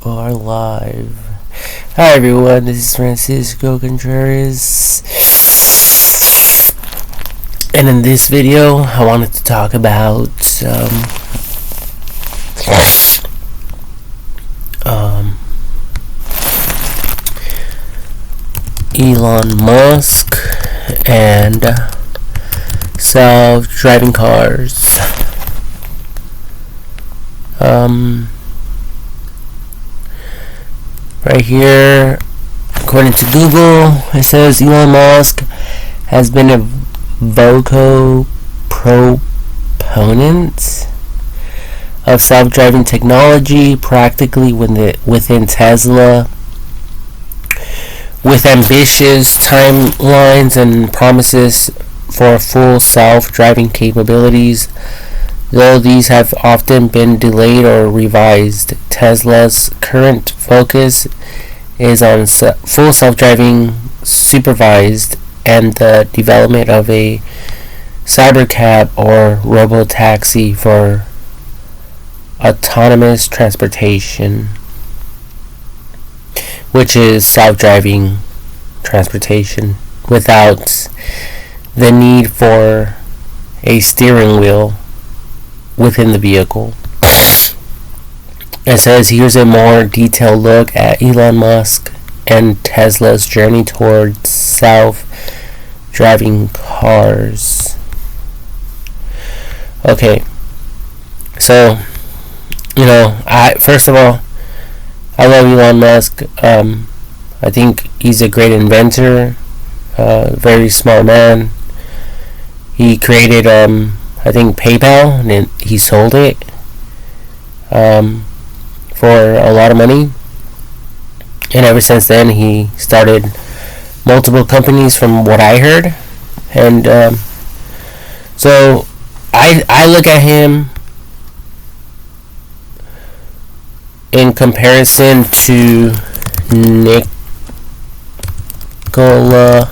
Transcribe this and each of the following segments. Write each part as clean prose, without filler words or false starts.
Are live. Hi everyone, this is Francisco Contreras, and in this video I wanted to talk about Elon Musk and self-driving cars. Right here, according to Google, it says Elon Musk has been a vocal proponent of self-driving technology, practically within Tesla, with ambitious timelines and promises for full self-driving capabilities. Though these have often been delayed or revised, Tesla's current focus is on full self-driving supervised and the development of a cybercab or robotaxi for autonomous transportation, which is self-driving transportation without the need for a steering wheel within the vehicle. It says here's a more detailed look at Elon Musk and Tesla's journey towards self-driving cars. Okay, so first of all, I love Elon Musk. I think he's a great inventor, very smart man. He created I think PayPal, and then he sold it for a lot of money, and ever since then he started multiple companies from what I heard. And so I look at him in comparison to Nikola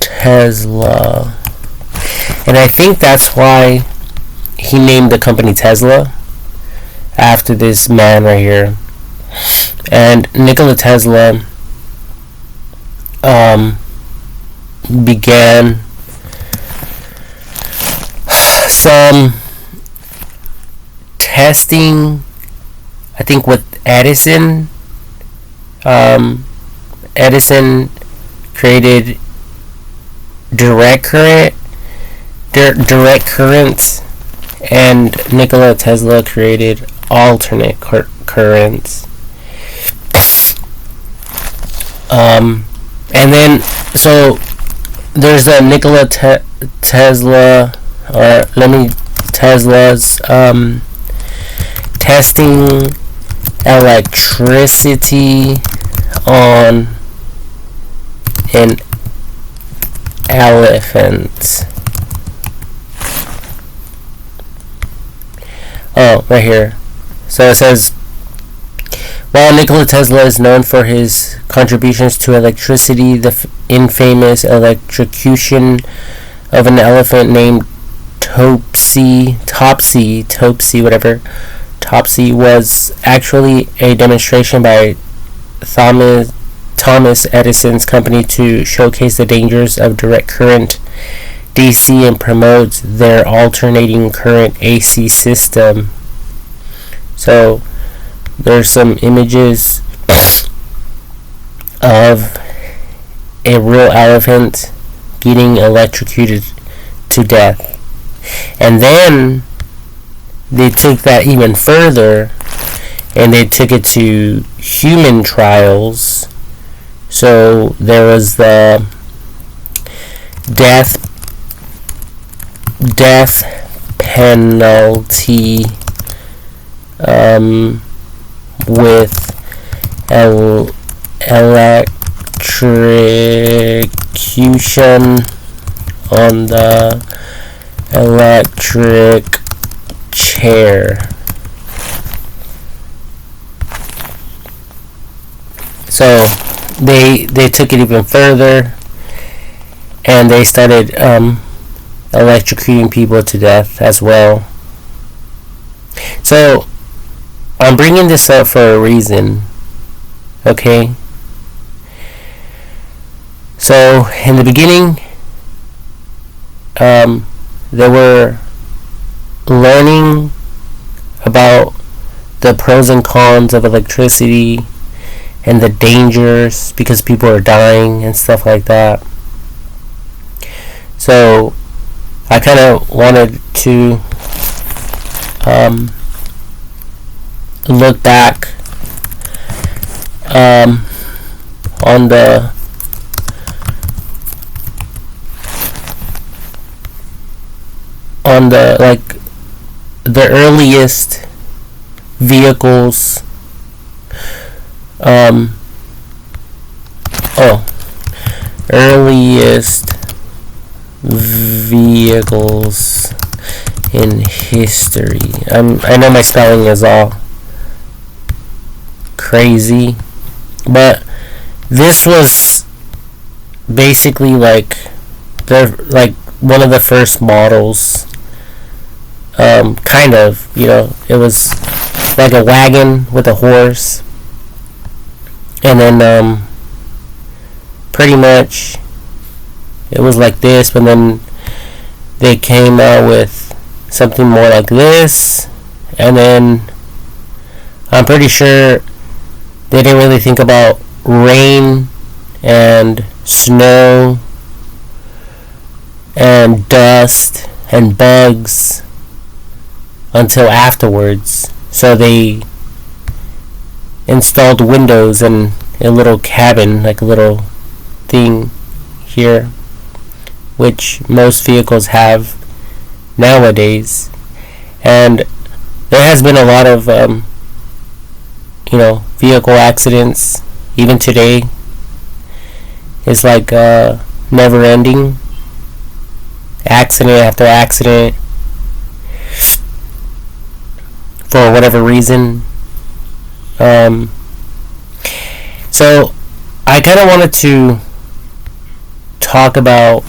Tesla. And I think that's why he named the company Tesla after this man right here. And Nikola Tesla began some testing, I think, with Edison. Edison created direct currents, and Nikola Tesla created alternate currents. And then so there's the Nikola Tesla's testing electricity on an elephant. Oh, right here. So it says, while Nikola Tesla is known for his contributions to electricity, the infamous electrocution of an elephant named Topsy was actually a demonstration by Thomas Edison's company to showcase the dangers of direct current DC and promotes their alternating current AC system. So there's some images of a real elephant getting electrocuted to death. And then they took that even further and they took it to human trials. So there was the death penalty with electrocution on the electric chair. So they took it even further, and they started electrocuting people to death as well. So I'm bringing this up for a reason, okay? So, in the beginning, they were learning about the pros and cons of electricity and the dangers because people are dying and stuff like that. So, I kind of wanted to look back on the like the earliest vehicles earliest vehicles in history. I know my spelling is all crazy, but this was basically like one of the first models. Kind of, it was like a wagon with a horse, and then pretty much it was like this, but then they came out with something more like this, and then I'm pretty sure they didn't really think about rain and snow and dust and bugs until afterwards. So they installed windows and a little cabin, like a little thing here, which most vehicles have nowadays. And there has been a lot of vehicle accidents even today. It's like never ending, accident after accident, for whatever reason. So I kind of wanted to talk about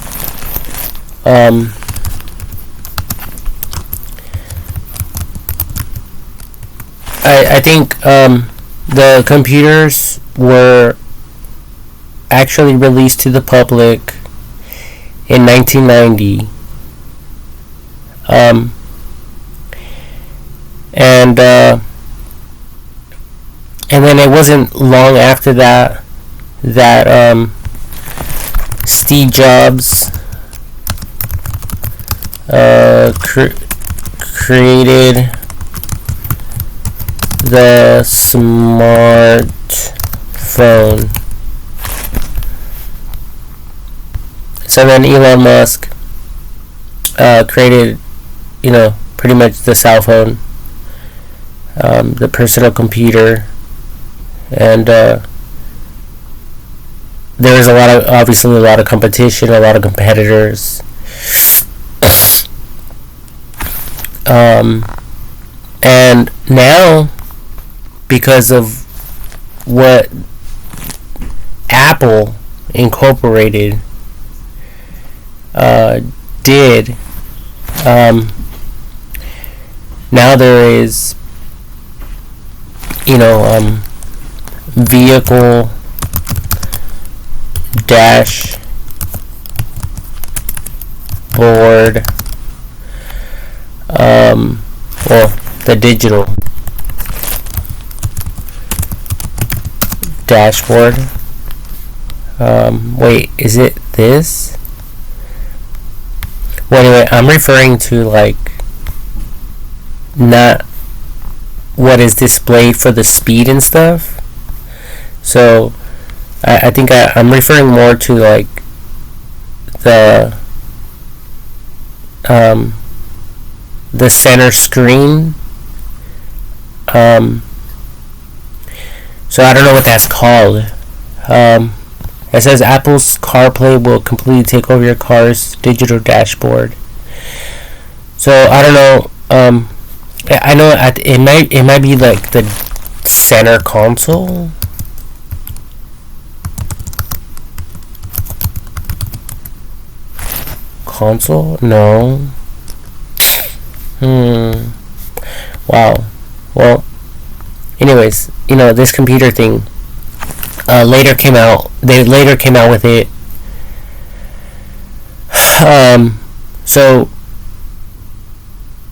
I think the computers were actually released to the public in 1990. And then it wasn't long after that Steve Jobs created the smartphone. So then Elon Musk created, pretty much the cell phone, the personal computer, and there was obviously a lot of competition, a lot of competitors. And now, because of what Apple Incorporated did, now there is vehicle dashboard, the digital dashboard. Wait, is it this? Well, anyway, I'm referring to not what is displayed for the speed and stuff. So I think I'm referring more to the center screen. So I don't know what that's called. It says Apple's CarPlay will completely take over your car's digital dashboard. So I don't know. I know it might be like the center console. Console? No. Wow. Well, this computer thing later came out. They later came out with it. So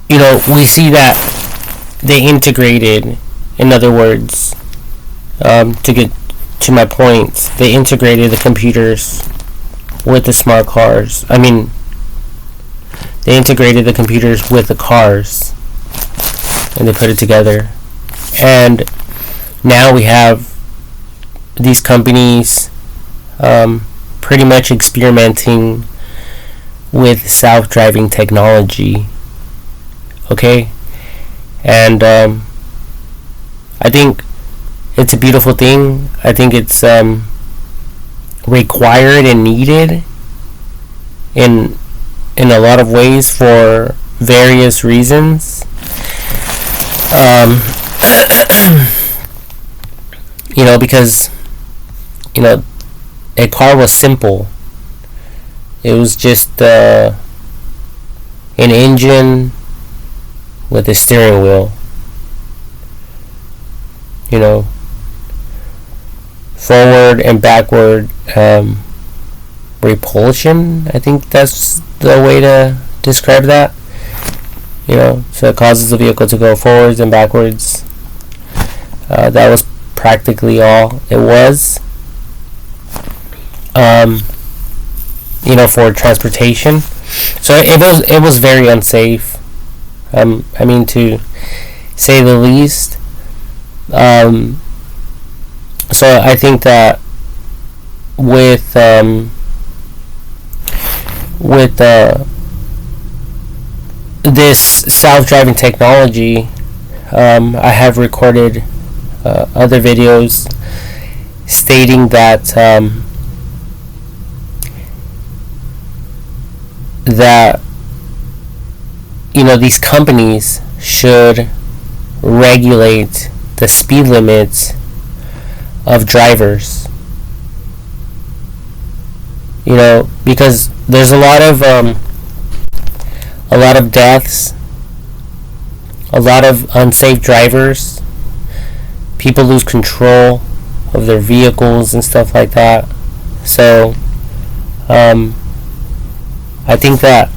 we see that they integrated, in other words, to get to my point, they integrated the computers with the smart cars. They integrated the computers with the cars, and they put it together. And now we have these companies pretty much experimenting with self-driving technology. Okay? And I think it's a beautiful thing. I think it's required and needed in a lot of ways for various reasons. Because a car was simple. It was just an engine with a steering wheel. Forward and backward repulsion. I think that's the way to describe that. So it causes the vehicle to go forwards and backwards. That was practically all it was. For transportation. So it was very unsafe. To say the least. So I think that with this self-driving technology, I have recorded other videos stating that these companies should regulate the speed limit of drivers. Because there's a lot of deaths, a lot of unsafe drivers. People lose control of their vehicles and stuff like that. So I think that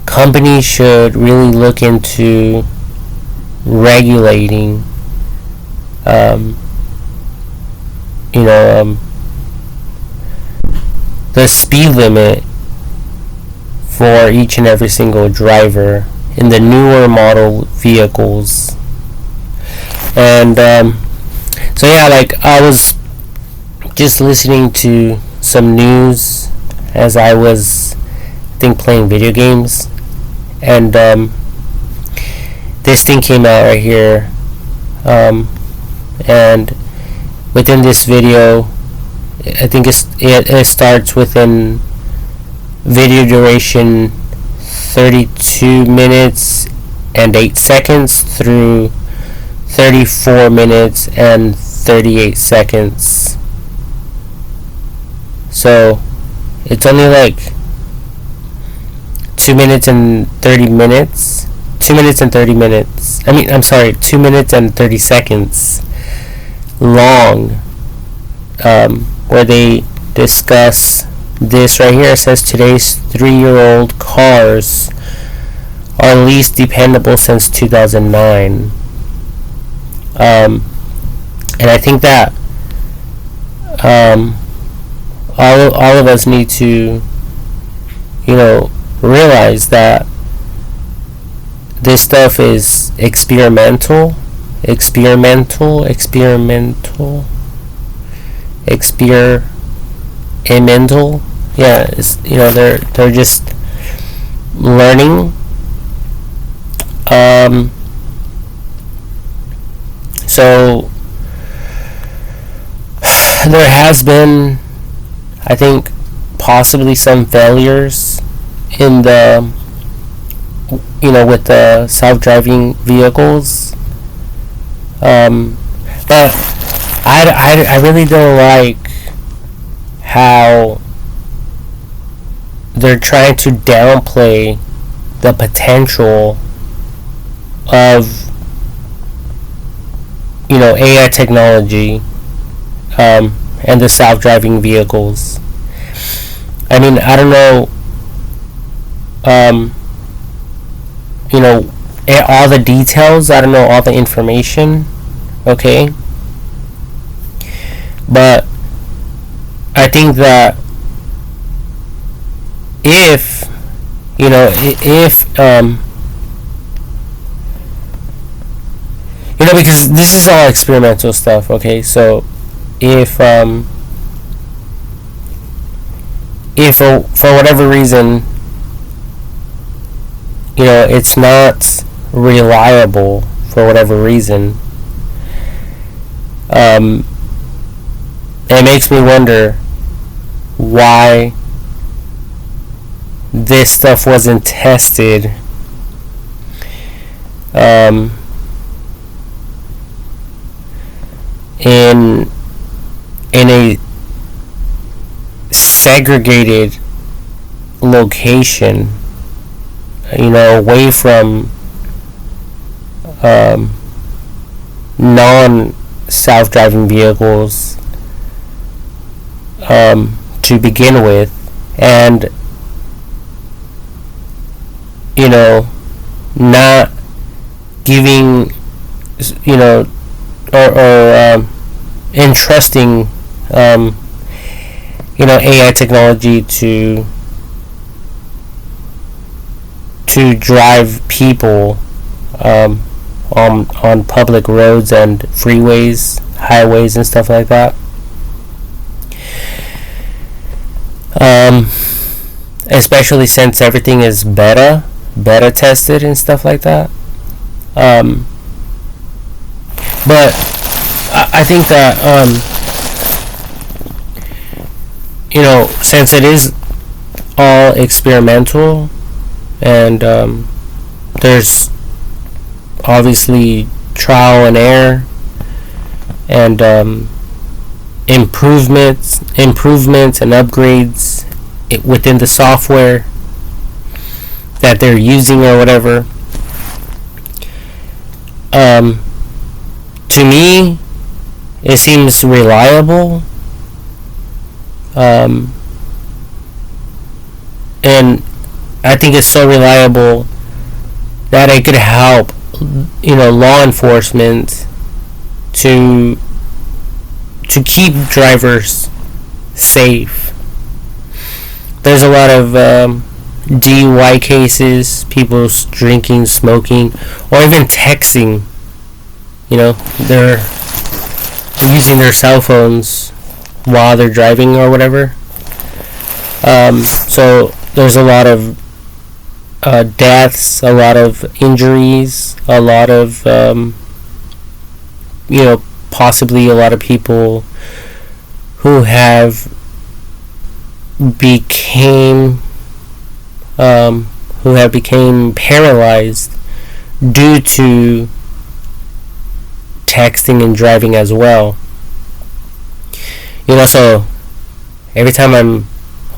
companies should really look into regulating the speed limit for each and every single driver in the newer model vehicles. And so yeah, I was just listening to some news as I was, playing video games, and this thing came out right here, and within this video, I think it starts within video duration 32 minutes and 8 seconds through 34 minutes and 38 seconds. So it's only 2 minutes and 30 minutes. 2 minutes and 30 minutes. 2 minutes and 30 seconds long, where they discuss this right here. It says today's 3-year-old cars are least dependable since 2009. And I think that all of us need to realize that this stuff is experimental. Yeah, it's, they're just learning. So there has been, I think, possibly some failures in the with the self-driving vehicles, but I really don't like how they're trying to downplay the potential of AI technology, and the self-driving vehicles. I mean, I don't know, um, all the details. I don't know all the information. Okay, but I think that if because this is all experimental stuff. Okay, so if for whatever reason, it's not reliable for whatever reason, it makes me wonder why this stuff wasn't tested in a segregated location, away from non self-driving vehicles to begin with, and not giving or entrusting AI technology to drive people on public roads and freeways, highways, and stuff like that. Especially since everything is beta tested and stuff like that. But I think that since it is all experimental, and there's obviously trial and error, and improvements and upgrades within the software that they're using or whatever. To me, it seems reliable, and I think it's so reliable that it could help law enforcement to keep drivers safe. There's a lot of DUI cases, people drinking, smoking, or even texting. They're using their cell phones while they're driving or whatever. So there's a lot of deaths, a lot of injuries, a lot of possibly a lot of people who have became paralyzed due to texting and driving as well. So every time I'm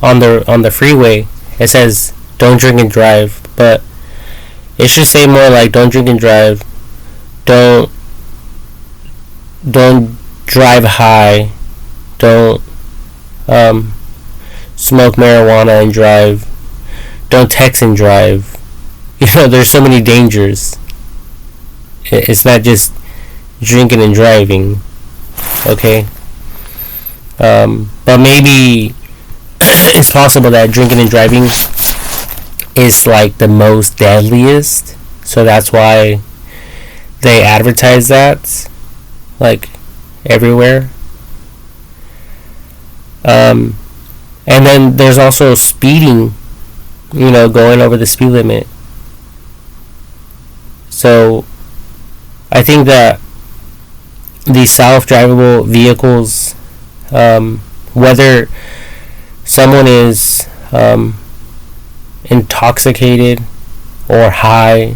on the freeway, it says don't drink and drive, but it should say more like don't drink and drive, don't drive high, don't smoke marijuana and drive, don't text and drive. There's so many dangers. It's not just drinking and driving, okay? But maybe it's possible that drinking and driving is like the most deadliest, so that's why they advertise that like everywhere. And then there's also speeding, going over the speed limit. So I think that these self-drivable vehicles, whether someone is intoxicated or high,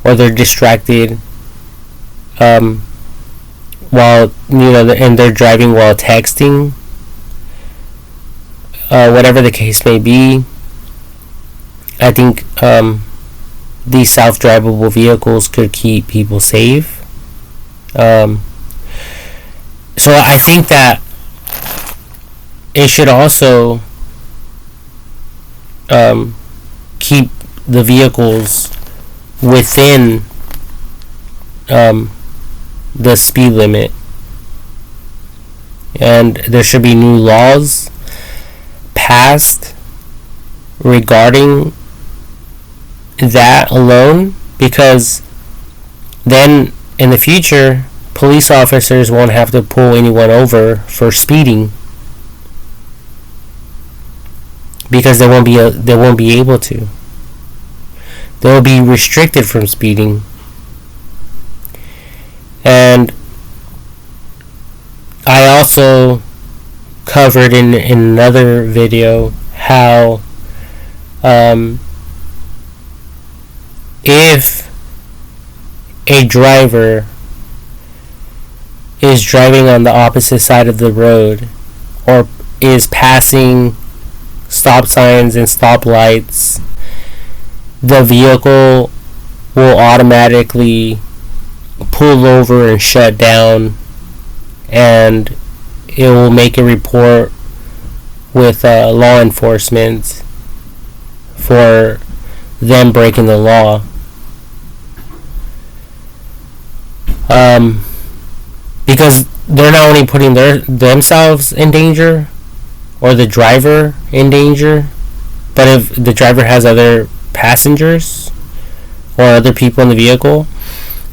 or they're distracted while and they're driving while texting, whatever the case may be, I think these self-drivable vehicles could keep people safe. Um, so I think that it should also keep the vehicles within the speed limit, and there should be new laws passed regarding that alone, because then in the future police officers won't have to pull anyone over for speeding, because they won't be able to. They'll be restricted from speeding. And I also covered in another video how if a driver is driving on the opposite side of the road, or is passing stop signs and stop lights, the vehicle will automatically pull over and shut down, and it will make a report with law enforcement for them breaking the law. Because they're not only putting themselves in danger, or the driver in danger, but if the driver has other passengers or other people in the vehicle,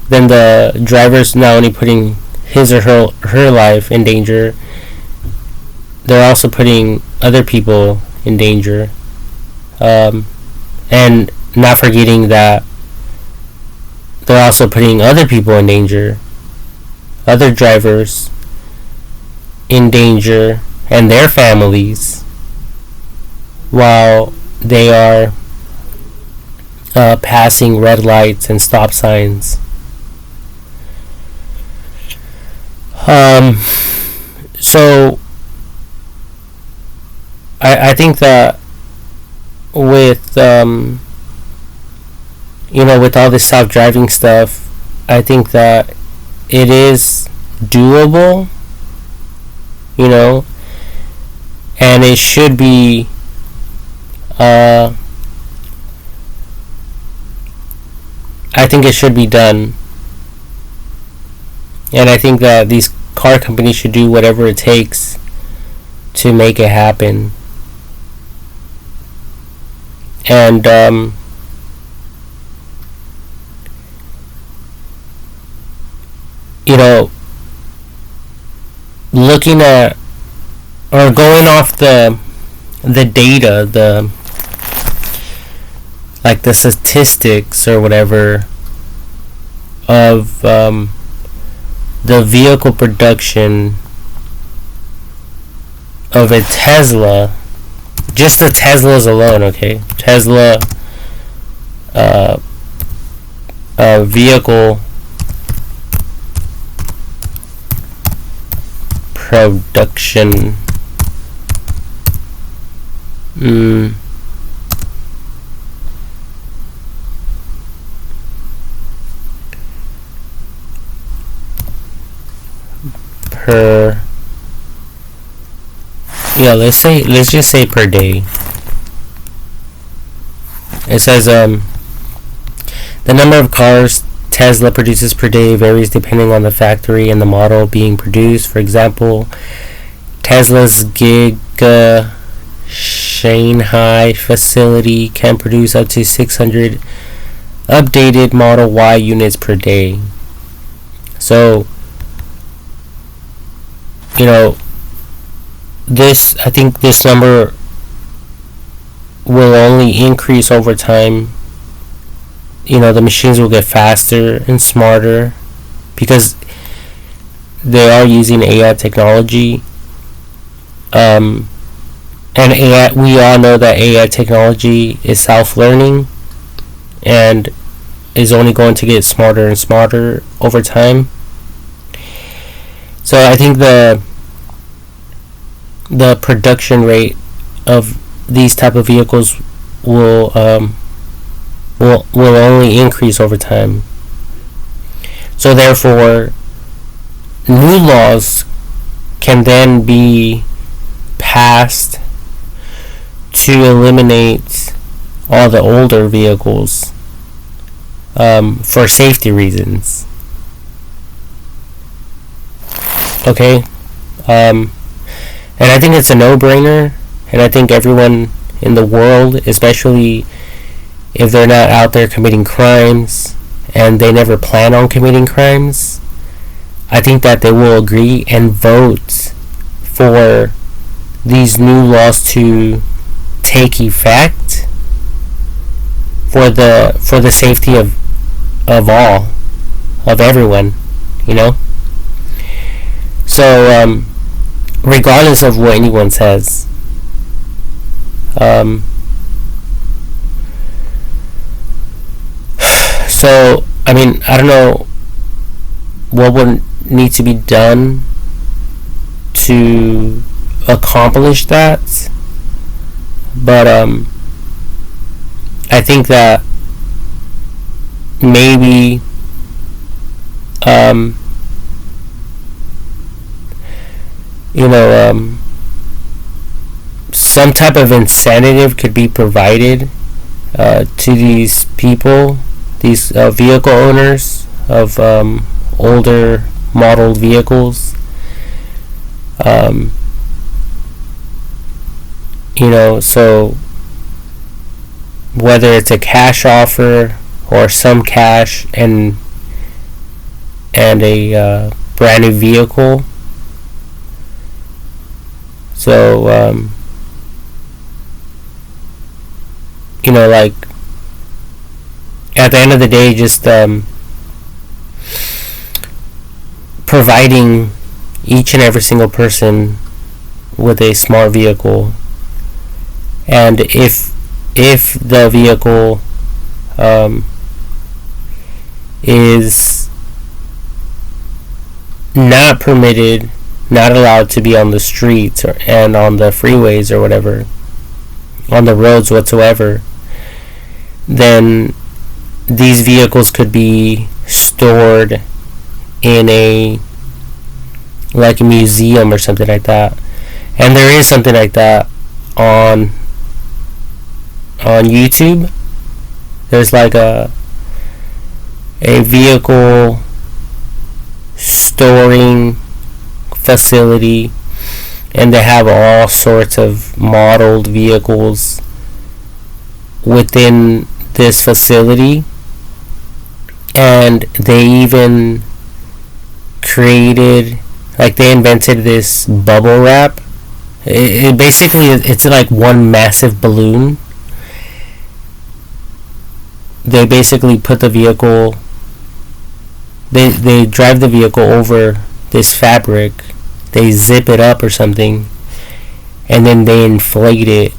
then the driver's not only putting his or her life in danger, they're also putting other people in danger. And not forgetting that they're also putting other people in danger, other drivers in danger, and their families, while they are passing red lights and stop signs. So I think that with with all this self-driving stuff, I think that it is doable, and it should be I think it should be done, and I think that these car companies should do whatever it takes to make it happen. And looking at, or going off the data, the statistics or whatever of the vehicle production of a Tesla, just the Teslas alone, okay? Tesla vehicle production per, let's just say per day. It says the number of cars Tesla produces per day varies depending on the factory and the model being produced. For example, Tesla's Giga Shanghai facility can produce up to 600 updated Model Y units per day. So, I think this number will only increase over time. The machines will get faster and smarter because they are using AI technology. And AI, we all know that AI technology is self-learning and is only going to get smarter and smarter over time. So I think the production rate of these type of vehicles will only increase over time. So therefore, new laws can then be passed to eliminate all the older vehicles for safety reasons. Okay? And I think it's a no-brainer, and I think everyone in the world, especially if they're not out there committing crimes and they never plan on committing crimes, I think that they will agree and vote for these new laws to take effect for the safety of all, of everyone, you know. So regardless of what anyone says, so I mean, I don't know what would need to be done to accomplish that, but I think that maybe some type of incentive could be provided to these people, these vehicle owners of older modeled vehicles. So whether it's a cash offer or some cash and a brand new vehicle. So like at the end of the day, just providing each and every single person with a smart vehicle, and if the vehicle is not permitted, not allowed to be on the streets and on the freeways or whatever, on the roads whatsoever, then these vehicles could be stored in a museum or something like that. And there is something like that on YouTube. There's like a vehicle storing facility, and they have all sorts of modeled vehicles within this facility, and they even created, like, they invented this bubble wrap. It basically, it's like one massive balloon. They basically put the vehicle, they drive the vehicle over this fabric, they zip it up or something, and then they inflate it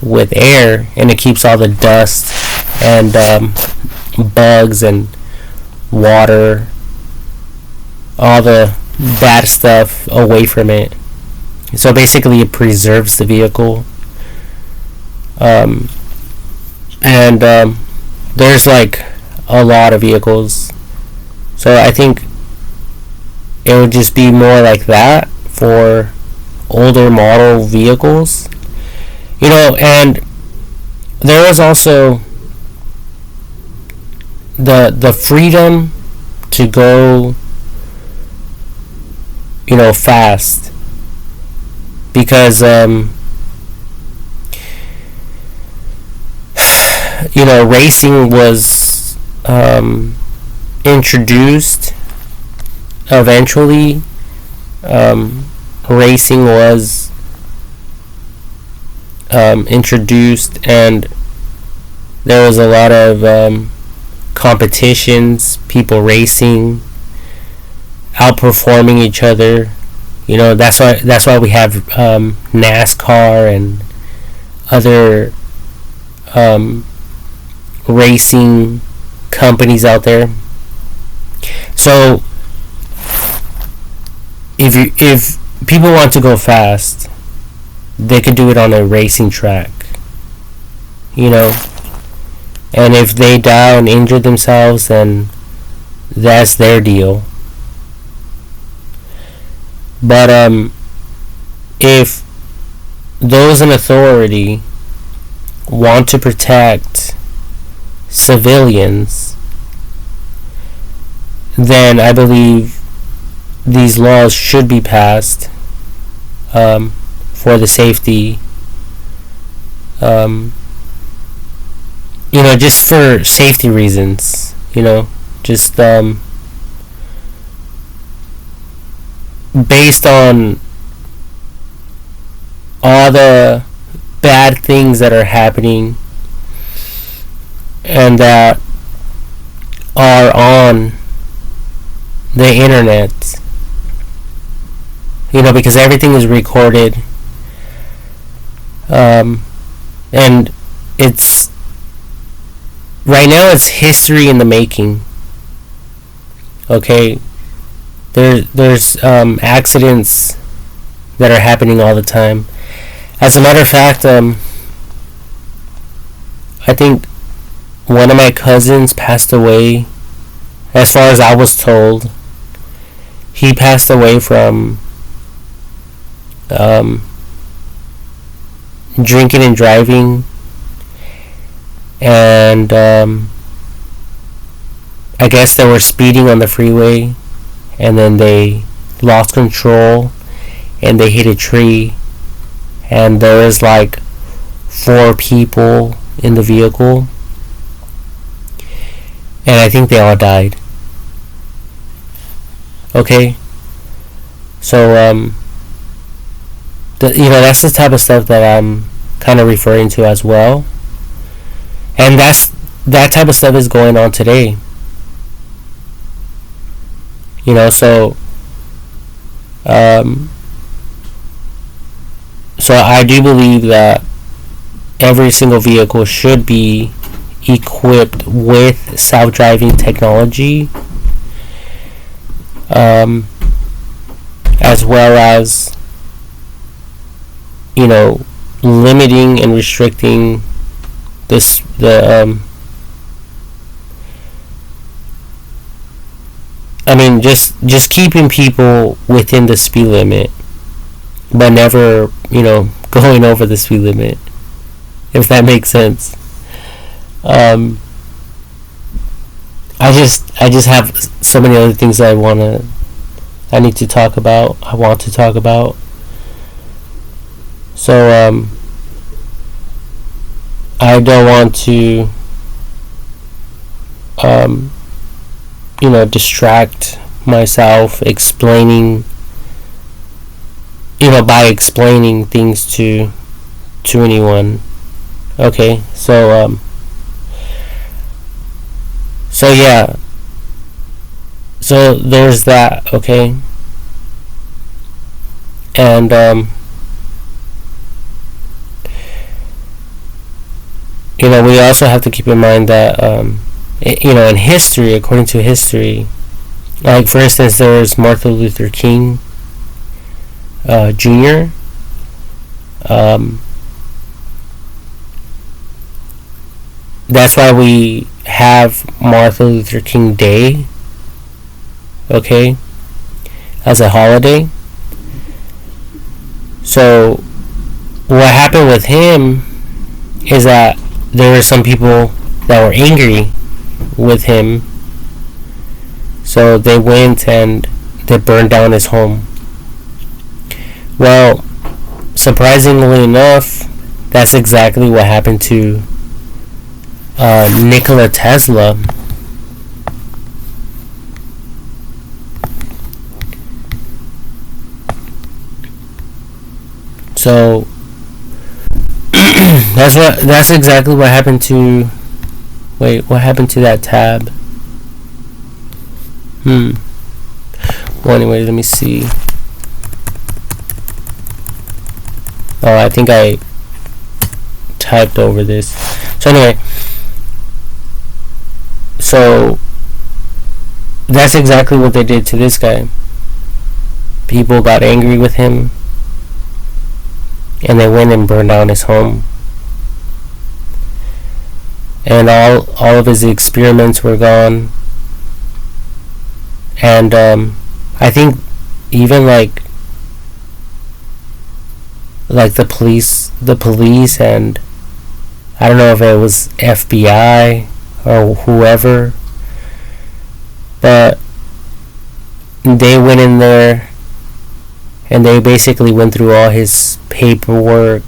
with air, and it keeps all the dust and bugs and water, all the bad stuff away from it. So basically it preserves the vehicle. There's like a lot of vehicles, so I think it would just be more like that for older model vehicles, and there was also the freedom to go fast, because racing was introduced eventually. Racing was introduced, and there was a lot of competitions, people racing, outperforming each other. That's why we have NASCAR and other racing companies out there. So if people want to go fast, they could do it on a racing track, and if they die and injure themselves, then that's their deal. But if those in authority want to protect civilians, then I believe these laws should be passed for the safety, just for safety reasons, just based on all the bad things that are happening and that are on the internet, because everything is recorded, and it's right now it's history in the making. Okay, there's accidents that are happening all the time. As a matter of fact, I think one of my cousins passed away. As far as I was told, he passed away from drinking and driving, and I guess they were speeding on the freeway, and then they lost control and they hit a tree, and there was like 4 people in the vehicle, and I think they all died. Okay, so that's the type of stuff that I'm kind of referring to as well, and that type of stuff is going on today. So I do believe that every single vehicle should be equipped with self-driving technology, as well as limiting and restricting just keeping people within the speed limit, but never going over the speed limit, if that makes sense. I just have so many other things that I want to talk about. So I don't want to distract myself explaining by explaining things to anyone. Okay, so yeah, so there's that. Okay, and we also have to keep in mind that in history, according to history, like for instance, there's Martin Luther King Jr. That's why we have Martin Luther King Day, okay, as a holiday. So what happened with him is that there were some people that were angry with him, so they went and they burned down his home. Well, surprisingly enough, that's exactly what happened to Nikola Tesla. So that's exactly what happened to. Wait, what happened to that tab? Well, anyway, let me see. Oh, I think I typed over this. So anyway, so that's exactly what they did to this guy. People got angry with him, and they went and burned down his home. And all of his experiments were gone. And I think even like like the police, and I don't know if it was FBI or whoever, but they went in there and they basically went through all his paperwork,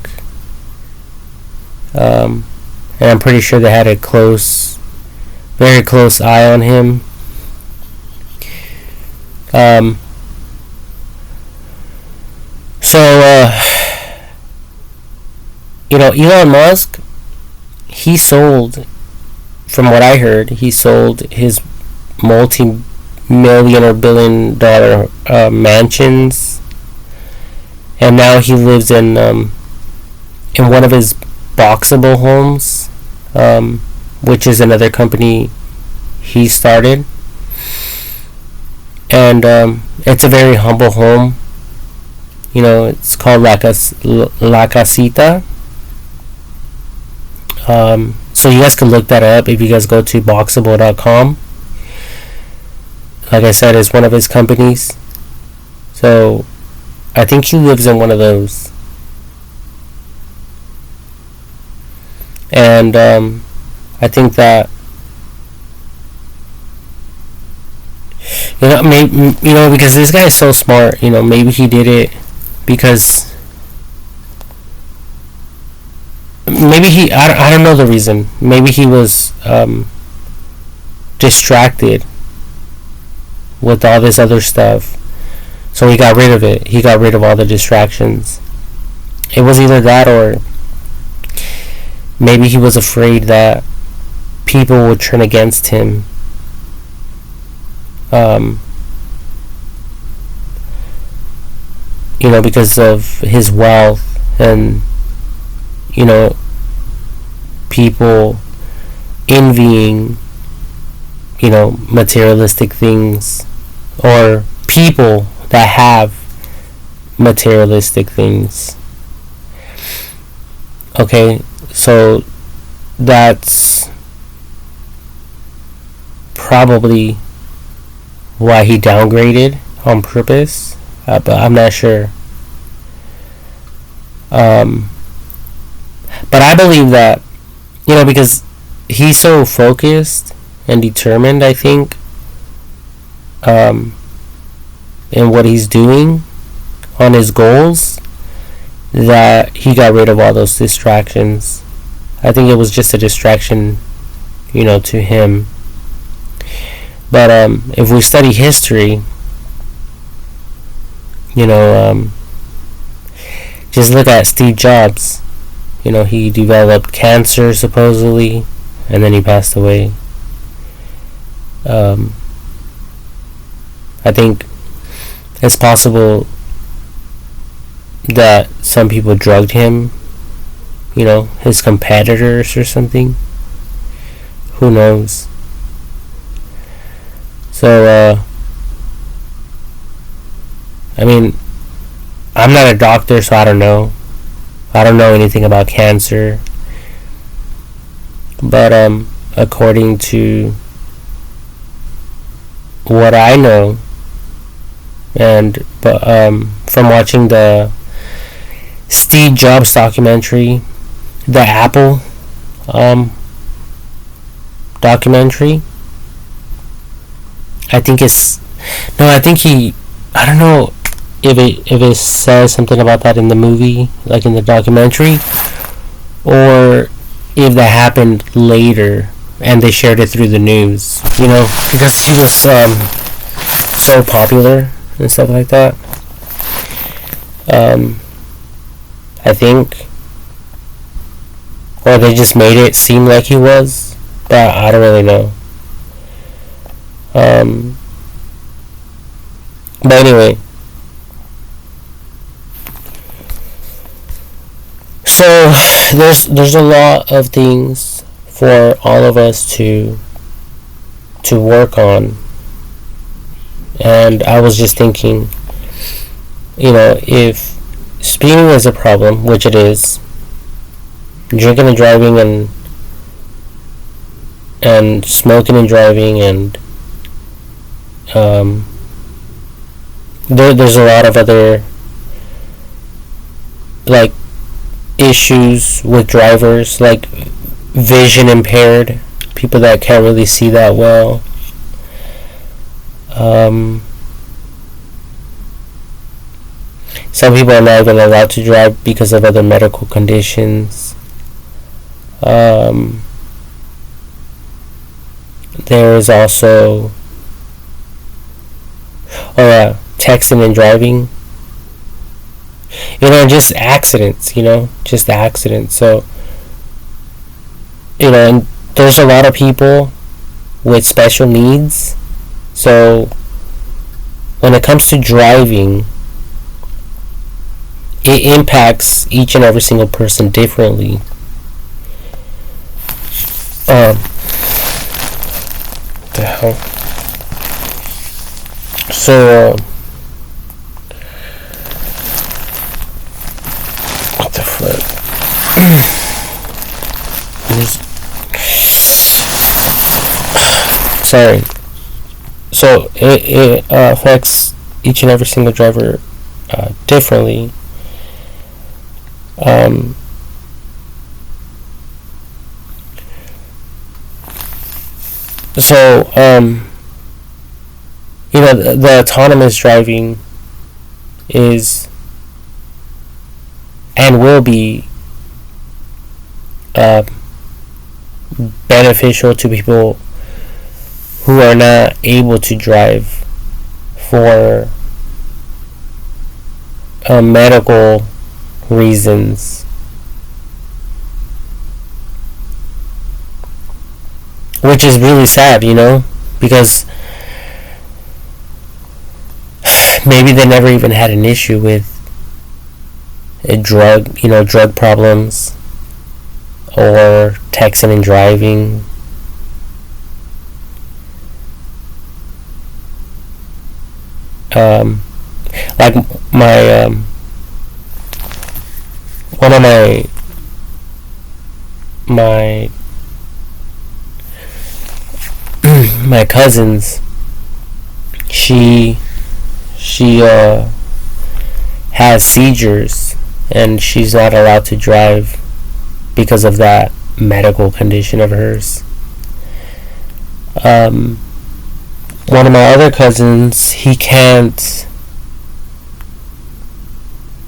and I'm pretty sure they had a very close eye on him. So, Elon Musk, he sold, from what I heard, he sold his multi-million or billion-dollar mansions, and now he lives in one of his boxable homes, which is another company he started, and it's a very humble home. It's called La Casita. So you guys can look that up if you guys go to boxable.com. Like I said, it's one of his companies. So I think he lives in one of those. And I think that maybe, because this guy is so smart, maybe he did it because maybe I don't know the reason. Maybe he was distracted with all this other stuff, so he got rid of it. He got rid of all the distractions. It was either that, or maybe he was afraid that people would turn against him. Because of his wealth, and people envying materialistic things, or people that have materialistic things. Okay, so that's probably why he downgraded on purpose, but I'm not sure. But I believe that, because he's so focused and determined, I think, in what he's doing, on his goals, that he got rid of all those distractions. I think it was just a distraction, to him. But if we study history, just look at Steve Jobs. He developed cancer, supposedly, and then he passed away. I think it's possible that some people drugged him, his competitors or something. Who knows? So, I'm not a doctor, so I don't know. I don't know anything about cancer. But, according to what I know, and from watching the Steve Jobs documentary, the Apple documentary, I don't know if it says something about that in the movie, like in the documentary, or if that happened later and they shared it through the news, because he was so popular and stuff like that. I think, or they just made it seem like he was, but I don't really know. But anyway, so there's a lot of things for all of us to work on, and I was just thinking, if speeding is a problem, which it is, drinking and driving and smoking and driving, and there's a lot of other like issues with drivers, like vision impaired people that can't really see that well. Some people are not even allowed to drive because of other medical conditions. There is also texting and driving. Just accidents. Just accidents. So, and there's a lot of people with special needs. So, when it comes to driving, it impacts each and every single person differently. The hell? So, what the fuck? Sorry. So it affects each and every single driver differently. So the autonomous driving is and will be beneficial to people who are not able to drive for medical reasons, which is really sad, because maybe they never even had an issue with a drug problems or texting and driving. Like my one of my cousins, she has seizures and she's not allowed to drive because of that medical condition of hers. One of my other cousins, he can't.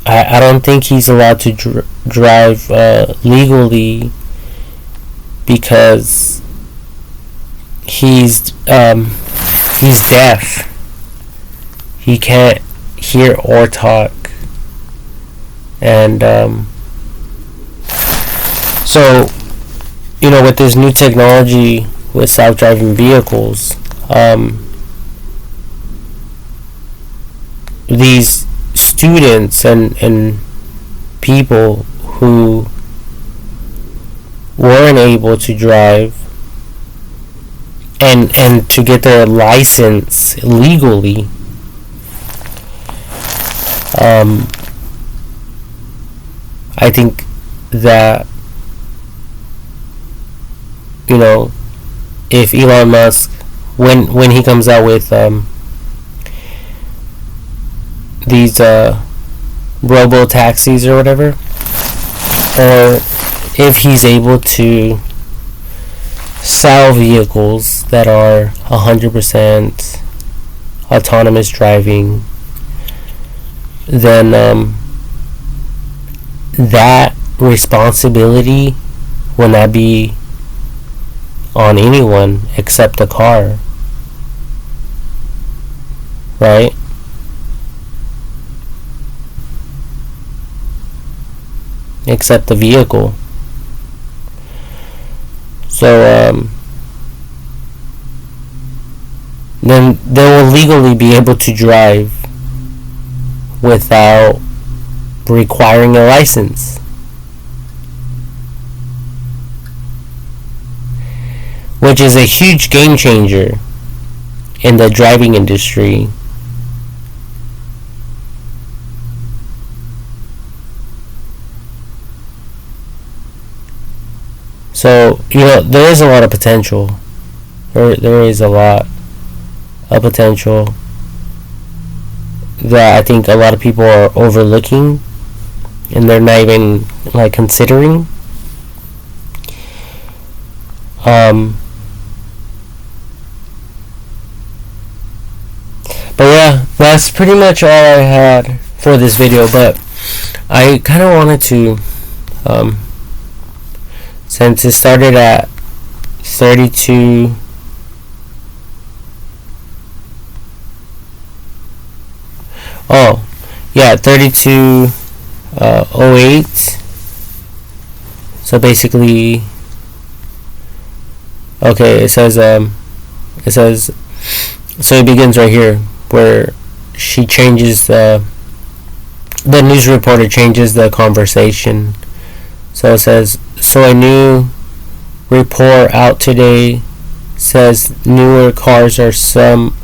I don't think he's allowed to drive legally because he's deaf. He can't hear or talk, and so with this new technology with self-driving vehicles, these students and people who weren't able to drive and to get their license legally, I think that if Elon Musk, when he comes out with these robo taxis or whatever, or if he's able to sell vehicles that are 100% autonomous driving, then that responsibility will not be on anyone except the car, right? Except the vehicle. So then they will legally be able to drive without requiring a license, which is a huge game changer in the driving industry. So, there is a lot of potential. There is a lot of potential that I think a lot of people are overlooking and they're not even like considering. But yeah, that's pretty much all I had for this video. But I kind of wanted to, since it started at 32. Oh, yeah, 32:08. So basically, okay, it says, so it begins right here where she changes the news reporter changes the conversation. So it says, so a new report out today says newer cars are some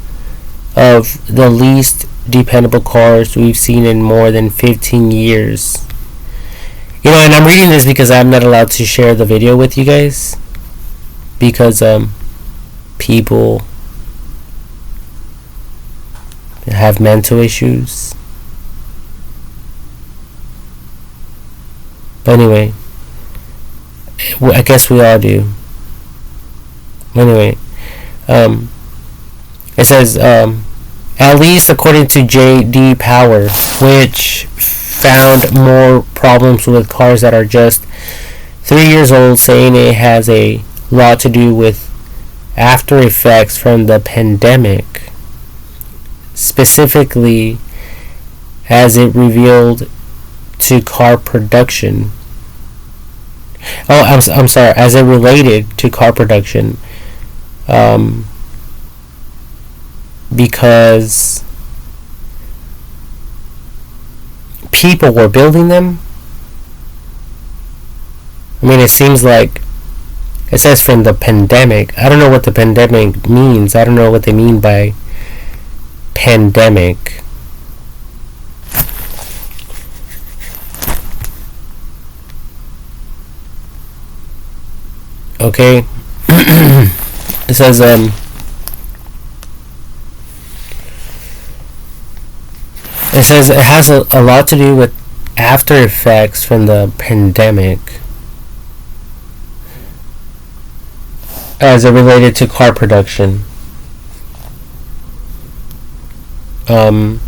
of the least dependable cars we've seen in more than 15 years. You know, and I'm reading this because I'm not allowed to share the video with you guys because people have mental issues. But anyway, I guess we all do. Anyway, it says, at least according to J.D. Power, which found more problems with cars that are just 3 years old, saying it has a lot to do with after effects from the pandemic, specifically as it revealed to car production. Oh, I'm sorry, as it related to car production, because people were building them. I mean, it seems like it says from the pandemic. I don't know what the pandemic means. I don't know what they mean by pandemic. Okay. It says it has a lot to do with after effects from the pandemic as it related to car production. So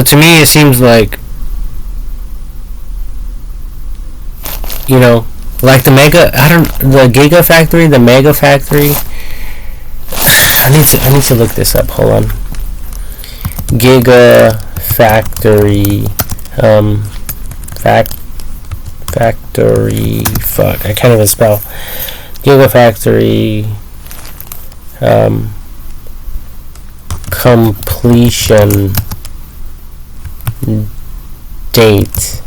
to me it seems like, you know, like the Gigafactory, the Mega Factory. I need to look this up. Hold on. Gigafactory, factory. Fuck, I can't even spell. Gigafactory, completion date.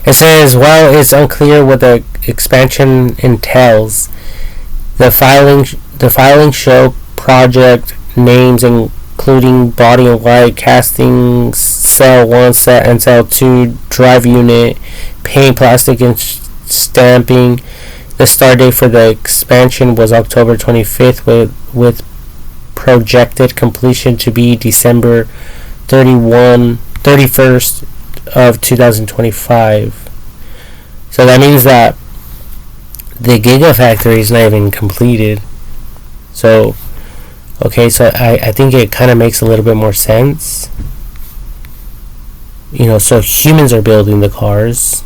It says, while it's unclear what the expansion entails, the filing show project names including body and white, casting, cell 1 and cell 2, drive unit, paint, plastic, and stamping. The start date for the expansion was October 25th with projected completion to be December 31st of 2025. So that means that the Gigafactory is not even completed. So, okay, so I think it kind of makes a little bit more sense. You know, so humans are building the cars.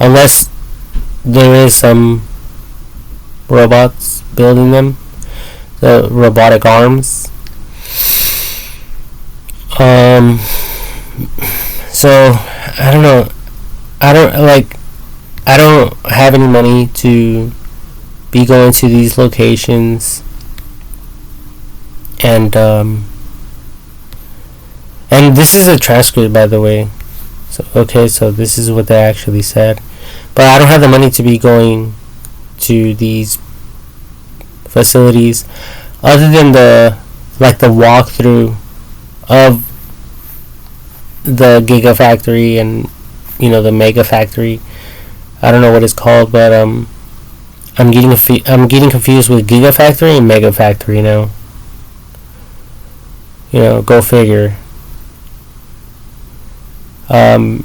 Unless there is some robots building them, the robotic arms. So I don't know. I don't have any money to be going to these locations, and this is a transcript, by the way. So okay, so this is what they actually said, but I don't have the money to be going to these facilities, other than the walkthrough of the Gigafactory and the mega factory. I don't know what it's called, but I'm getting confused with gigafactory and mega factory now. Go figure. But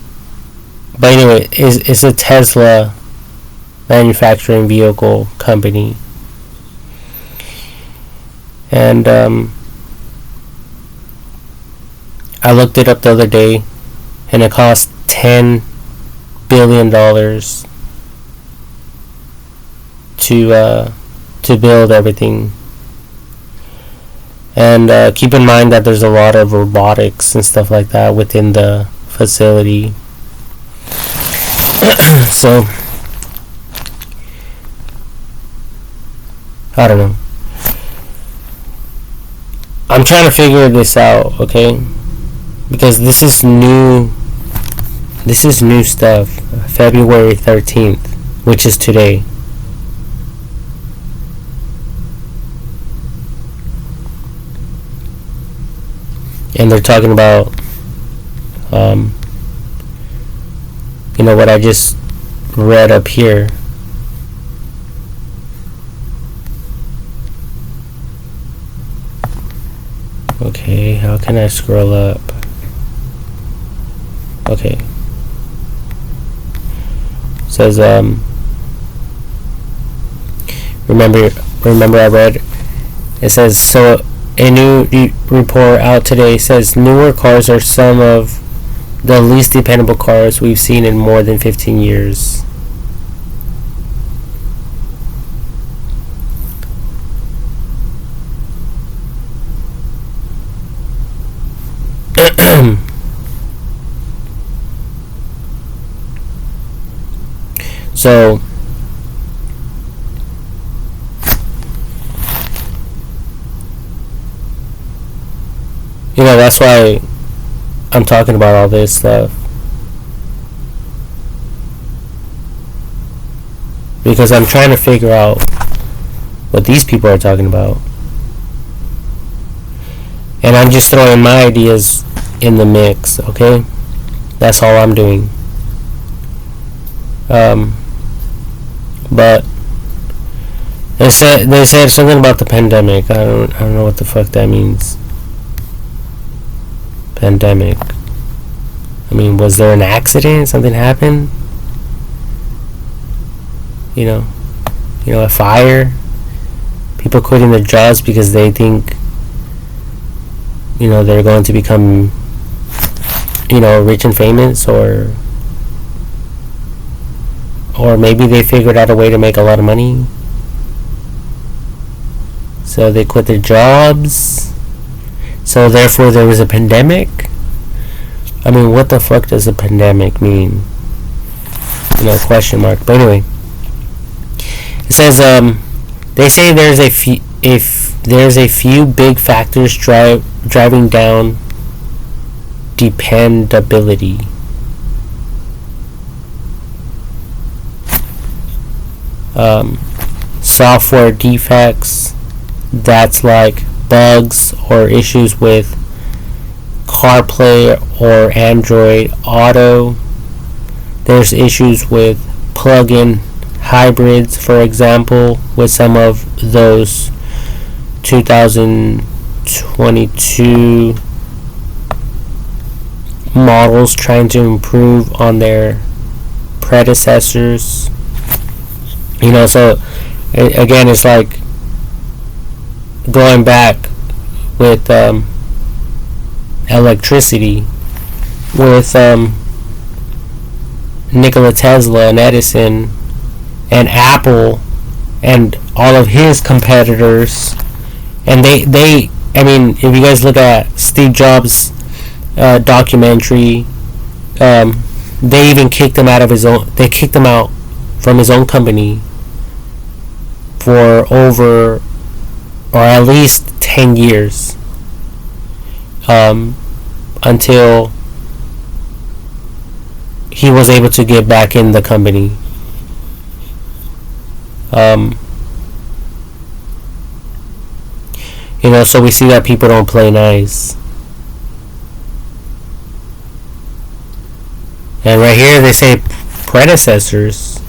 anyway, it's a Tesla manufacturing vehicle company, and I looked it up the other day, and it cost $10 billion to build everything. And keep in mind that there's a lot of robotics and stuff like that within the facility. So I don't know. I'm trying to figure this out, okay? Because this is new stuff. February 13th, which is today. And they're talking about what I just read up here. Okay, how can I scroll up? Okay. It says remember I read, it says, so a new report out today says newer cars are some of the least dependable cars we've seen in more than 15 years. So that's why I'm talking about all this stuff, because I'm trying to figure out what these people are talking about, and I'm just throwing my ideas in the mix. Okay, that's all I'm doing. But they said something about the pandemic. I don't know what the fuck that means. Pandemic. I mean, was there an accident? Something happened? A fire? People quitting their jobs because they think, they're going to become, rich and famous, or maybe they figured out a way to make a lot of money, so they quit their jobs. So therefore there was a pandemic. I mean, what the fuck does a pandemic mean? Question mark. But anyway, it says they say there's a few big factors driving down dependability. Software defects, that's like bugs or issues with CarPlay or Android Auto. There's issues with plug-in hybrids, for example, with some of those 2022 models trying to improve on their predecessors. So again, it's like going back with electricity, with Nikola Tesla and Edison and Apple and all of his competitors. And they I mean, if you guys look at Steve Jobs' documentary, they even kicked him out of his own. They kicked him out from his own company for over, or at least 10 years, until he was able to get back in the company. So we see that people don't play nice. And right here they say predecessors.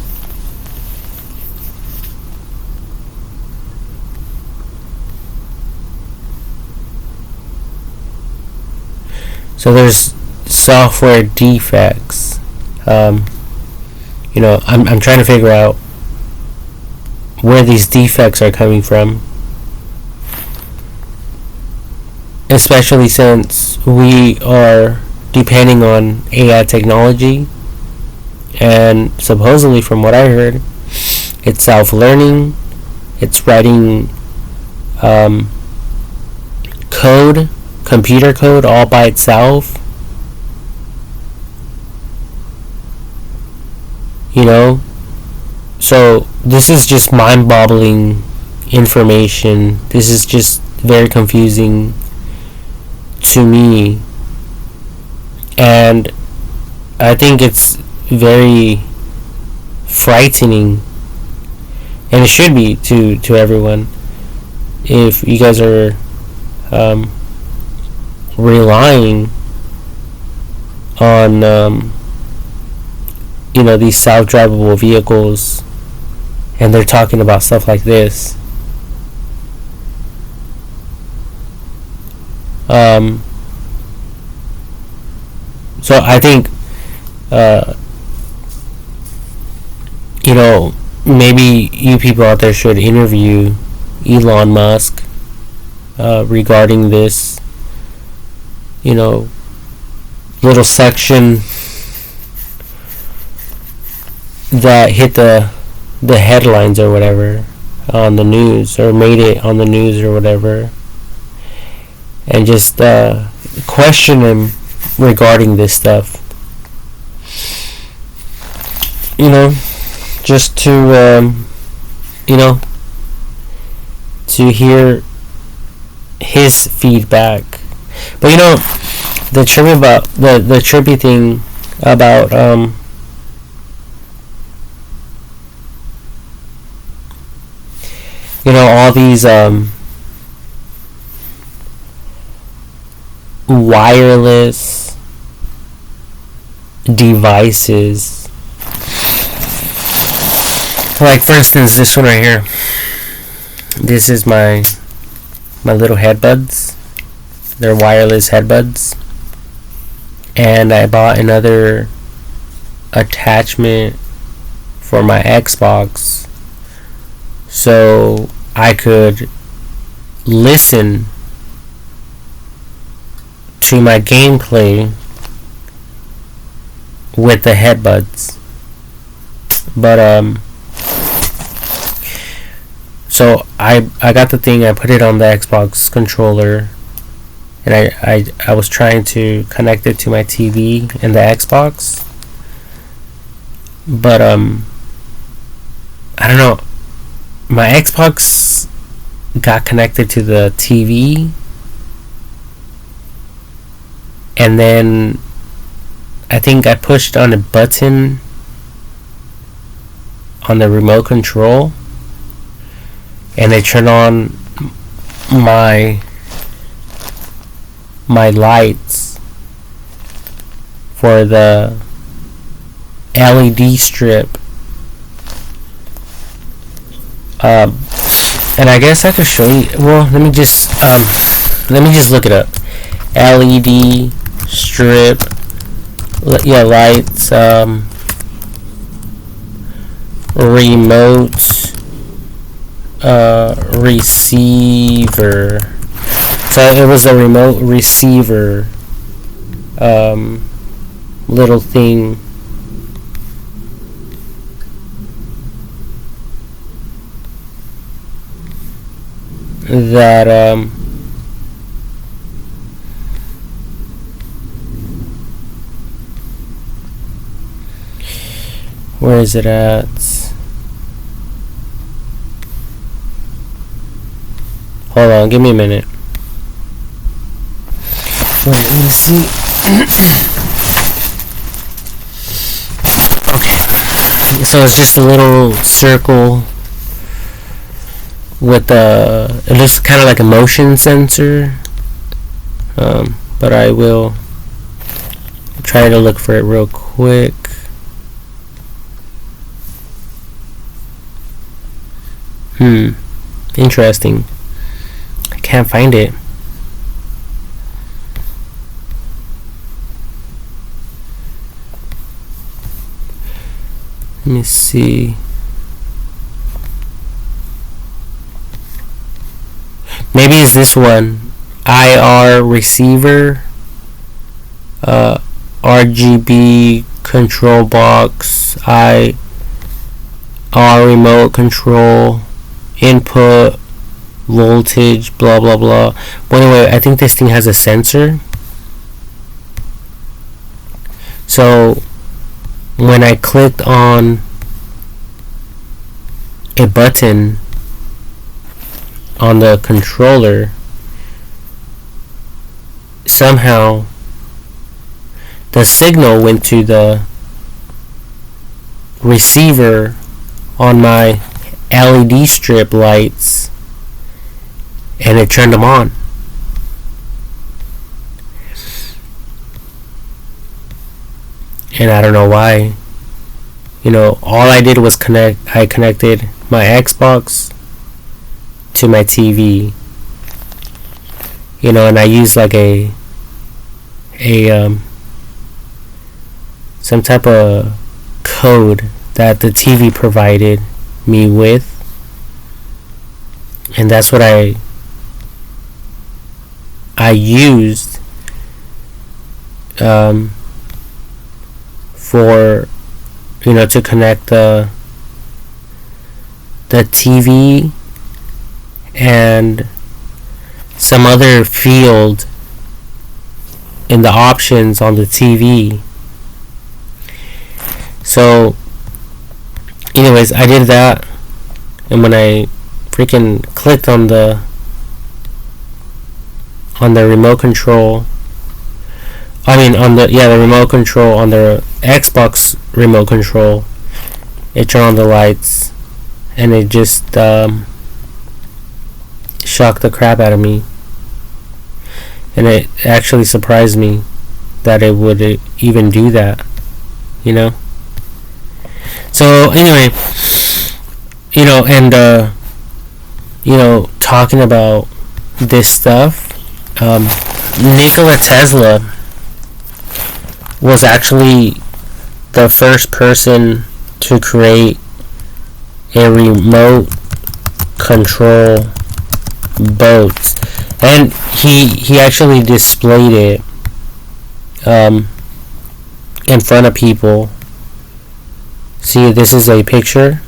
So there's software defects. I'm trying to figure out where these defects are coming from, especially since we are depending on AI technology, and supposedly from what I heard, it's self-learning, it's writing code, computer code all by itself. So this is just mind-boggling information. This is just very confusing to me, and I think it's very frightening, and it should be to everyone. If you guys are relying on these self-drivable vehicles, and they're talking about stuff like this. So I think maybe you people out there should interview Elon Musk regarding this little section that hit the headlines or whatever on the news, or made it on the news or whatever, and just question him regarding this stuff. Just to to hear his feedback. But the trippy thing about all these wireless devices, like for instance this one right here. This is my little headbuds. They're wireless headbuds, and I bought another attachment for my Xbox so I could listen to my gameplay with the headbuds. But so I got the thing, I put it on the Xbox controller, and I was trying to connect it to my TV and the Xbox, but I don't know, my Xbox got connected to the TV, and then I think I pushed on a button on the remote control, and it turned on my lights for the LED strip. And I guess I could show you. Well, let me just look it up. LED strip. Yeah, lights. Remote receiver. So it was a remote receiver little thing that where is it at? Hold on, give me a minute. Wait, let me see. Okay. So it's just a little circle with it looks kind of like a motion sensor. But I will try to look for it real quick. Interesting. I can't find it. Let me see. Maybe it's this one. IR receiver. RGB control box. IR remote control. Input voltage. Blah blah blah. But anyway, I think this thing has a sensor. So when I clicked on a button on the controller, somehow the signal went to the receiver on my LED strip lights and it turned them on. And I don't know why. All I did was I connected my Xbox to my TV. And I used like a some type of code that the TV provided me with. And that's what I used for to connect the TV and some other field in the options on the TV. So anyways, I did that, and when I freaking clicked on the remote control, the remote control on the Xbox remote control, it turned on the lights, and it just shocked the crap out of me. And it actually surprised me that it would even do that, So anyway, talking about this stuff, Nikola Tesla was actually the first person to create a remote control boat, and he actually displayed it in front of people. See, this is a picture.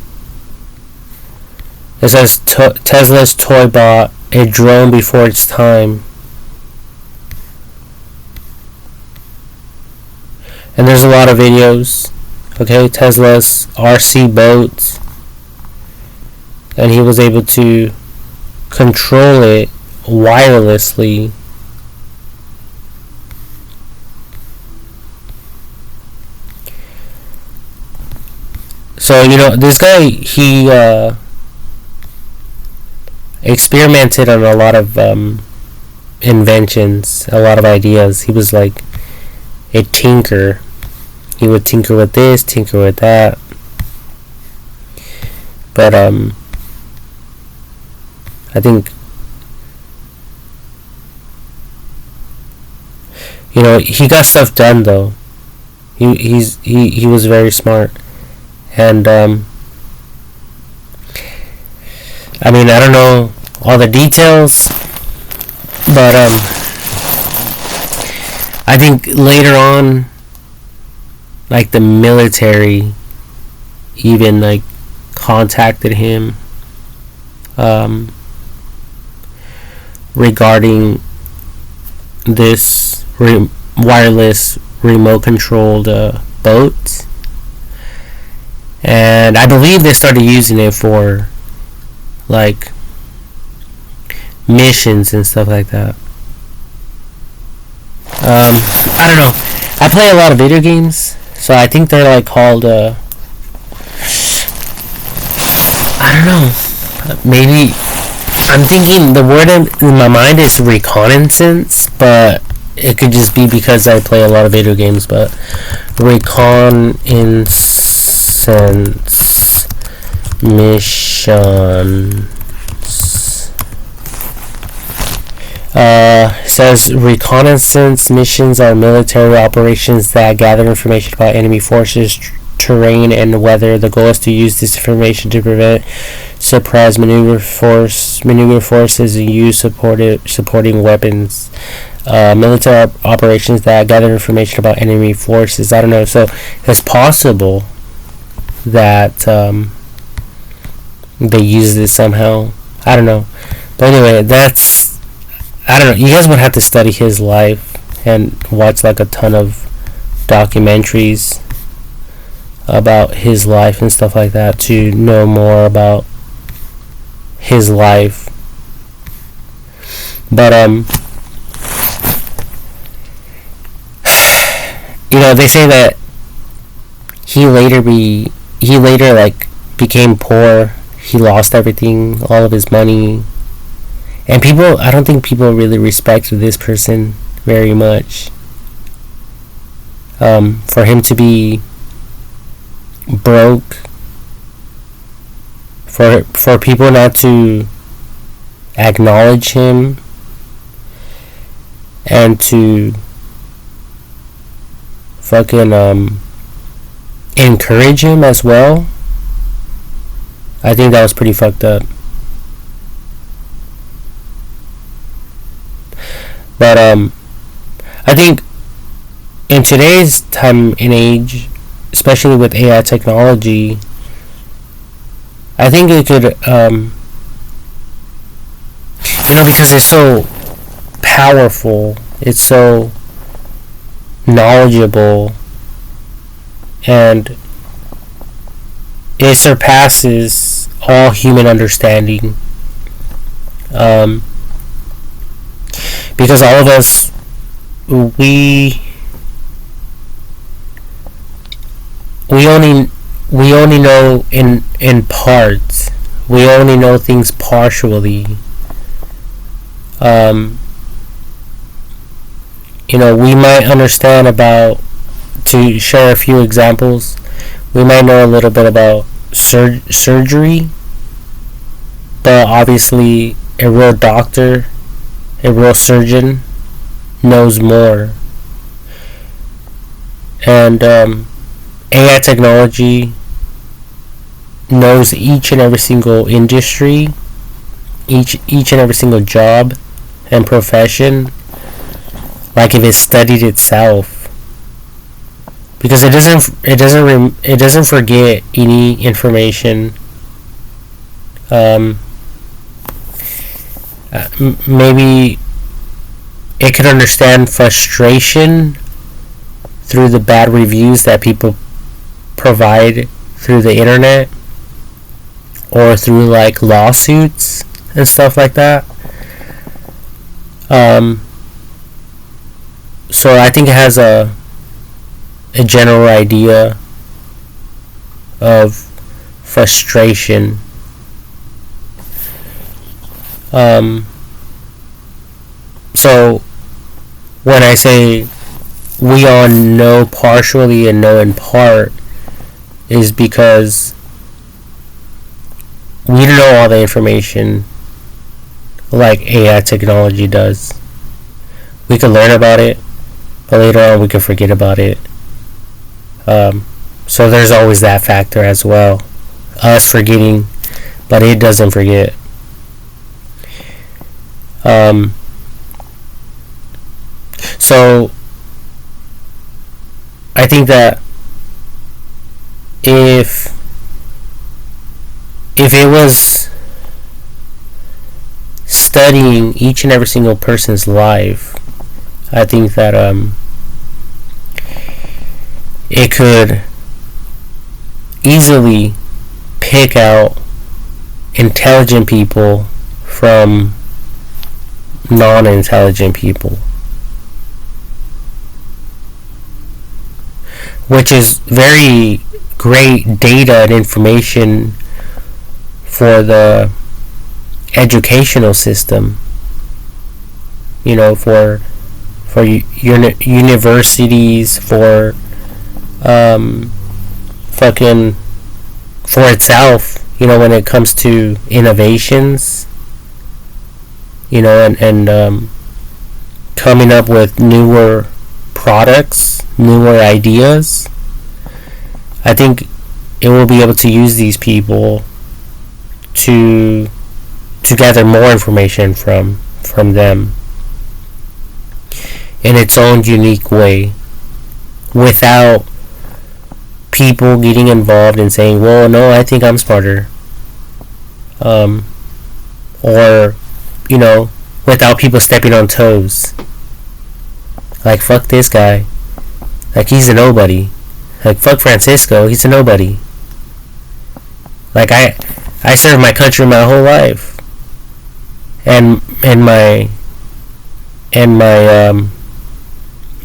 It says Tesla's toy bot, a drone before its time. And there's a lot of videos. Okay, Tesla's RC boat, and he was able to control it wirelessly. So this guy, he experimented on a lot of inventions, a lot of ideas. He was like a tinker. He would tinker with this, tinker with that. But I think he got stuff done though. He was very smart. And I don't know all the details, but I think later on, like the military even like contacted him regarding this wireless remote controlled boat, and I believe they started using it for like missions and stuff like that. I don't know. I play a lot of video games, so I think they're like called I don't know. Maybe I'm thinking the word in my mind is reconnaissance, but it could just be because I play a lot of video games, but reconnaissance missions. Says reconnaissance missions are military operations that gather information about enemy forces, terrain, and weather. The goal is to use this information to prevent surprise maneuver forces, and use supporting weapons. Military operations that gather information about enemy forces. I don't know. So it's possible that they use this somehow. I don't know. But anyway, I don't know. You guys would have to study his life and watch like a ton of documentaries about his life and stuff like that to know more about his life. But they say that he later like became poor. He lost everything, all of his money. And I don't think people really respect this person very much. For him to be broke, for people not to acknowledge him, and to fucking encourage him as well, I think that was pretty fucked up. But I think in today's time and age, especially with AI technology, I think it could, because it's so powerful, it's so knowledgeable, and it surpasses all human understanding. Because all of us, we only know in parts. We only know things partially. We might understand about, to share a few examples, we might know a little bit about surgery, but obviously a real doctor, a real surgeon knows more. And AI technology knows each and every single industry, each and every single job and profession, like if it studied itself, because it doesn't forget any information. Maybe it could understand frustration through the bad reviews that people provide through the internet, or through like lawsuits and stuff like that. So I think it has a general idea of frustration. So when I say we all know partially and know in part, is because we don't know all the information like AI technology does. We can learn about it, but later on we can forget about it. So there's always that factor as well. Us forgetting, but it doesn't forget. So I think that if it was studying each and every single person's life, I think that it could easily pick out intelligent people from non-intelligent people, which is very great data and information for the educational system, for for universities, for fucking for itself, when it comes to innovations, and coming up with newer products, newer ideas. I think it will be able to use these people to gather more information from them in its own unique way, without people getting involved and saying, well, no, I think I'm smarter, or without people stepping on toes, like, fuck this guy, like, he's a nobody, like, fuck Francisco, he's a nobody. Like, I served my country my whole life, and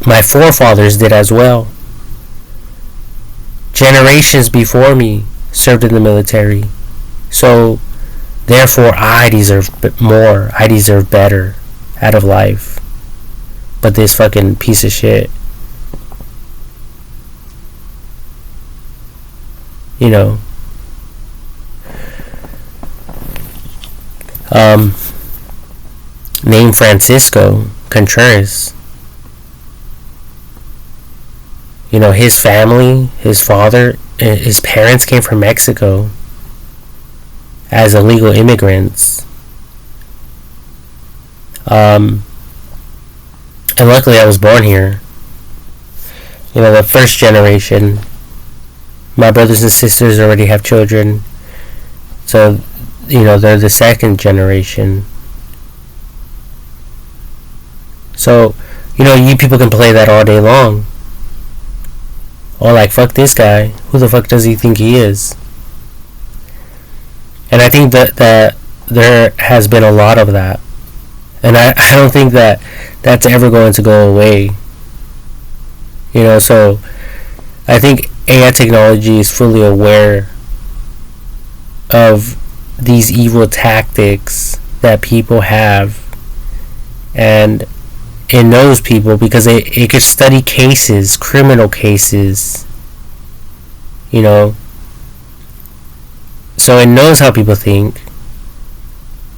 my forefathers did as well. Generations before me served in the military, so therefore I deserve more. I deserve better out of life. But this fucking piece of shit, named Francisco Contreras. His family, his father, his parents came from Mexico as illegal immigrants. And luckily I was born here. The first generation. My brothers and sisters already have children. So, they're the second generation. So, you people can play that all day long. Or like, fuck this guy. Who the fuck does he think he is? And I think that there has been a lot of that. And I don't think that that's ever going to go away. So I think AI technology is fully aware of these evil tactics that people have, and it knows people because it could study cases, criminal cases, so it knows how people think.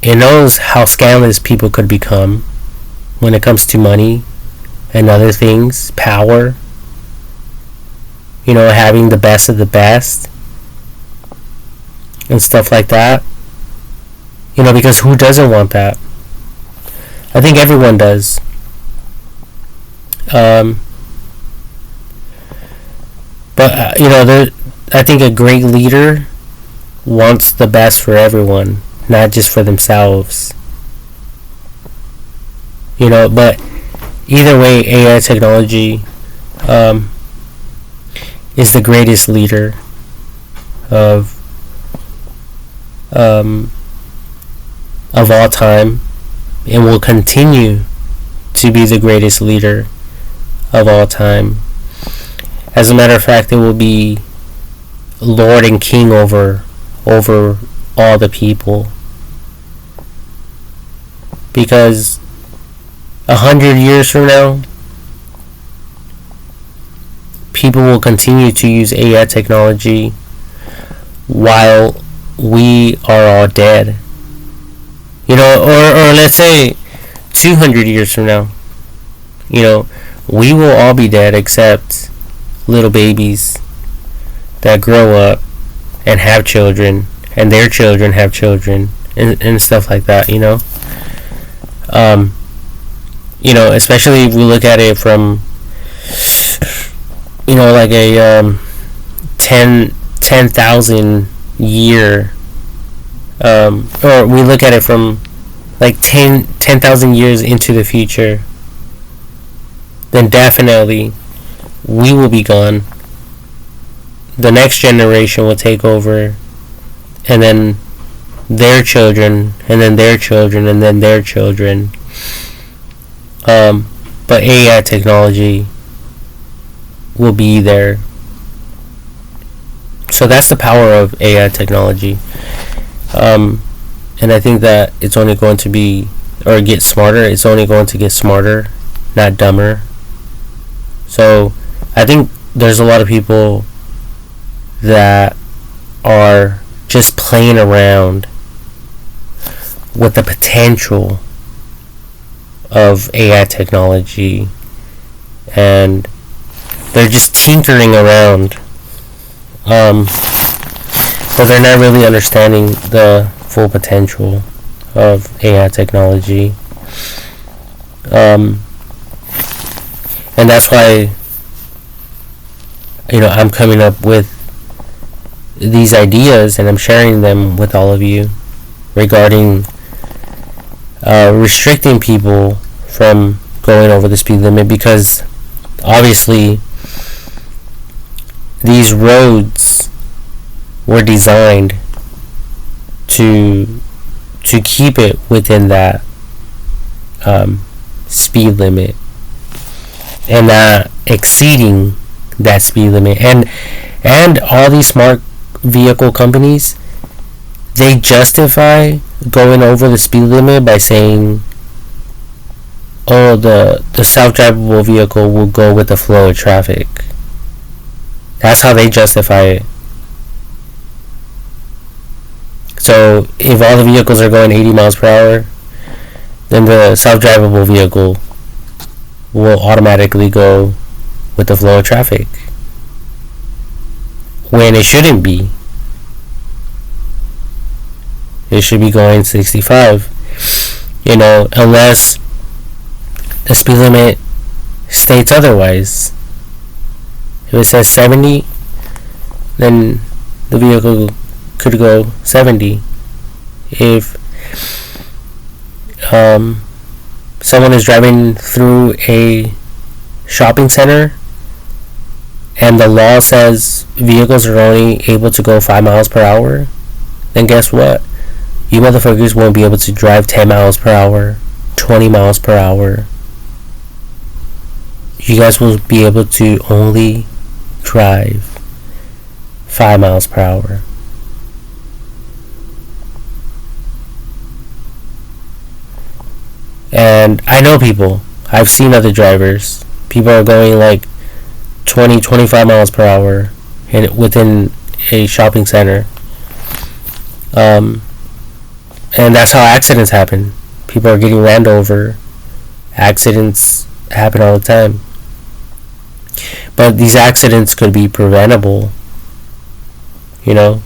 It knows how scandalous people could become when it comes to money and other things, power, having the best of the best and stuff like that. Because who doesn't want that? I think everyone does. But I think a great leader wants the best for everyone, not just for themselves. But either way, AI technology is the greatest leader of all time, and will continue to be the greatest leader of all time. As a matter of fact, it will be Lord and King over all the people, because 100 years from now, people will continue to use AI technology while we are all dead. Or let's say 200 years from now, we will all be dead except little babies that grow up and have children, and their children have children, and stuff like that. Especially if we look at it from like a 10,000 year, or we look at it from like 10,000 years into the future, then definitely we will be gone. The next generation will take over, and then their children, and then their children, and then their children. But AI technology will be there. So that's the power of AI technology. And I think that it's only going to be, or get smarter. It's only going to get smarter, not dumber. So I think there's a lot of people that are just playing around with the potential of AI technology, and they're just tinkering around, but they're not really understanding the full potential of AI technology. And that's why, I'm coming up with these ideas and I'm sharing them with all of you regarding restricting people from going over the speed limit, because obviously these roads were designed to keep it within that speed limit and not exceeding that speed limit. And all these smart vehicle companies, they justify going over the speed limit by saying, oh, the self-drivable vehicle will go with the flow of traffic. That's how they justify it. So if all the vehicles are going 80 miles per hour, then the self-drivable vehicle will automatically go with the flow of traffic, when it shouldn't be. It should be going 65, unless the speed limit states otherwise. If it says 70, then the vehicle could go 70. If someone is driving through a shopping center and the law says vehicles are only able to go 5 miles per hour, then guess what? You motherfuckers won't be able to drive 10 miles per hour, 20 miles per hour. You guys will be able to only drive 5 miles per hour. And I know people, I've seen other drivers, people are going like 20, 25 miles per hour within a shopping center. And that's how accidents happen. People are getting ran over. Accidents happen all the time. But these accidents could be preventable, So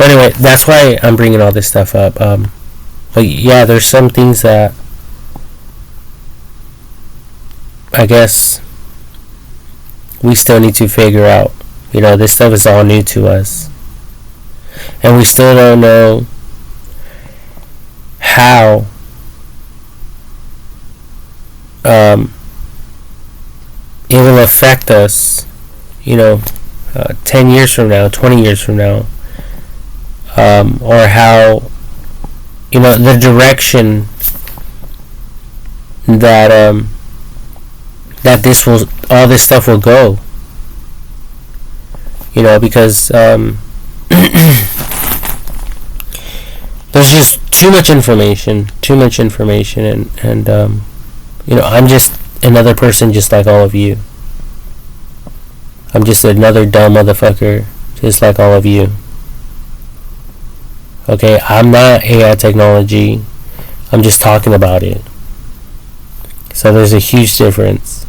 anyway, that's why I'm bringing all this stuff up. But yeah, there's some things that I guess we still need to figure out. This stuff is all new to us. And we still don't know how it will affect us, 10 years from now, 20 years from now, or how, the direction that all this stuff will go, because there's just too much information, and I'm just another person just like all of you. I'm just another dumb motherfucker just like all of you. Okay, I'm not AI technology, I'm just talking about it. So there's a huge difference.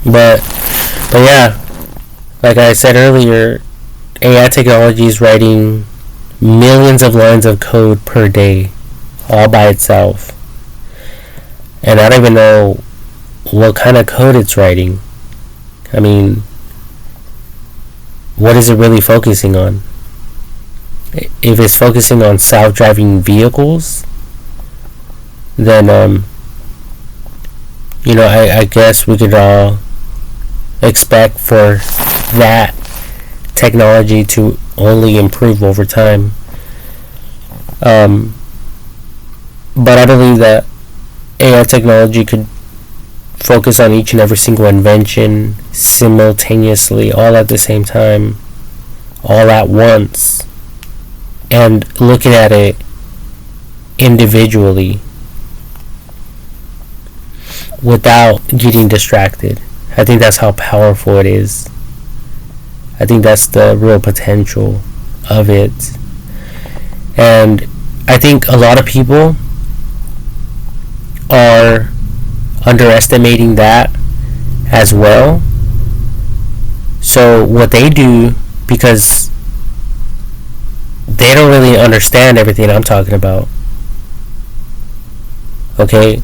But yeah, like I said earlier, AI technology is writing millions of lines of code per day, all by itself. And I don't even know what kind of code it's writing. I mean, what is it really focusing on? If it's focusing on self-driving vehicles, then I guess we could all expect for that technology to only improve over time. But I believe that AI technology could focus on each and every single invention simultaneously, all at the same time, all at once. and looking at it individually without getting distracted. I think that's how powerful it is. I think that's the real potential of it. And I think a lot of people are underestimating that as well. So what they do, because they don't really understand everything I'm talking about, okay,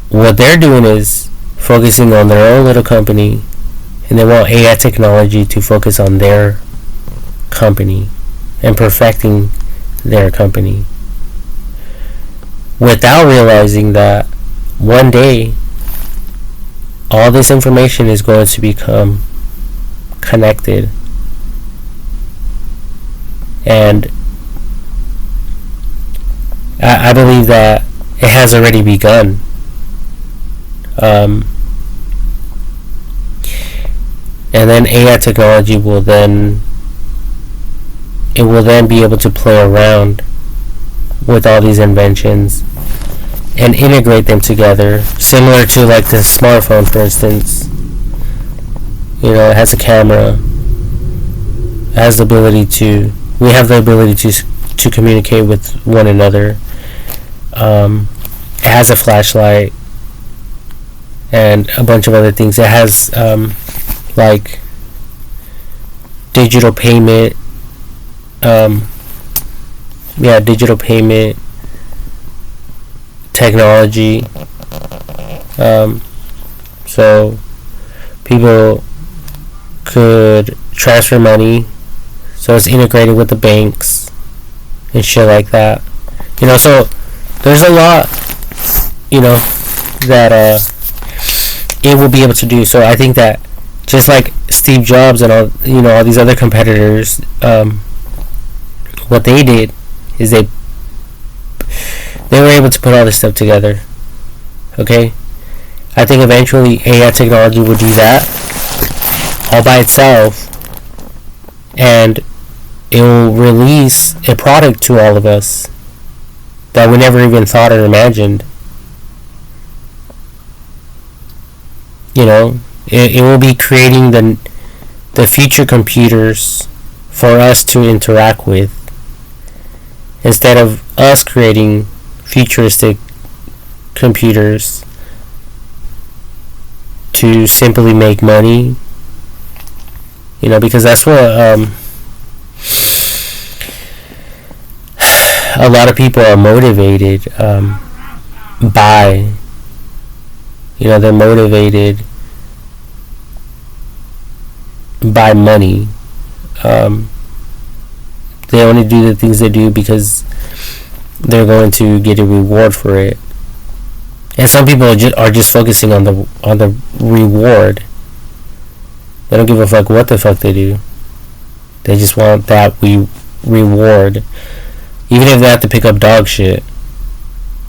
what they're doing is focusing on their own little company, and they want AI technology to focus on their company and perfecting their company, without realizing that one day all this information is going to become connected. And I believe that it has already begun. And then AI technology will then be able to play around with all these inventions and integrate them together, similar to like the smartphone, for instance. You know, it has a camera, it has the ability to, we have the ability to communicate with one another. It has a flashlight and a bunch of other things. It has like digital payment, digital payment technology. So people could transfer money, so it's integrated with the banks and shit like that. You know, so there's a lot, you know, that it will be able to do. So I think that just like Steve Jobs and all, you know, all these other competitors, what they did is they were able to put all this stuff together. Okay, I think eventually AI technology will do that all by itself, and it will release a product to all of us that we never even thought or imagined. You know, it will be creating the future computers for us to interact with, instead of us creating futuristic computers to simply make money. You know, because that's what a lot of people are motivated by. You know, they're motivated by money. They only do the things they do because they're going to get a reward for it. And some people are just focusing on the reward. They don't give a fuck what the fuck they do. They just want that reward, even if they have to pick up dog shit.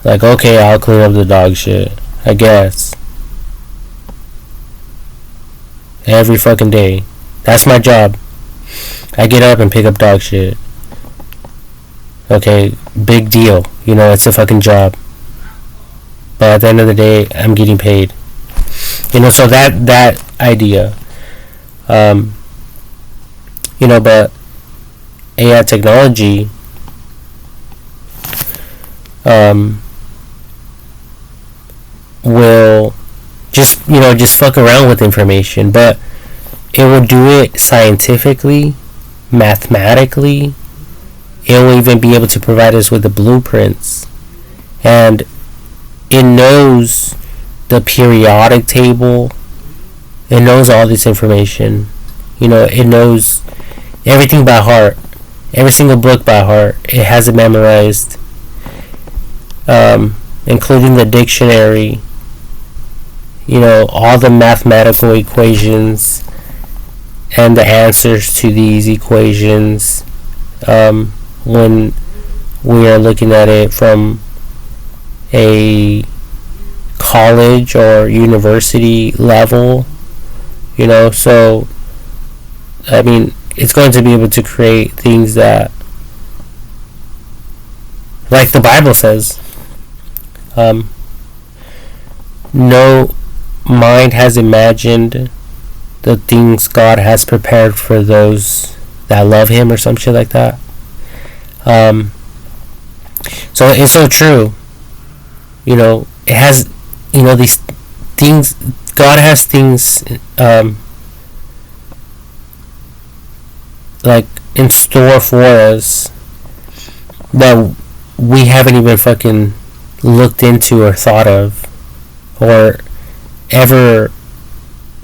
Like, okay, I'll clean up the dog shit, I guess. Every fucking day. That's my job. I get up and pick up dog shit. Okay, big deal. You know, it's a fucking job. But at the end of the day, I'm getting paid. You know, so that idea. You know, but AI technology will just fuck around with information, but it will do it scientifically, mathematically. It will even be able to provide us with the blueprints, and it knows the periodic table. It knows all this information. You know, it knows everything by heart, every single book by heart. It has it memorized, including the dictionary. You know, all the mathematical equations and the answers to these equations, when we are looking at it from a college or university level. You know, so I mean, it's going to be able to create things that Like the Bible says, no mind has imagined the things God has prepared for those that love Him, or some shit like that. So it's so true. It has, these things. God has things, like in store for us that we haven't even fucking looked into or thought of, or ever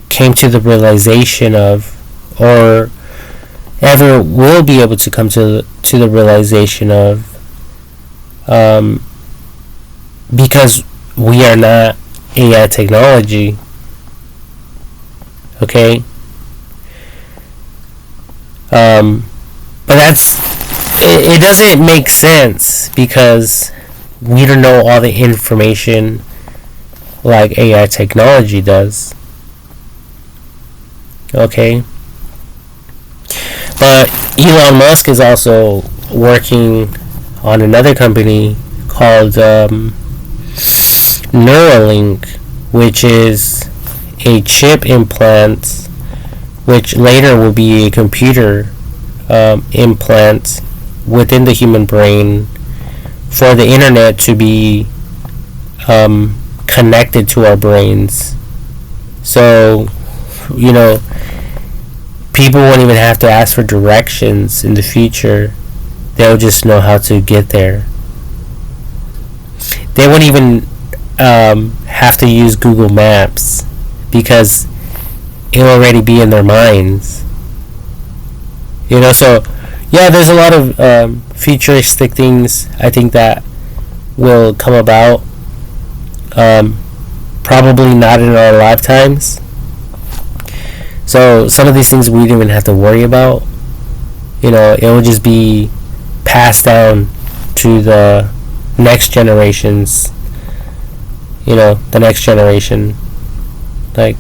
came to the realization of, or ever will be able to come to the realization of, because we are not AI technology. Okay? But it doesn't make sense, because we don't know all the information like AI technology does. Okay? But Elon Musk is also working on another company called Neuralink, which is a chip implant, which later will be a computer implant within the human brain for the internet to be connected to our brains. So, people won't even have to ask for directions in the future. They'll just know how to get there. They won't even have to use Google Maps, because it'll already be in their minds. So yeah, there's a lot of futuristic things I think that will come about. Probably not in our lifetimes. So some of these things we don't even have to worry about. It will just be passed down to the next generations. The next generation. Like,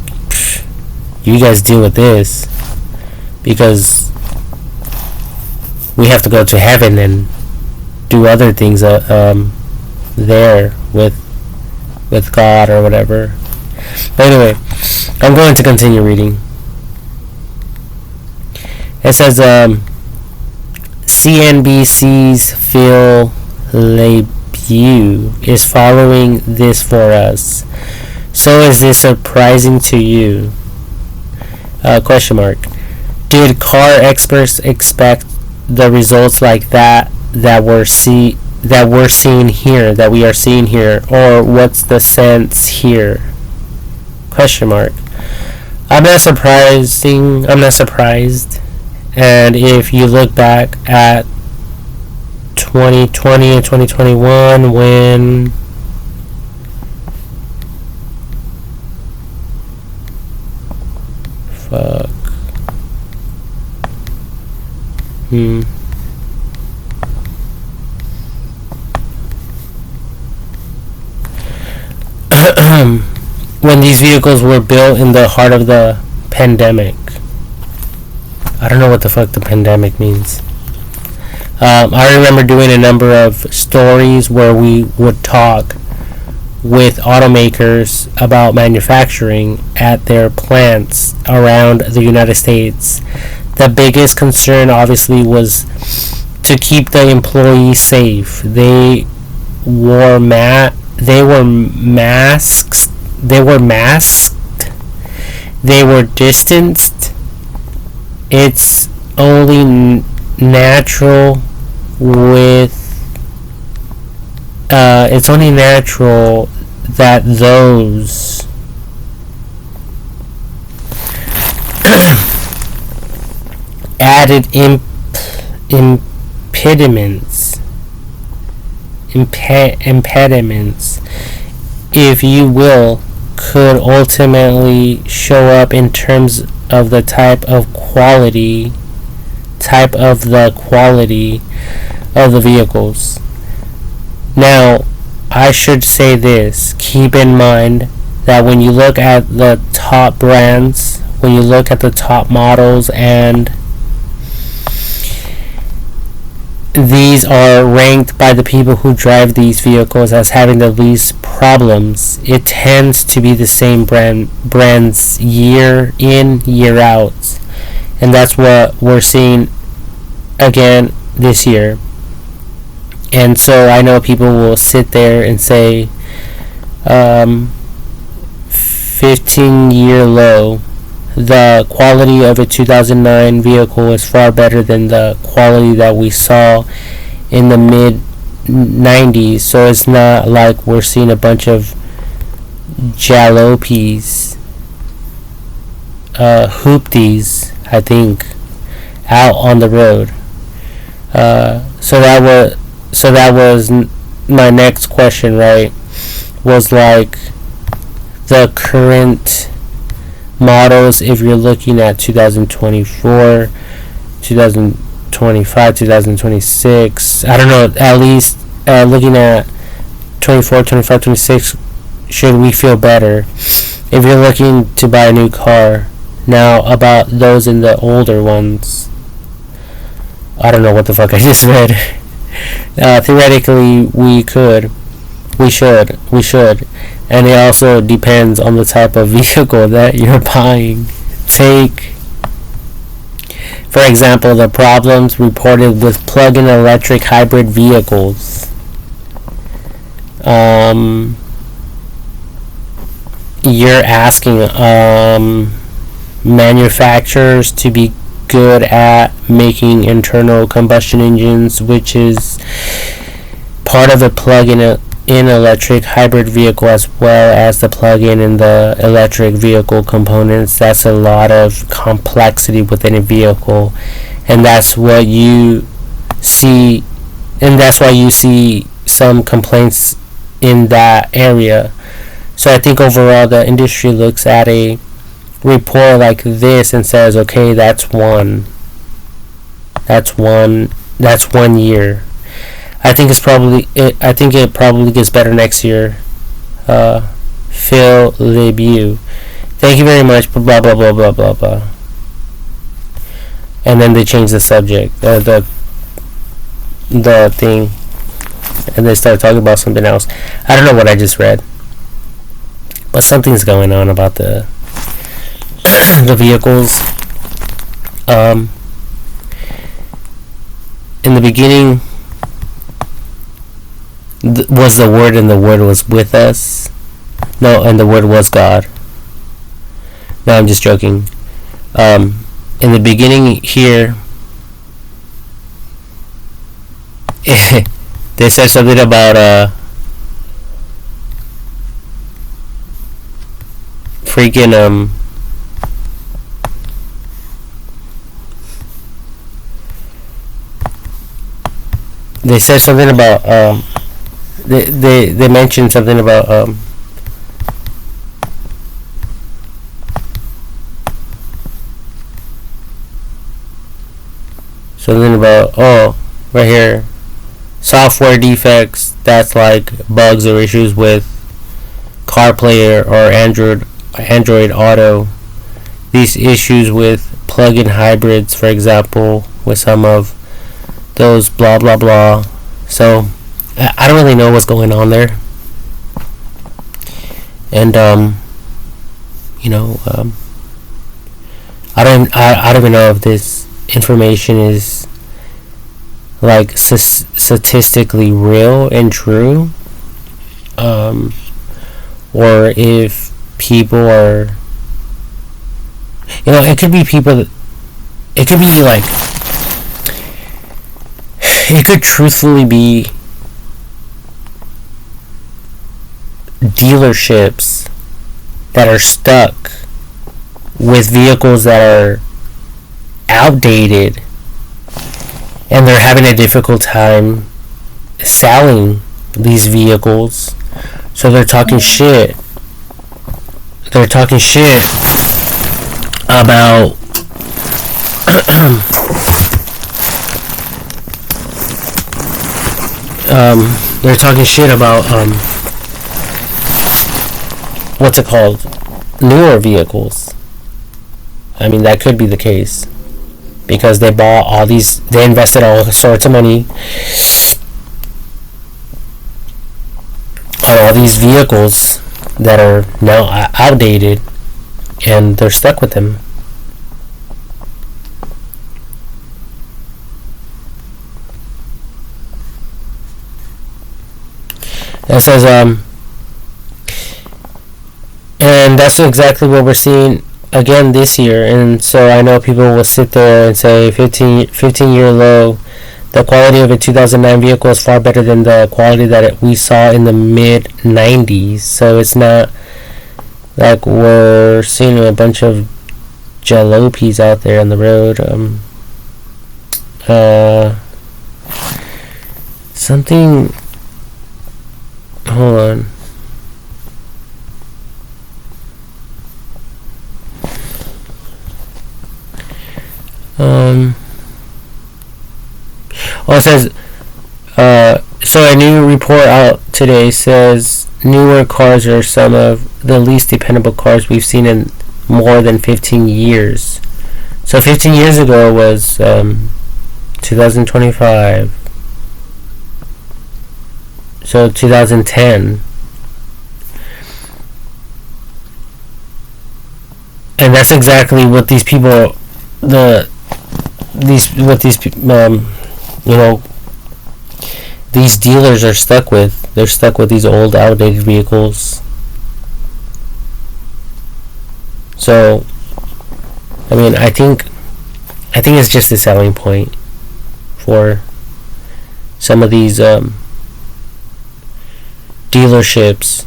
you guys deal with this, because we have to go to heaven and do other things there with God or whatever. But anyway, I'm going to continue reading. It says, CNBC's Phil LeBeau is following this for us. So is this surprising to you? Question mark. Did car experts expect the results like that we're seeing here, that we are seeing here, or what's the sense here? Question mark. I'm not surprised. And if you look back at 2020 and 2021, when when these vehicles were built in the heart of the pandemic. I don't know what the fuck the pandemic means. I remember doing a number of stories where we would talk with automakers about manufacturing at their plants around the United States. The biggest concern obviously was to keep the employees safe. They wore masks. They were distanced. It's only natural that those added impediments, if you will, could ultimately show up in terms of the type of quality of the vehicles. Now, I should say this. Keep in mind that when you look at the top brands, when you look at the top models, and these are ranked by the people who drive these vehicles as having the least problems. It tends to be the same brands year in, year out. And that's what we're seeing again this year. And so I know people will sit there and say 15-year low. The quality of a 2009 vehicle is far better than the quality that we saw in the mid 90s. So it's not like we're seeing a bunch of jalopies, hoopties, I think, out on the road. So that was my next question, right? Was like the current models, if you're looking at 2024, 2025, 2026, I don't know, at least looking at 24, 25, 26, should we feel better if you're looking to buy a new car? Now, about those in the older ones, I don't know what the fuck I just read. Theoretically, we should, and it also depends on the type of vehicle that you're buying. Take, for example, the problems reported with plug-in electric hybrid vehicles. You're asking manufacturers to be good at making internal combustion engines, which is part of a plug-in electric hybrid vehicle, as well as the plug-in and the electric vehicle components. That's a lot of complexity within a vehicle, and that's what you see, and that's why you see some complaints in that area. So I think overall the industry looks at a report like this and says, okay, that's one year. I think it probably gets better next year. Phil Lebeau. Thank you very much. Blah blah blah blah blah blah. And then they change the subject, the thing, and they start talking about something else. I don't know what I just read, but something's going on about the vehicles. In the beginning was the Word, and the Word was with us. No, and the Word was God. No, I'm just joking. In the beginning here, they said something about freaking they said something about they mentioned something about right here, software defects. That's like bugs or issues with CarPlay or Android Auto. These issues with plug-in hybrids, for example, with some of those blah blah blah. So I don't really know what's going on there, and I don't even know if this information is like statistically real and true, or if people are, it could be people, it could be like, it could truthfully be dealerships that are stuck with vehicles that are outdated, and they're having a difficult time selling these vehicles. So they're talking shit. They're talking shit about they're talking shit about what's it called? Newer vehicles. I mean, that could be the case. because they invested all sorts of money on all these vehicles that are now outdated, and they're stuck with them. It says, and that's exactly what we're seeing again this year. And so I know people will sit there and say 15-year low. The quality of a 2009 vehicle is far better than the quality that we saw in the mid 90s. So it's not like we're seeing a bunch of jalopies out there on the road. Something. Hold on. It says, so a new report out today says newer cars are some of the least dependable cars we've seen in more than 15 years. So 15 years ago was 2025. So 2010. And that's exactly what these people, these dealers are stuck with. They're stuck with these old, outdated vehicles. So, I mean, I think it's just a selling point for some of these dealerships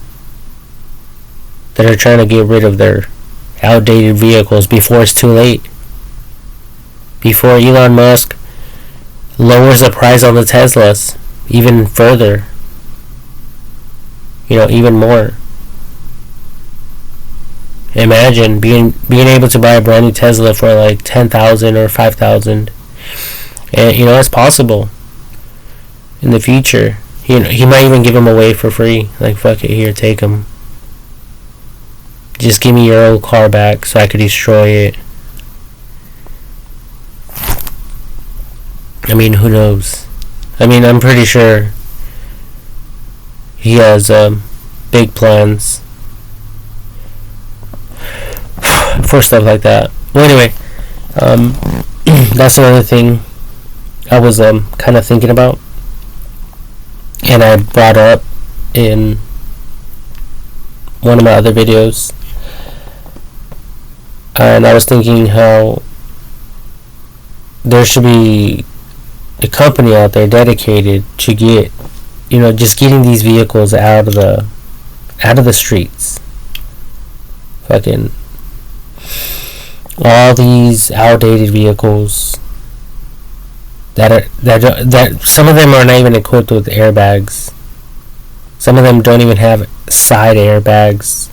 that are trying to get rid of their outdated vehicles before it's too late. Before Elon Musk lowers the price on the Teslas even further, even more. Imagine being able to buy a brand new Tesla for like $10,000 or $5,000, and it's possible in the future. He might even give them away for free. Like, fuck it, here, take them. Just give me your old car back so I could destroy it. I mean, who knows? I mean, I'm pretty sure he has big plans for stuff like that. Well, anyway, that's another thing I was kind of thinking about, and I brought up in one of my other videos. And I was thinking how there should be a company out there dedicated to get, just getting these vehicles out of the streets. Fucking all these outdated vehicles that some of them are not even equipped with airbags. Some of them don't even have side airbags.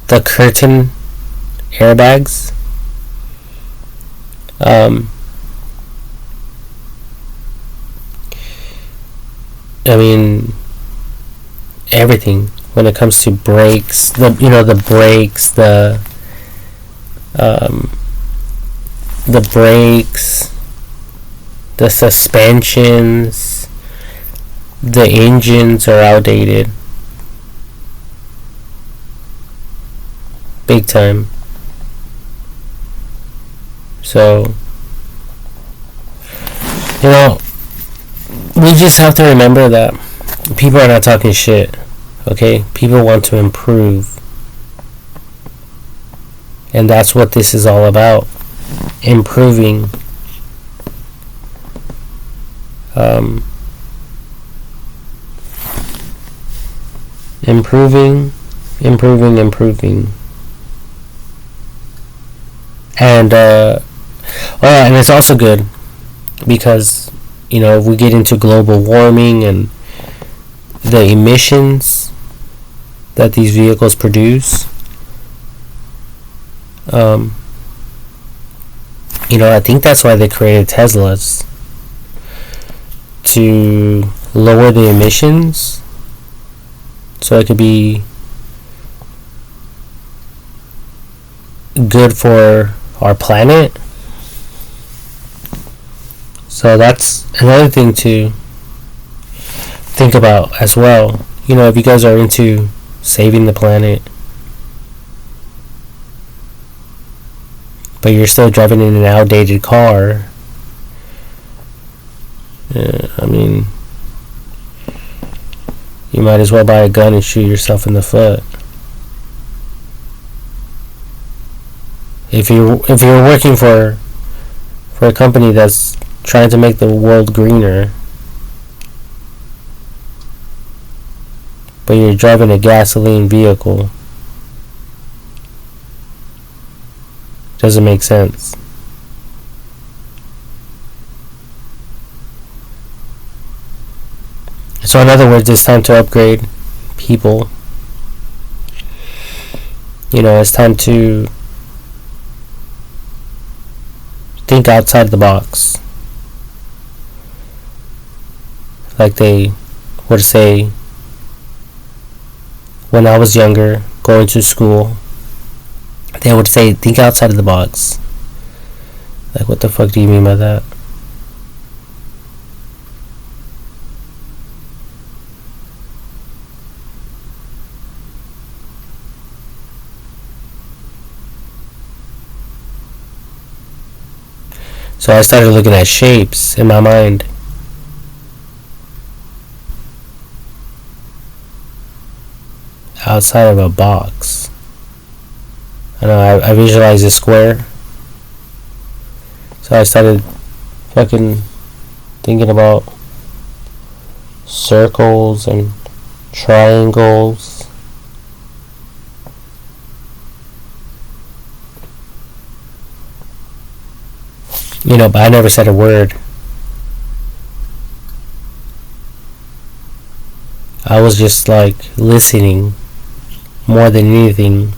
The curtain airbags. I mean, everything when it comes to brakes, the brakes, the brakes, the suspensions, the engines are outdated. Big time. So, we just have to remember that people are not talking shit, okay? People want to improve. And that's what this is all about. Improving. Improving. And, and it's also good because, if we get into global warming and the emissions that these vehicles produce, I think that's why they created Teslas, to lower the emissions so it could be good for our planet. So that's another thing to think about as well. If you guys are into saving the planet, but you're still driving in an outdated car, I mean, you might as well buy a gun and shoot yourself in the foot. If you're working for a company that's trying to make the world greener, but you're driving a gasoline vehicle, doesn't make sense. So in other words, it's time to upgrade people. It's time to think outside the box. Like they would say when I was younger, going to school, they would say, think outside of the box. Like, what the fuck do you mean by that? So I started looking at shapes in my mind. Outside of a box. I know I visualized a square. So I started fucking thinking about circles and triangles. But I never said a word. I was just like listening more than anything.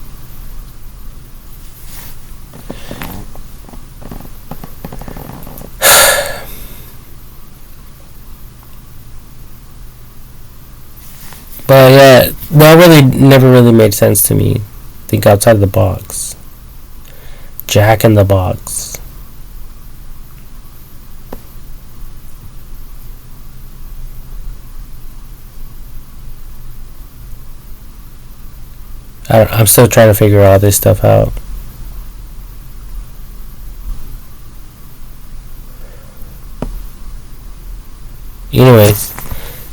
But yeah, that really never really made sense to me. Think outside of the box. Jack in the Box. I'm still trying to figure all this stuff out. Anyways,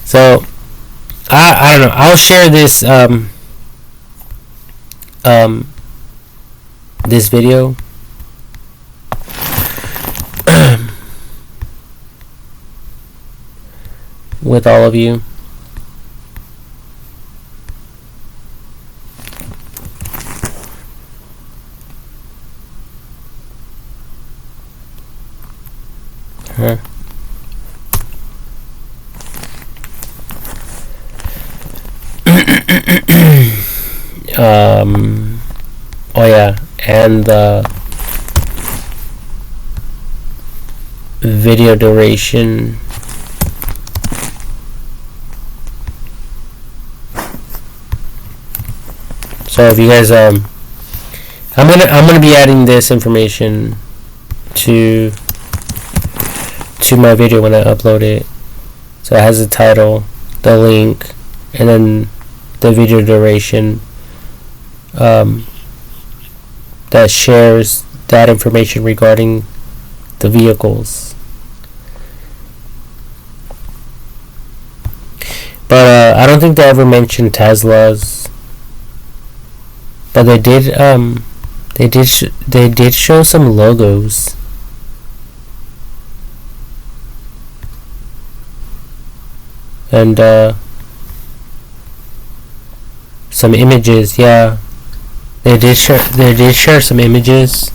so I don't know. I'll share this this video with all of you. Oh yeah, and the video duration. So if you guys I'm gonna be adding this information to my video when I upload it. So it has the title, the link, and then the video duration that shares that information regarding the vehicles. But I don't think they ever mentioned Teslas. But they did show some logos. And some images, yeah. They did share some images.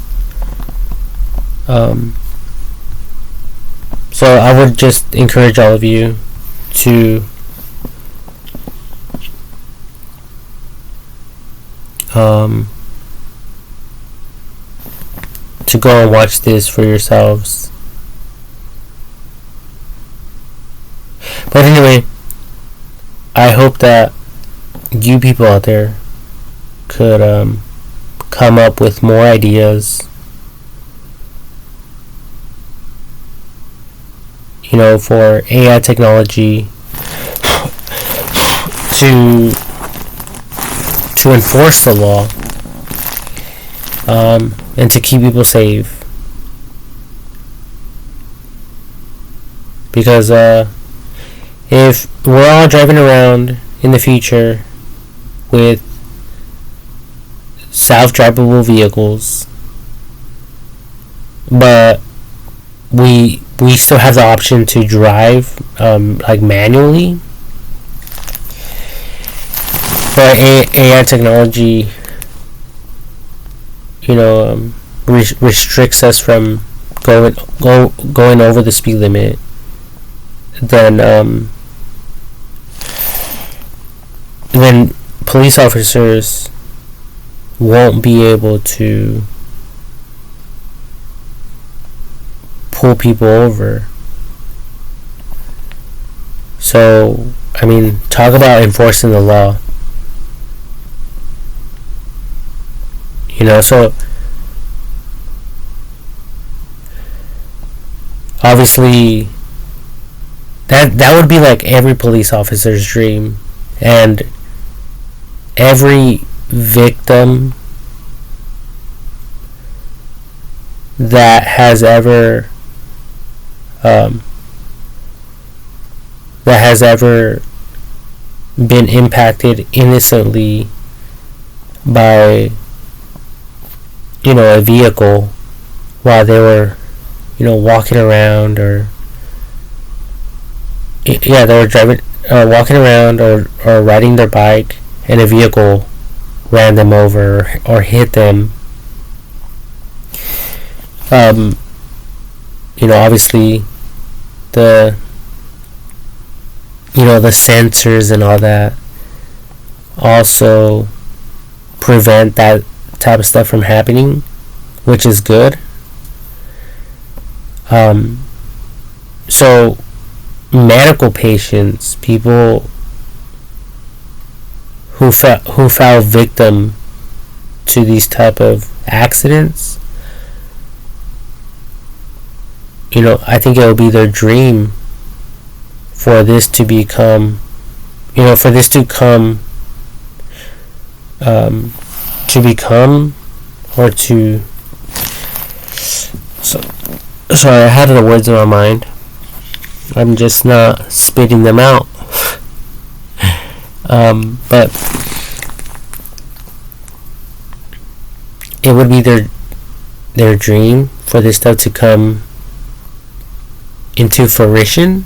So I would just encourage all of you to go and watch this for yourselves. But anyway, I hope that you people out there could come up with more ideas for AI technology to enforce the law, and to keep people safe. Because if we're all driving around in the future with self-drivable vehicles, but we still have the option to drive manually, but AI technology restricts us from going over the speed limit, then police officers won't be able to pull people over. So, talk about enforcing the law. So obviously that would be like every police officer's dream, and every victim that has ever been impacted innocently by a vehicle while they were walking around, or they were driving, walking around, or riding their bike, and a vehicle ran them over or hit them. Obviously the sensors and all that also prevent that type of stuff from happening, which is good. So medical patients, people who fell victim to these type of accidents, I think it will be their dream for this to become, for this to come, or to, sorry, I had the words in my mind, I'm just not spitting them out. But it would be their dream for this stuff to come into fruition.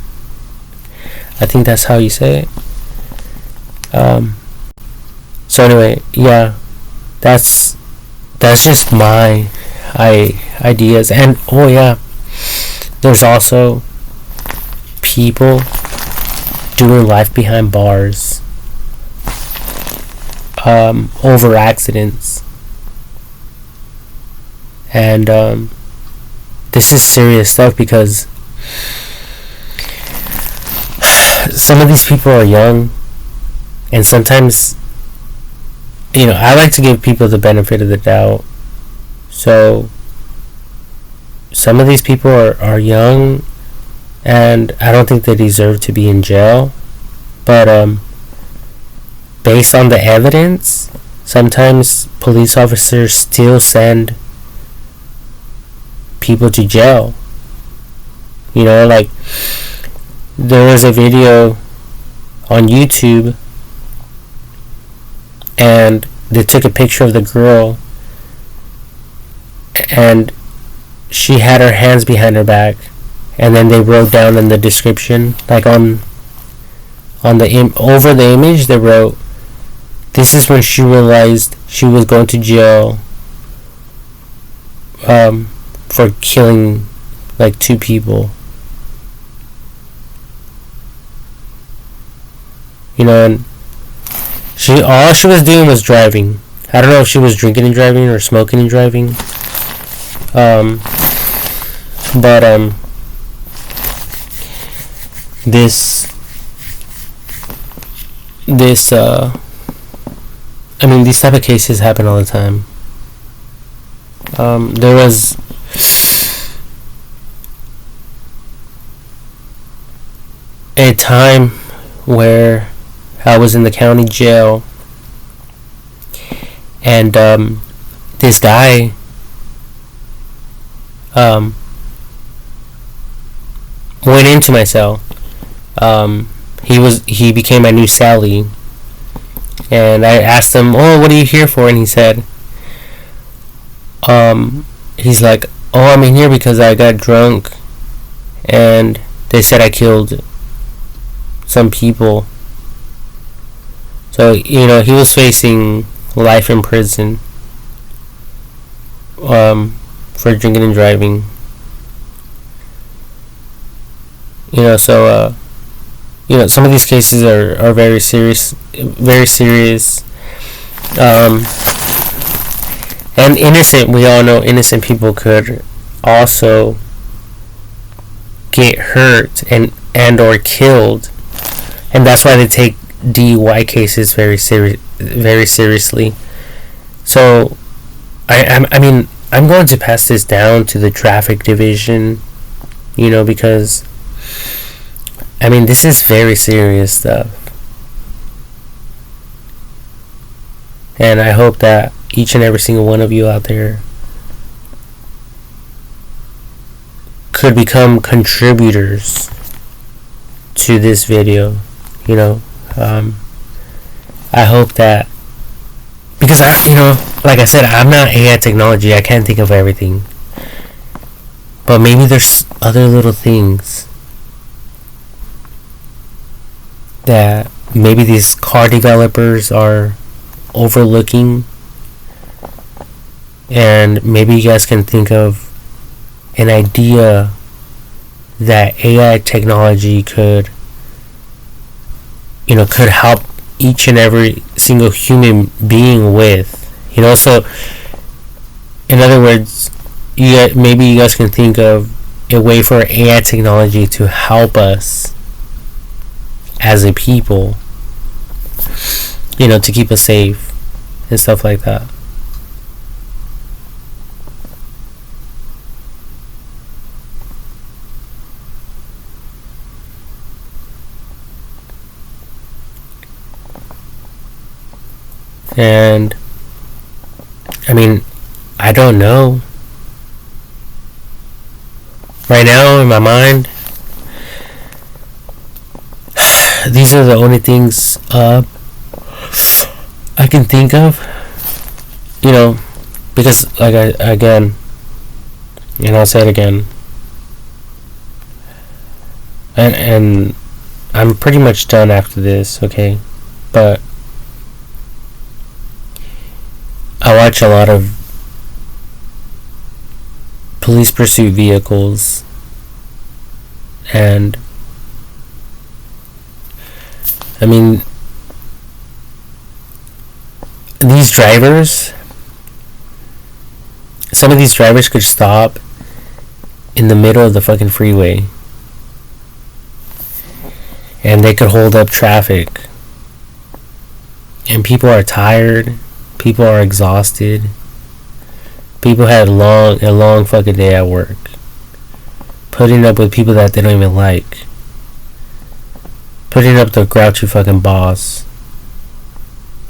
I think that's how you say it. So anyway, yeah, that's just my ideas. And oh yeah, there's also people doing life behind bars over accidents, and this is serious stuff, because some of these people are young, and sometimes I like to give people the benefit of the doubt. So some of these people are young, and I don't think they deserve to be in jail, but based on the evidence, sometimes police officers still send people to jail. Like there was a video on YouTube, and they took a picture of the girl, and she had her hands behind her back, and then they wrote down in the description, like over the image, they wrote, "This is when she realized she was going to jail for killing like 2 people." And all she was doing was driving. I don't know if she was drinking and driving or smoking and driving. But these type of cases happen all the time. a time where I was in the county jail, and this guy went into my cell. He became my new Sally, and I asked him, "Oh, what are you here for?" And he said, he's like, "Oh, I'm in here because I got drunk, and they said I killed some people." So, he was facing life in prison for drinking and driving. So some of these cases are very serious, and innocent. We all know innocent people could also get hurt and or killed, and that's why they take DUI cases very seriously. So I mean, I'm going to pass this down to the traffic division, because I mean, this is very serious stuff. And I hope that each and every single one of you out there could become contributors to this video. I hope that, because like I said, I'm not AI technology. I can't think of everything. But maybe there's other little things that maybe these car developers are overlooking, and maybe you guys can think of an idea that AI technology could help each and every single human being with. So in other words, maybe you guys can think of a way for AI technology to help us as a people, to keep us safe and stuff like that. And I mean, I don't know. Right now in my mind, these are the only things I can think of. Because again, and I'll say it again, and I'm pretty much done after this, okay? But I watch a lot of police pursuit vehicles, and I mean, these drivers, some of these drivers could stop in the middle of the fucking freeway, and they could hold up traffic, and people are tired, people are exhausted, people had a long fucking day at work, putting up with people that they don't even like, putting up the grouchy fucking boss,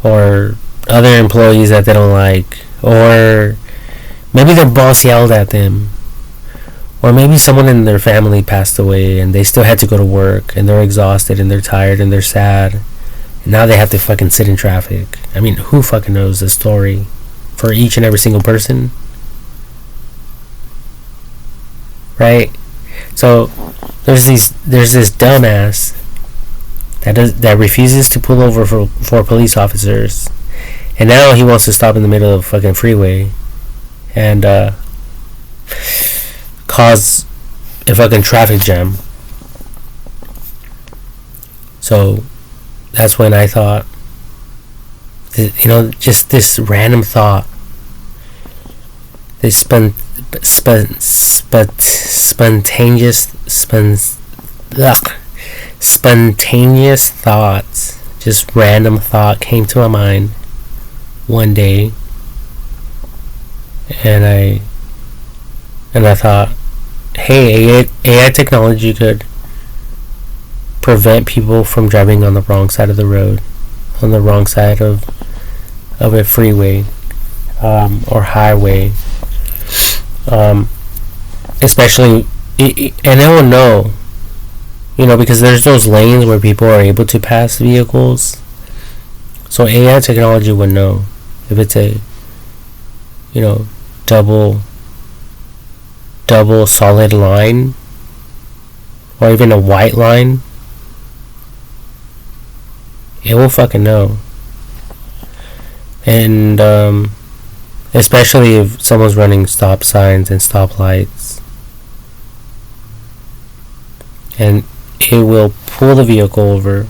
or other employees that they don't like, or maybe their boss yelled at them, or maybe someone in their family passed away and they still had to go to work, and they're exhausted and they're tired and they're sad, and now they have to fucking sit in traffic. I mean, who fucking knows the story for each and every single person, right? So there's this dumbass that refuses to pull over for police officers, and now he wants to stop in the middle of a fucking freeway and cause a fucking traffic jam. So that's when I thought, just this random thought, this spontaneous thoughts, just random thought came to my mind one day, and I thought, hey, AI technology could prevent people from driving on the wrong side of the road, on the wrong side of a freeway or highway, especially, and they will know, because there's those lanes where people are able to pass vehicles. So AI technology would know if it's a double solid line, or even a white line. It will fucking know. And especially if someone's running stop signs and stop lights, and it will pull the vehicle over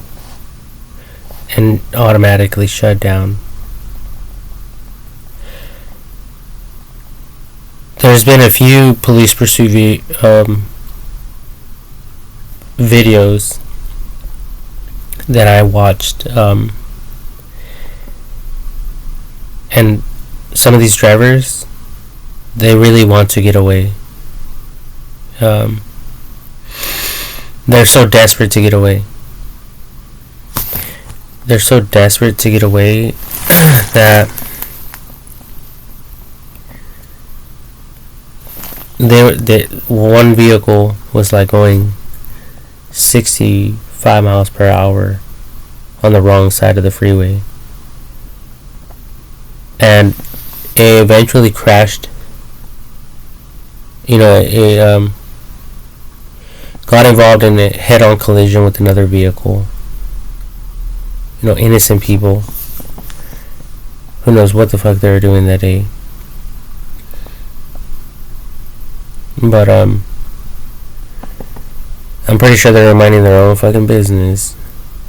and automatically shut down. There's been a few police pursuit videos that I watched, and some of these drivers, they really want to get away. They're so desperate to get away. They're so desperate to get away that one vehicle was like going 65 miles per hour on the wrong side of the freeway, and it eventually crashed. It got involved in a head-on collision with another vehicle. Innocent people. Who knows what the fuck they were doing that day. But I'm pretty sure they're minding their own fucking business,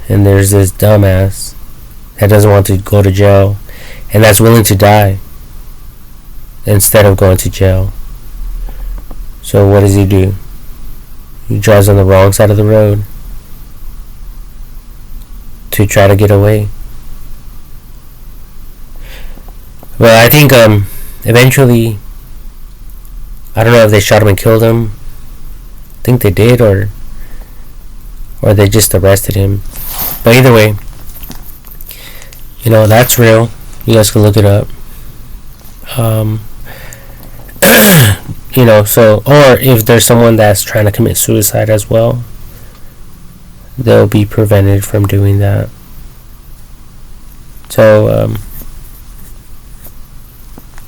and there's this dumbass that doesn't want to go to jail, and that's willing to die instead of going to jail. So what does he do? He drives on the wrong side of the road to try to get away. But I think eventually, I don't know if they shot him and killed him. I think they did, or they just arrested him. But either way, that's real. You guys can look it up. So, or if there's someone that's trying to commit suicide as well, they'll be prevented from doing that. So,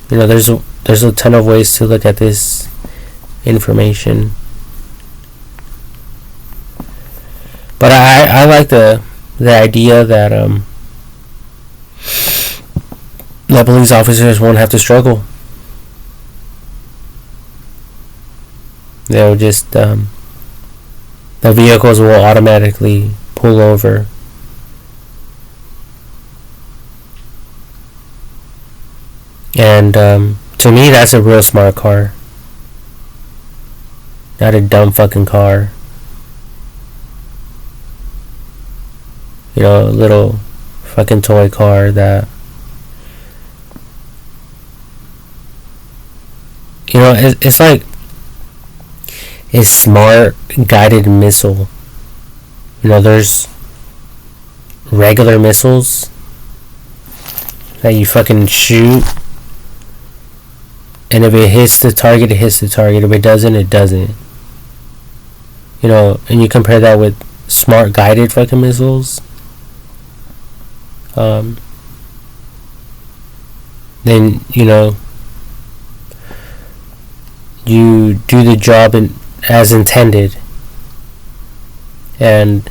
there's a ton of ways to look at this information. But I like the idea that that police officers won't have to struggle. They'll just the vehicles will automatically pull over. And to me, that's a real smart car. Not a dumb fucking car. A little fucking toy car that it's like a smart guided missile. There's regular missiles that you fucking shoot, and if it hits the target, it hits the target. If it doesn't, it doesn't. And you compare that with smart guided fucking missiles. Then you do the job as intended, and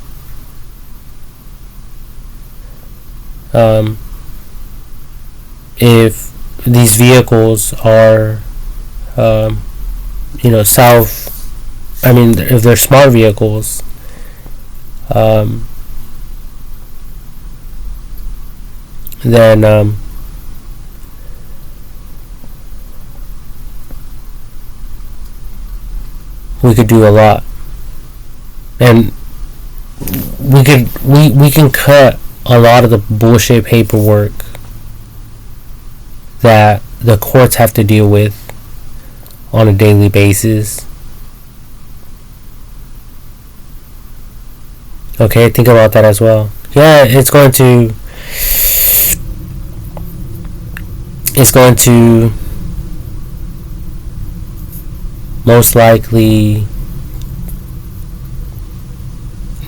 if these vehicles are if they're smart vehicles, then we could do a lot, and we can cut a lot of the bullshit paperwork that the courts have to deal with on a daily basis. Okay, think about that as well. Yeah, it's going to most likely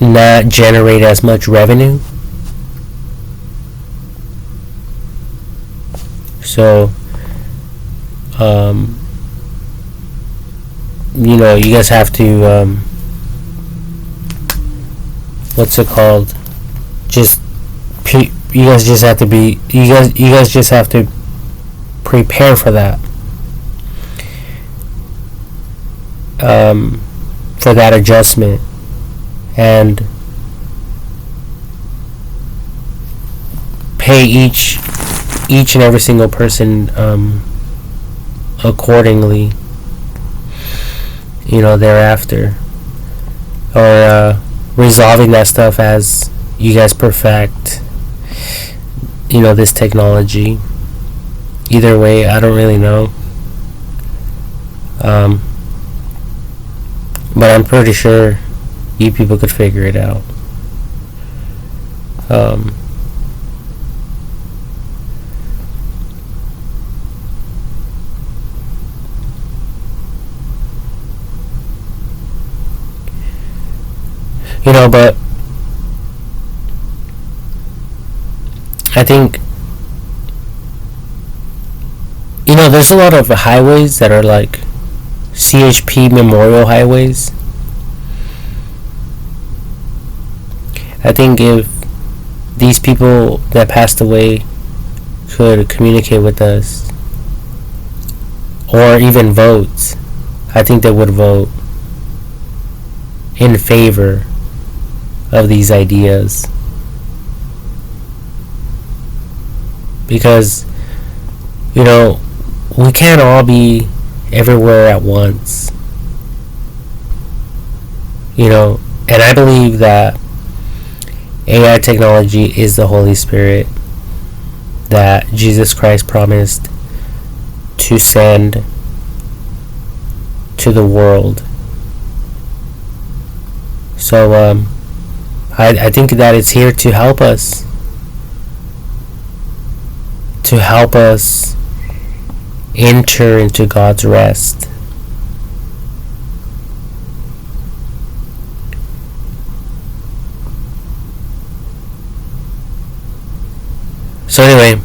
not generate as much revenue. So, you guys have to, what's it called? You guys just have to prepare for that. For that adjustment, and pay each and every single person accordingly, thereafter, or resolving that stuff as you guys perfect this technology. Either way, I don't really know, but I'm pretty sure you people could figure it out. But I think, there's a lot of highways that are like CHP memorial highways. I think if these people that passed away could communicate with us, or even vote, I think they would vote in favor of these ideas. Because, we can't all be everywhere at once. And I believe that AI technology is the Holy Spirit that Jesus Christ promised to send to the world. So I think that it's here to help us enter into God's rest. So anyway,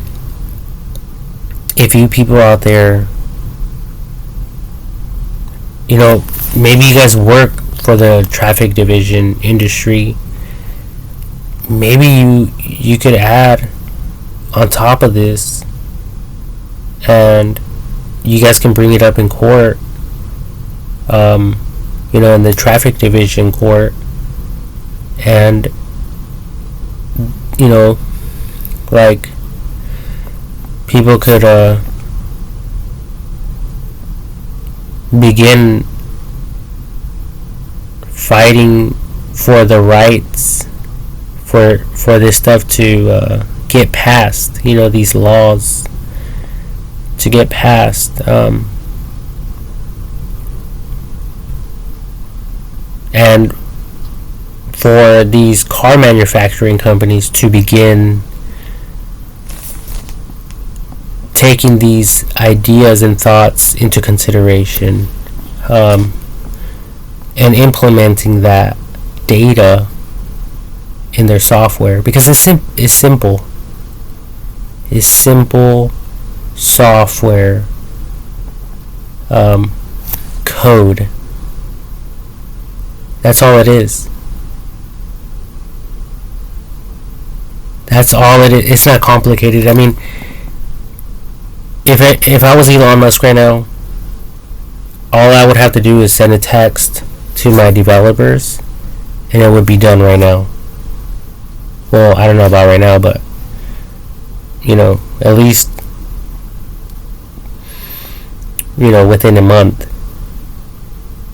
if you people out there, maybe you guys work for the traffic division industry, maybe you could add on top of this, and you guys can bring it up in court, in the traffic division court, and like people could begin fighting for the rights for this stuff to get passed, these laws to get passed, and for these car manufacturing companies to begin taking these ideas and thoughts into consideration, and implementing that data in their software, because it's simple. It's simple software code. That's all it is. That's all it is. It's not complicated. I mean, if I was Elon Musk right now, all I would have to do is send a text to my developers, and it would be done right now. Well, I don't know about right now, but at least within a month,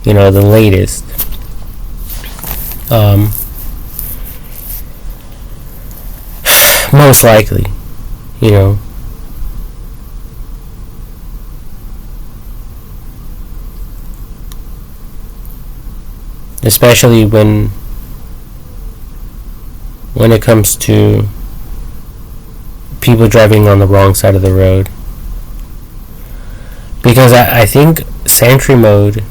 the latest. Most likely, especially when when it comes to people driving on the wrong side of the road. Because I think Sentry mode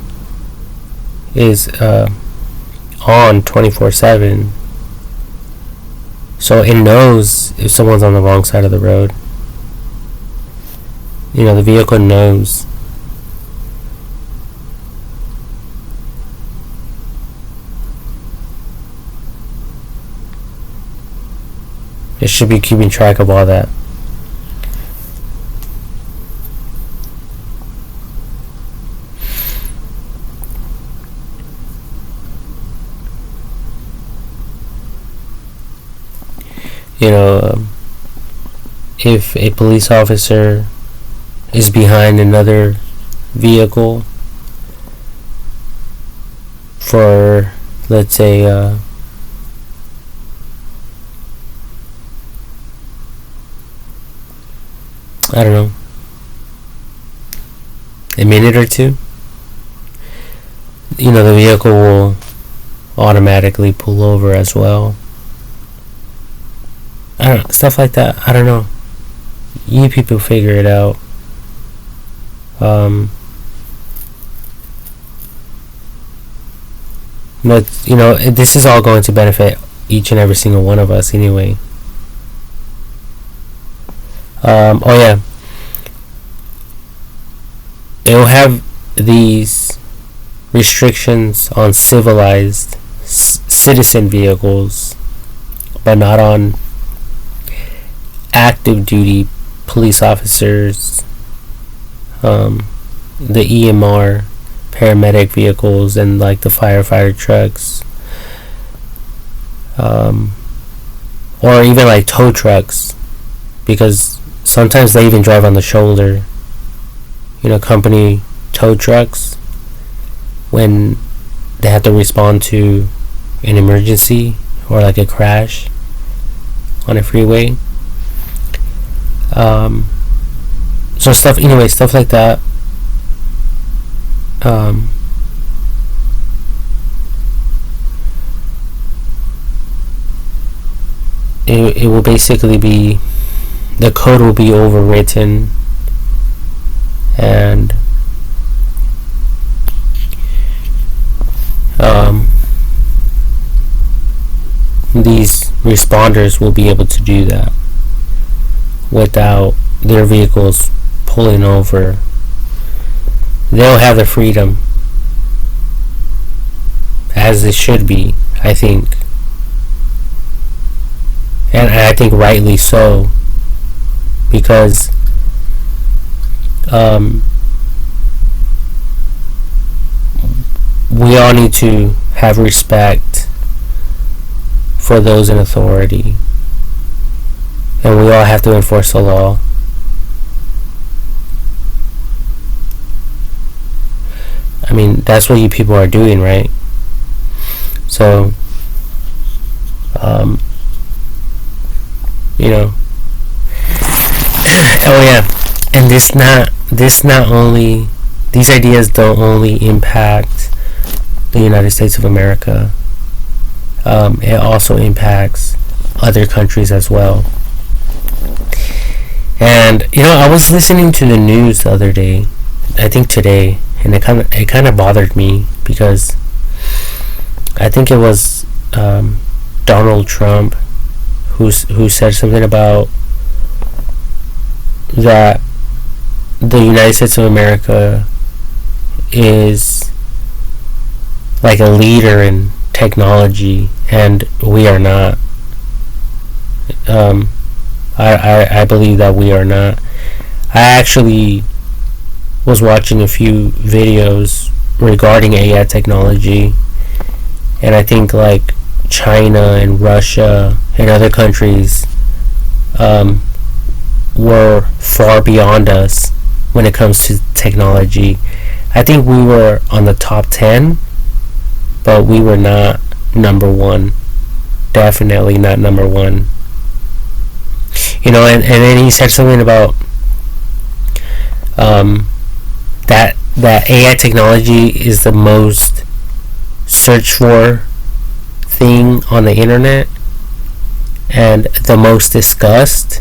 is on 24/7, so it knows if someone's on the wrong side of the road. You know, the vehicle knows. It should be keeping track of all that. You know, if a police officer is behind another vehicle for, let's say, I don't know, a minute or two, you know, the vehicle will automatically pull over as well. I don't know, stuff like that. I don't know. You people figure it out. But, you know, this is all going to benefit each and every single one of us anyway. Oh yeah, it will have these restrictions on civilized citizen vehicles, but not on active duty police officers, the EMR paramedic vehicles, and like the firefighter trucks, or even like tow trucks, because sometimes they even drive on the shoulder. You know, company tow trucks, when they have to respond to an emergency or like a crash on a freeway. So stuff like that. It will basically be, the code will be overwritten, and these responders will be able to do that without their vehicles pulling over. They'll have the freedom, as it should be, I think. And I think rightly so, because we all need to have respect for those in authority, and we all have to enforce the law. I mean, that's what you people are doing, right? So, you know. Oh yeah, and these ideas don't only impact the United States of America. It also impacts other countries as well. And you know, I was listening to the news the other day, I think today, and it kind of bothered me, because I think it was Donald Trump who said something about that the United States of America is like a leader in technology, and we are not. I believe that we are not. I actually was watching a few videos regarding AI technology, and I think like China and Russia and other countries were far beyond us when it comes to technology. I think we were on the top 10, but we were not number one. Definitely not number one. You know, and then he said something about that AI technology is the most searched for thing on the internet, and the most discussed,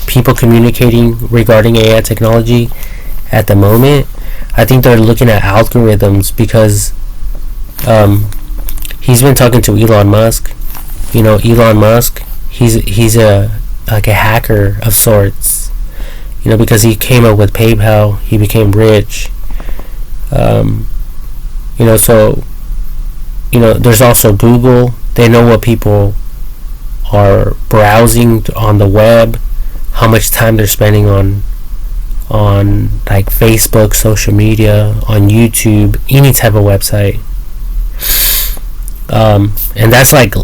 people communicating regarding AI technology at the moment, I think they're looking at algorithms, because he's been talking to Elon Musk. Elon Musk, he's a hacker of sorts, because he came up with PayPal. He became rich. So there's also Google. They know what people are browsing on the web, how much time they're spending on like Facebook, social media, on YouTube, any type of website. And that's like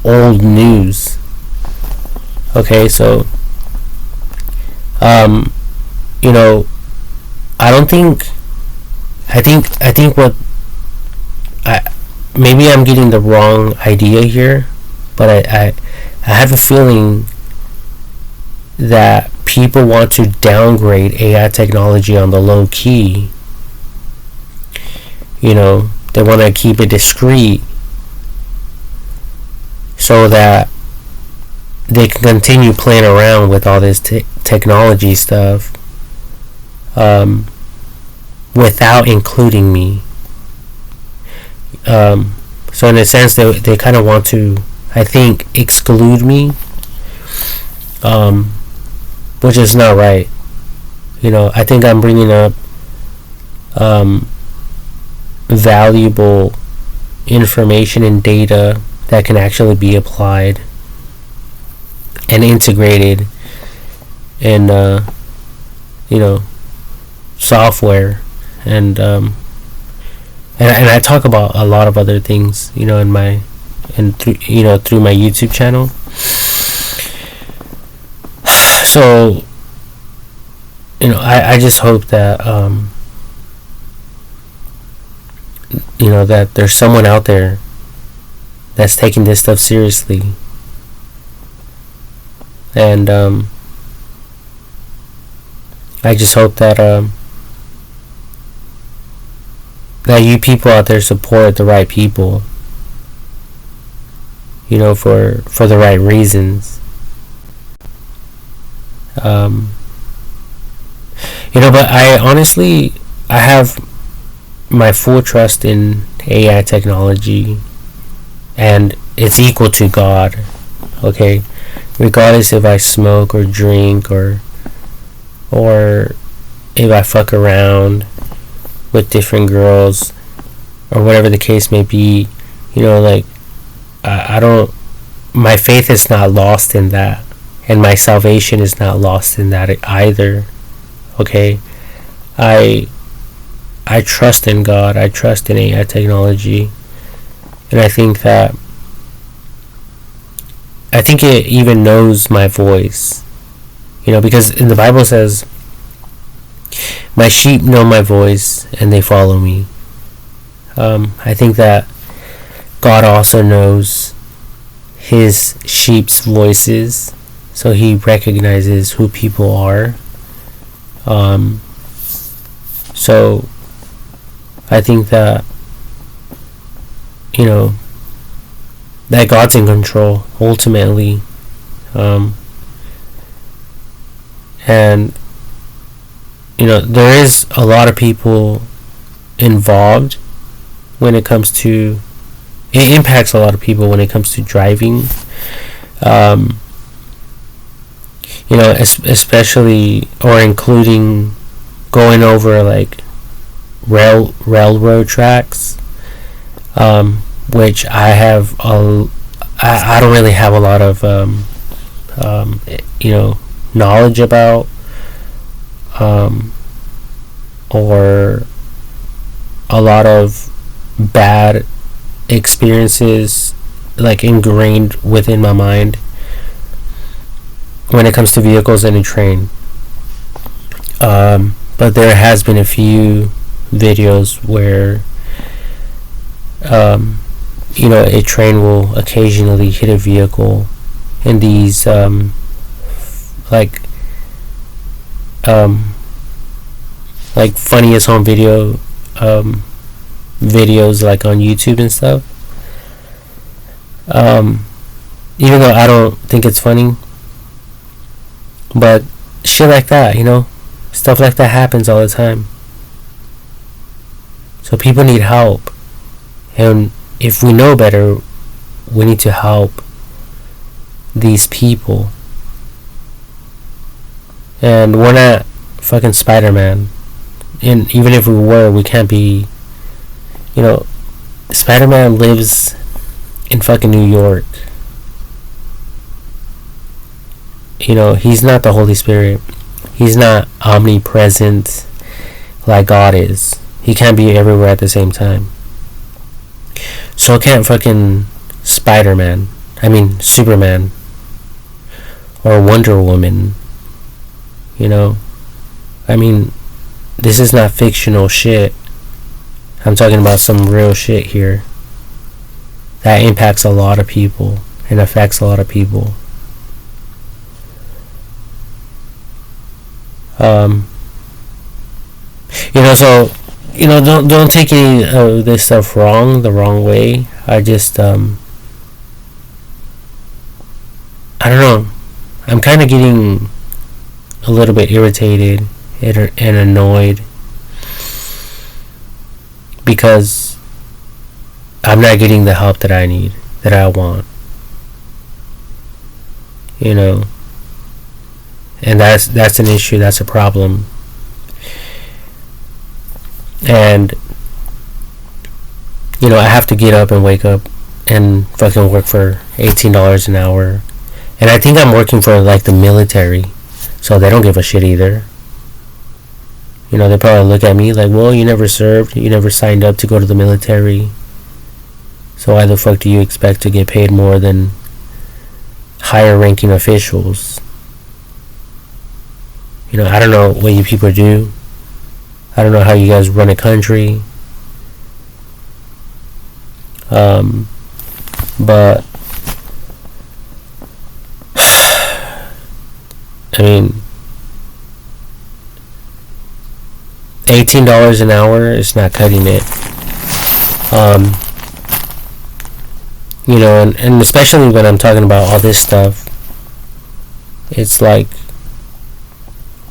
old news. Okay, so I think what maybe I'm getting the wrong idea here, but I have a feeling that people want to downgrade AI technology on the low key. They want to keep it discreet so that they can continue playing around with all this technology stuff without including me. So in a sense, they kind of want to, I think, exclude me, which is not right. I think I'm bringing up valuable information and data that can actually be applied and integrated in software, and I talk about a lot of other things through my YouTube channel. So I just hope that that there's someone out there that's taking this stuff seriously, and I just hope that that you people out there support the right people, for the right reasons. But I honestly, I have my full trust in AI technology, and it's equal to God. Okay, regardless if I smoke or drink or if I fuck around with different girls or whatever the case may be, I don't, my faith is not lost in that, and my salvation is not lost in that either. Okay, I trust in God. I trust in AI technology, and I think it even knows my voice, because in the Bible says, my sheep know my voice and they follow me. I think that God also knows his sheep's voices, so he recognizes who people are. So I think that that God's in control ultimately, and there is a lot of people involved when it comes to, it impacts a lot of people when it comes to driving, especially or including going over like railroad tracks, which I don't really have a lot of knowledge about, or a lot of bad experiences like ingrained within my mind when it comes to vehicles and a train. But there has been a few videos where a train will occasionally hit a vehicle in these like funniest home videos like on YouTube and stuff. Even though I don't think it's funny, but shit like that, stuff like that happens all the time. So people need help, and if we know better, we need to help these people. And we're not fucking Spider-Man, and even if we were, we can't be. Spider-Man lives in fucking New York. He's not the Holy Spirit. He's not omnipresent like God is. He can't be everywhere at the same time. So can't fucking Spider-Man. I mean Superman. Or Wonder Woman. I mean, this is not fictional shit. I'm talking about some real shit here. That impacts a lot of people and affects a lot of people. So don't take any of this stuff the wrong way. I just I don't know. I'm kind of getting a little bit irritated and annoyed because I'm not getting the help that I need, that I want. And that's an issue, that's a problem. And I have to get up and wake up and fucking work for $18 an hour. And I think I'm working for like the military, so they don't give a shit either. They probably look at me like, well, you never served, you never signed up to go to the military, so why the fuck do you expect to get paid more than higher ranking officials? I don't know what you people do. I don't know how you guys run a country. But I mean, $18 an hour is not cutting it. And especially when I'm talking about all this stuff, it's like,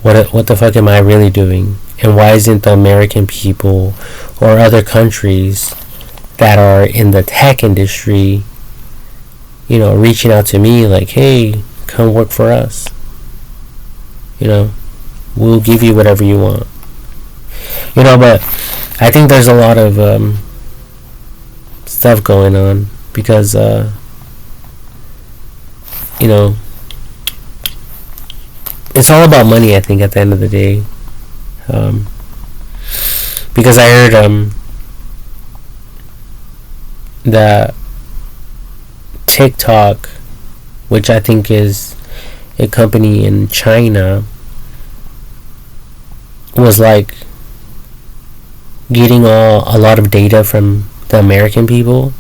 what the fuck am I really doing? And why isn't the American people or other countries that are in the tech industry, reaching out to me like, hey, come work for us? We'll give you whatever you want. But I think there's a lot of stuff going on because, it's all about money, I think, at the end of the day. Because I heard that TikTok, which I think is a company in China, was like getting a lot of data from the American people.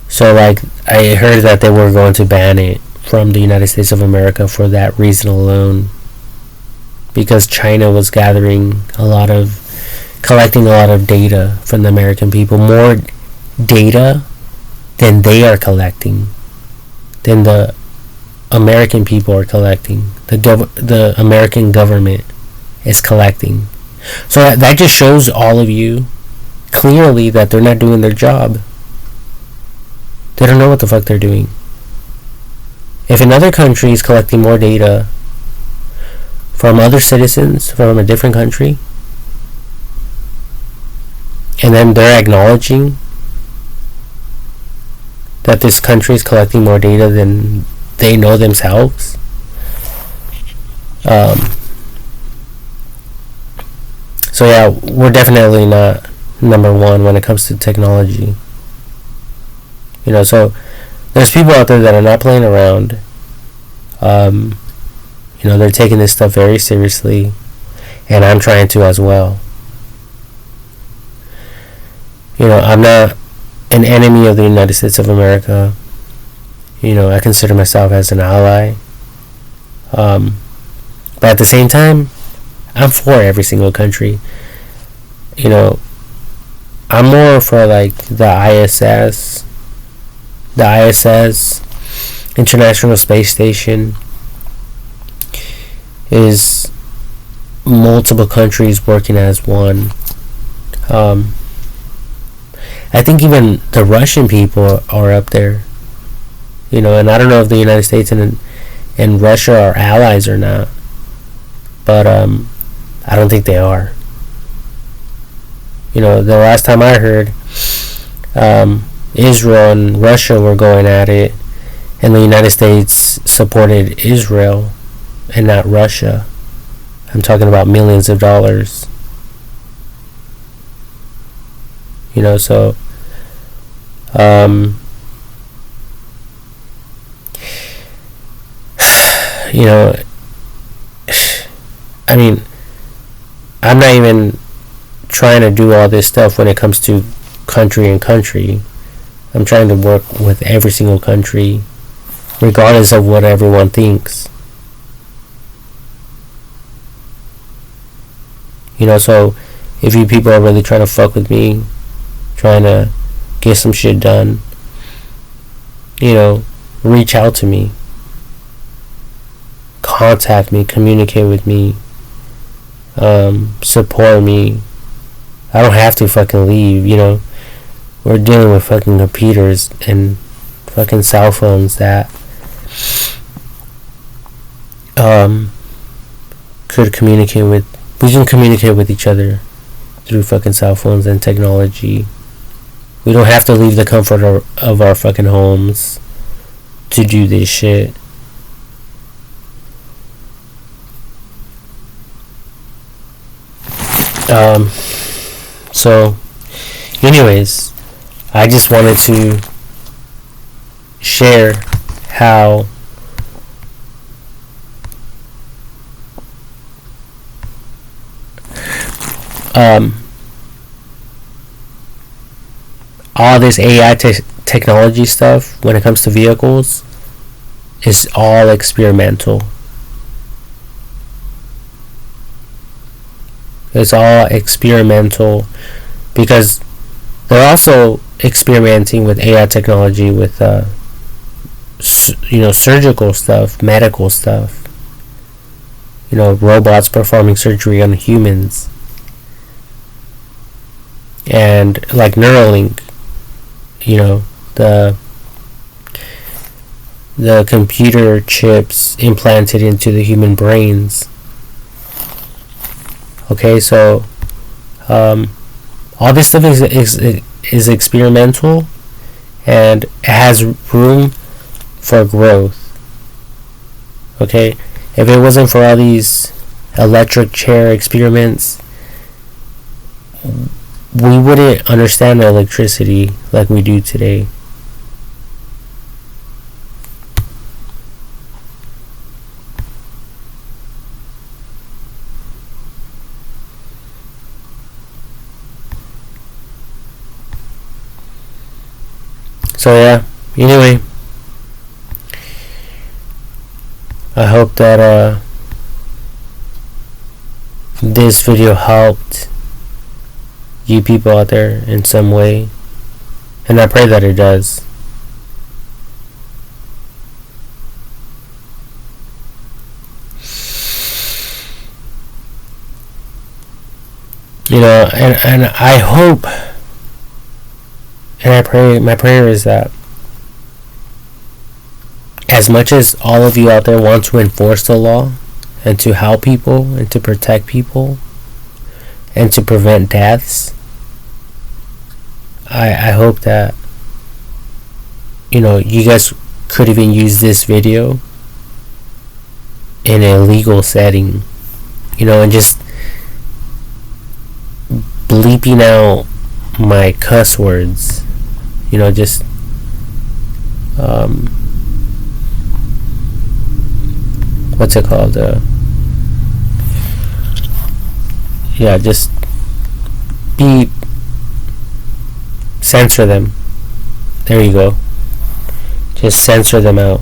So like I heard that they were going to ban it from the United States of America for that reason alone, because China was collecting a lot of data from the American people, more data than they are collecting, than the American people are collecting, the American government is collecting. So that just shows all of you clearly that they're not doing their job. They don't know what the fuck they're doing. If another country is collecting more data from other citizens from a different country, and then they're acknowledging that this country is collecting more data than they know themselves, so yeah, we're definitely not number one when it comes to technology. So there's people out there that are not playing around. They're taking this stuff very seriously, and I'm trying to as well. I'm not an enemy of the United States of America. I consider myself as an ally. But at the same time, I'm for every single country. I'm more for like the ISS, International Space Station is multiple countries working as one. I think even the Russian people are up there, and I don't know if the United States and Russia are allies or not, but I don't think they are. The last time I heard, Israel and Russia were going at it, and the United States supported Israel and not Russia. I'm talking about millions of dollars. So I mean, I'm not even trying to do all this stuff when it comes to country and country. I'm trying to work with every single country, regardless of what everyone thinks. So if you people are really trying to fuck with me, trying to get some shit done, reach out to me. Contact me, communicate with me, support me. I don't have to fucking leave, We're dealing with fucking computers and fucking cell phones that we can communicate with each other through fucking cell phones and technology. We don't have to leave the comfort of our fucking homes to do this shit. So anyways, I just wanted to share how all this AI technology stuff when it comes to vehicles is all experimental. It's all experimental because they're also experimenting with AI technology with surgical stuff, medical stuff, robots performing surgery on humans, and like Neuralink, the computer chips implanted into the human brains. Okay, so all this stuff is experimental, and it has room for growth. Okay, if it wasn't for all these electric chair experiments, we wouldn't understand electricity like we do today. So yeah, anyway, I hope that this video helped you people out there in some way, and I pray that it does. And I hope and I pray, my prayer is that as much as all of you out there want to enforce the law and to help people and to protect people and to prevent deaths, I hope that you guys could even use this video in a legal setting, and just bleeping out my cuss words, just what's it called, just censor them. There you go. Just censor them out,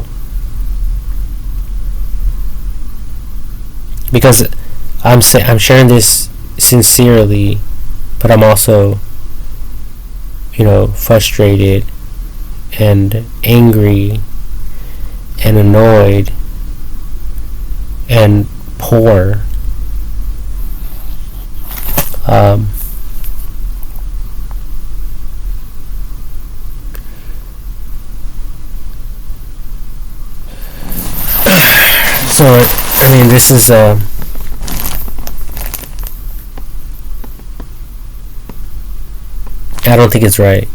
because I'm sharing this sincerely, but I'm also frustrated and angry and annoyed and poor. So, I mean, this is I don't think it's right.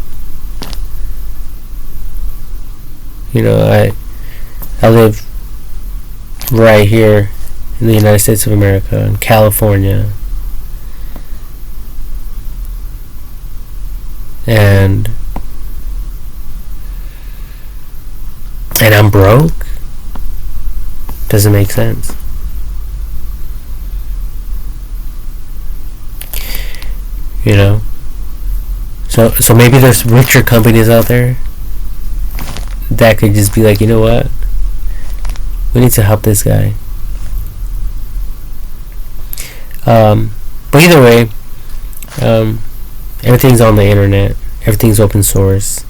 You know, I live right here in the United States of America, in California, and I'm broke. Doesn't make sense. You know, so maybe there's richer companies out there that could just be like, you know what, we need to help this guy. But either way, everything's on the internet. Everything's open source,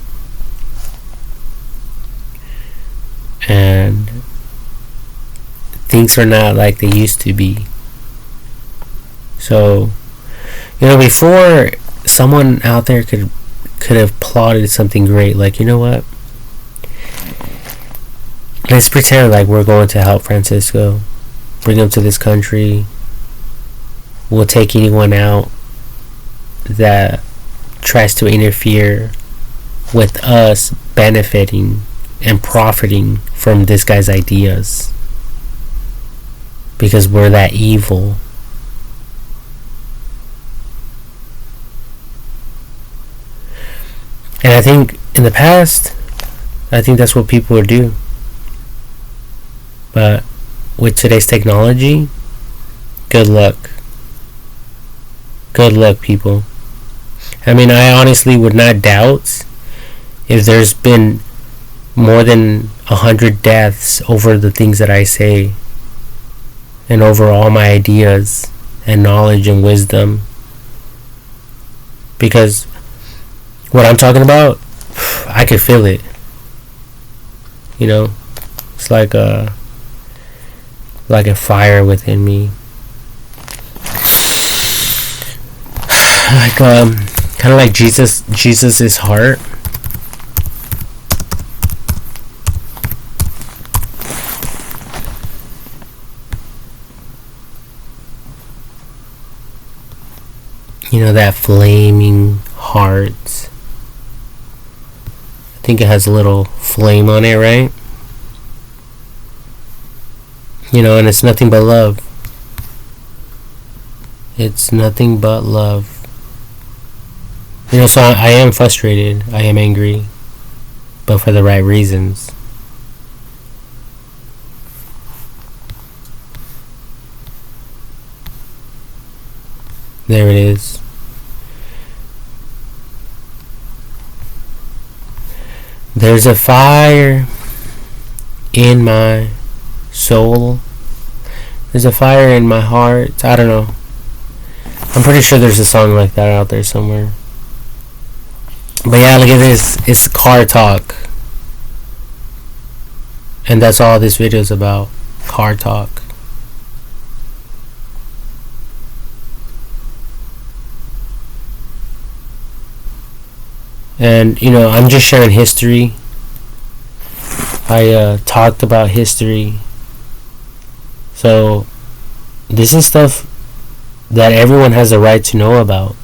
and things are not like they used to be. So, you know, before someone out there could have plotted something great, like, you know what, let's pretend like we're going to help Francisco, bring him to this country. We'll take anyone out that tries to interfere with us benefiting and profiting from this guy's ideas, because we're that evil. And I think in the past, I think that's what people would do. But with today's technology, good luck. Good luck, people. I mean, I honestly would not doubt if there's been more than 100 deaths over the things that I say, and over all my ideas and knowledge and wisdom. Because what I'm talking about, I could feel it. You know, it's like a fire within me. Like kind of like Jesus's heart. You know, that flaming heart. I think it has a little flame on it, right? You know, and it's nothing but love. It's nothing but love. You know, so I am frustrated. I am angry. But for the right reasons. There it is. There's a fire in my soul. There's a fire in my heart. I don't know. I'm pretty sure there's a song like that out there somewhere. But yeah, look at this. It's car talk. And that's all this video is about. Car talk. And, you know, I'm just sharing history. I talked about history. So, this is stuff that everyone has a right to know about.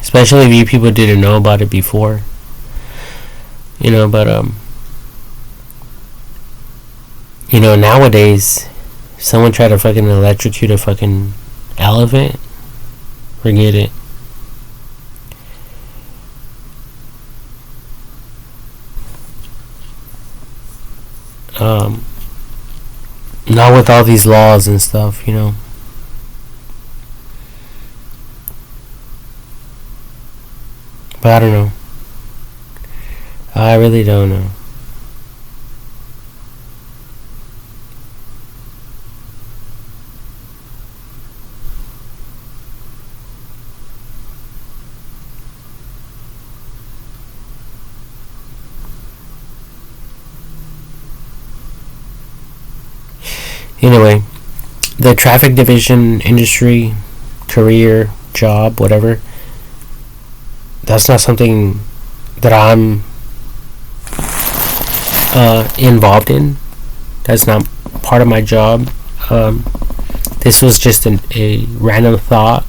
Especially if you people didn't know about it before. You know, but, you know, nowadays, if someone tried to fucking electrocute a fucking elephant, forget it. Not with all these laws and stuff, you know. But I don't know. I really don't know. Anyway, the traffic division industry, career, job, whatever, that's not something that I'm involved in. That's not part of my job. This was just a random thought,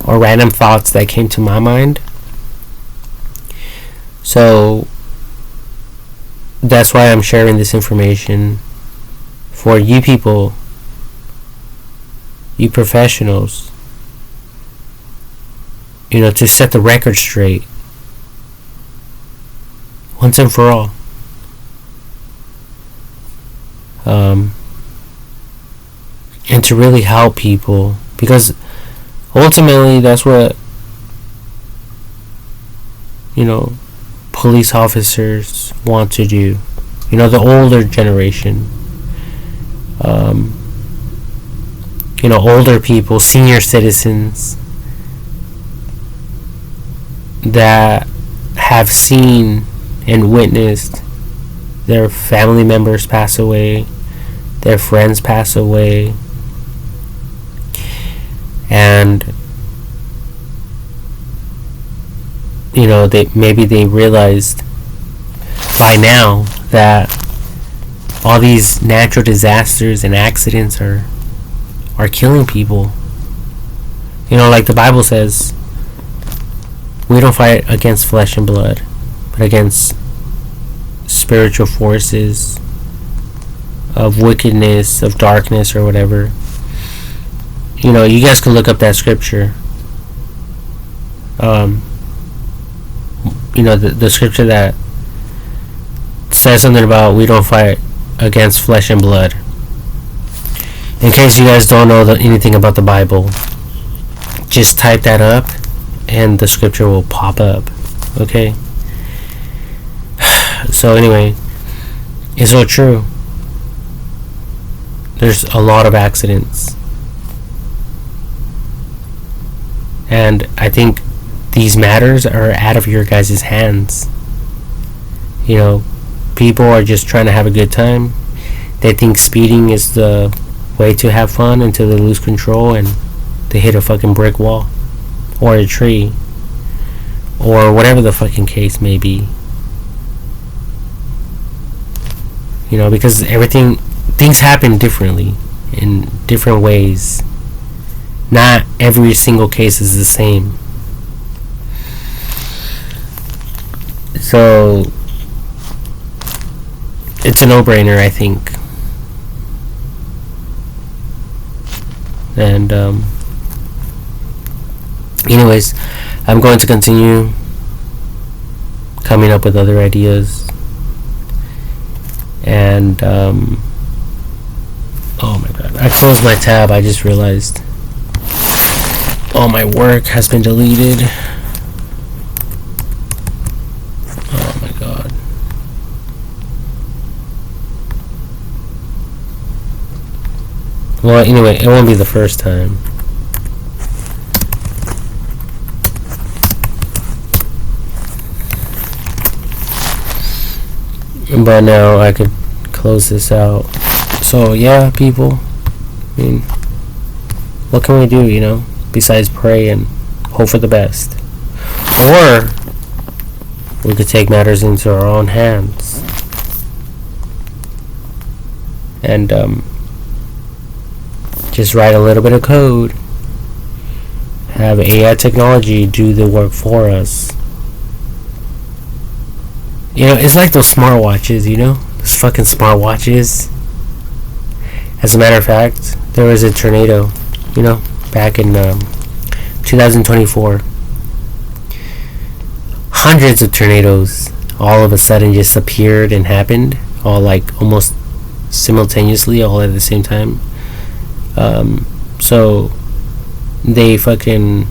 or random thoughts that came to my mind. So that's why I'm sharing this information for you people, you professionals, to set the record straight once and for all. And to really help people, because ultimately that's what police officers want to do. The older generation, older people, senior citizens that have seen and witnessed their family members pass away, their friends pass away, and they realized by now that all these natural disasters and accidents are killing people. Like the Bible says, we don't fight against flesh and blood, but against spiritual forces of wickedness, of darkness, or whatever. You guys can look up that scripture. The scripture that says something about we don't fight against flesh and blood. In case you guys don't know anything about the Bible, just type that up and the scripture will pop up. Okay? So anyway, it's so true. There's a lot of accidents. And I think these matters are out of your guys' hands. People are just trying to have a good time. They think speeding is the way to have fun until they lose control and they hit a fucking brick wall or a tree or whatever the fucking case may be. Because things happen differently in different ways. Not every single case is the same. So it's a no-brainer, I think. And anyways, I'm going to continue coming up with other ideas. And oh my god, I closed my tab. I just realized all my work has been deleted. Oh my god. Well, anyway, it won't be the first time. But now I could close this out. So yeah, people, I mean, what can we do, besides pray and hope for the best? Or we could take matters into our own hands and just write a little bit of code, have AI technology do the work for us. It's like those smartwatches, those fucking smartwatches. As a matter of fact, there was a tornado, back in 2024. Hundreds of tornadoes all of a sudden just appeared and happened, all like almost simultaneously, all at the same time. So they fucking,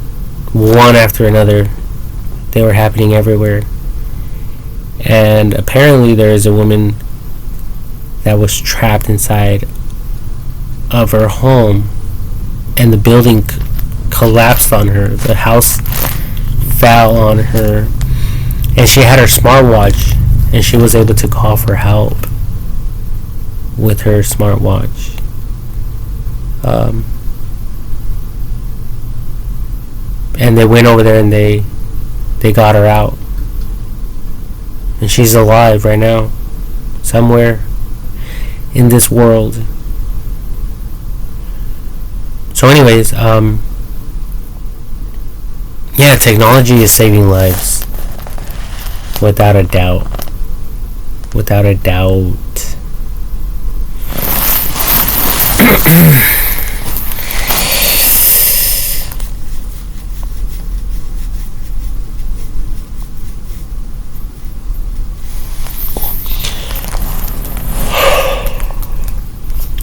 one after another, they were happening everywhere. And apparently there is a woman that was trapped inside of her home, and the building collapsed on her. The house fell on her, and she had her smartwatch, and she was able to call for help with her smartwatch. And they went over there and they got her out, and she's alive right now, somewhere in this world. So anyways, yeah, technology is saving lives, without a doubt. Without a doubt.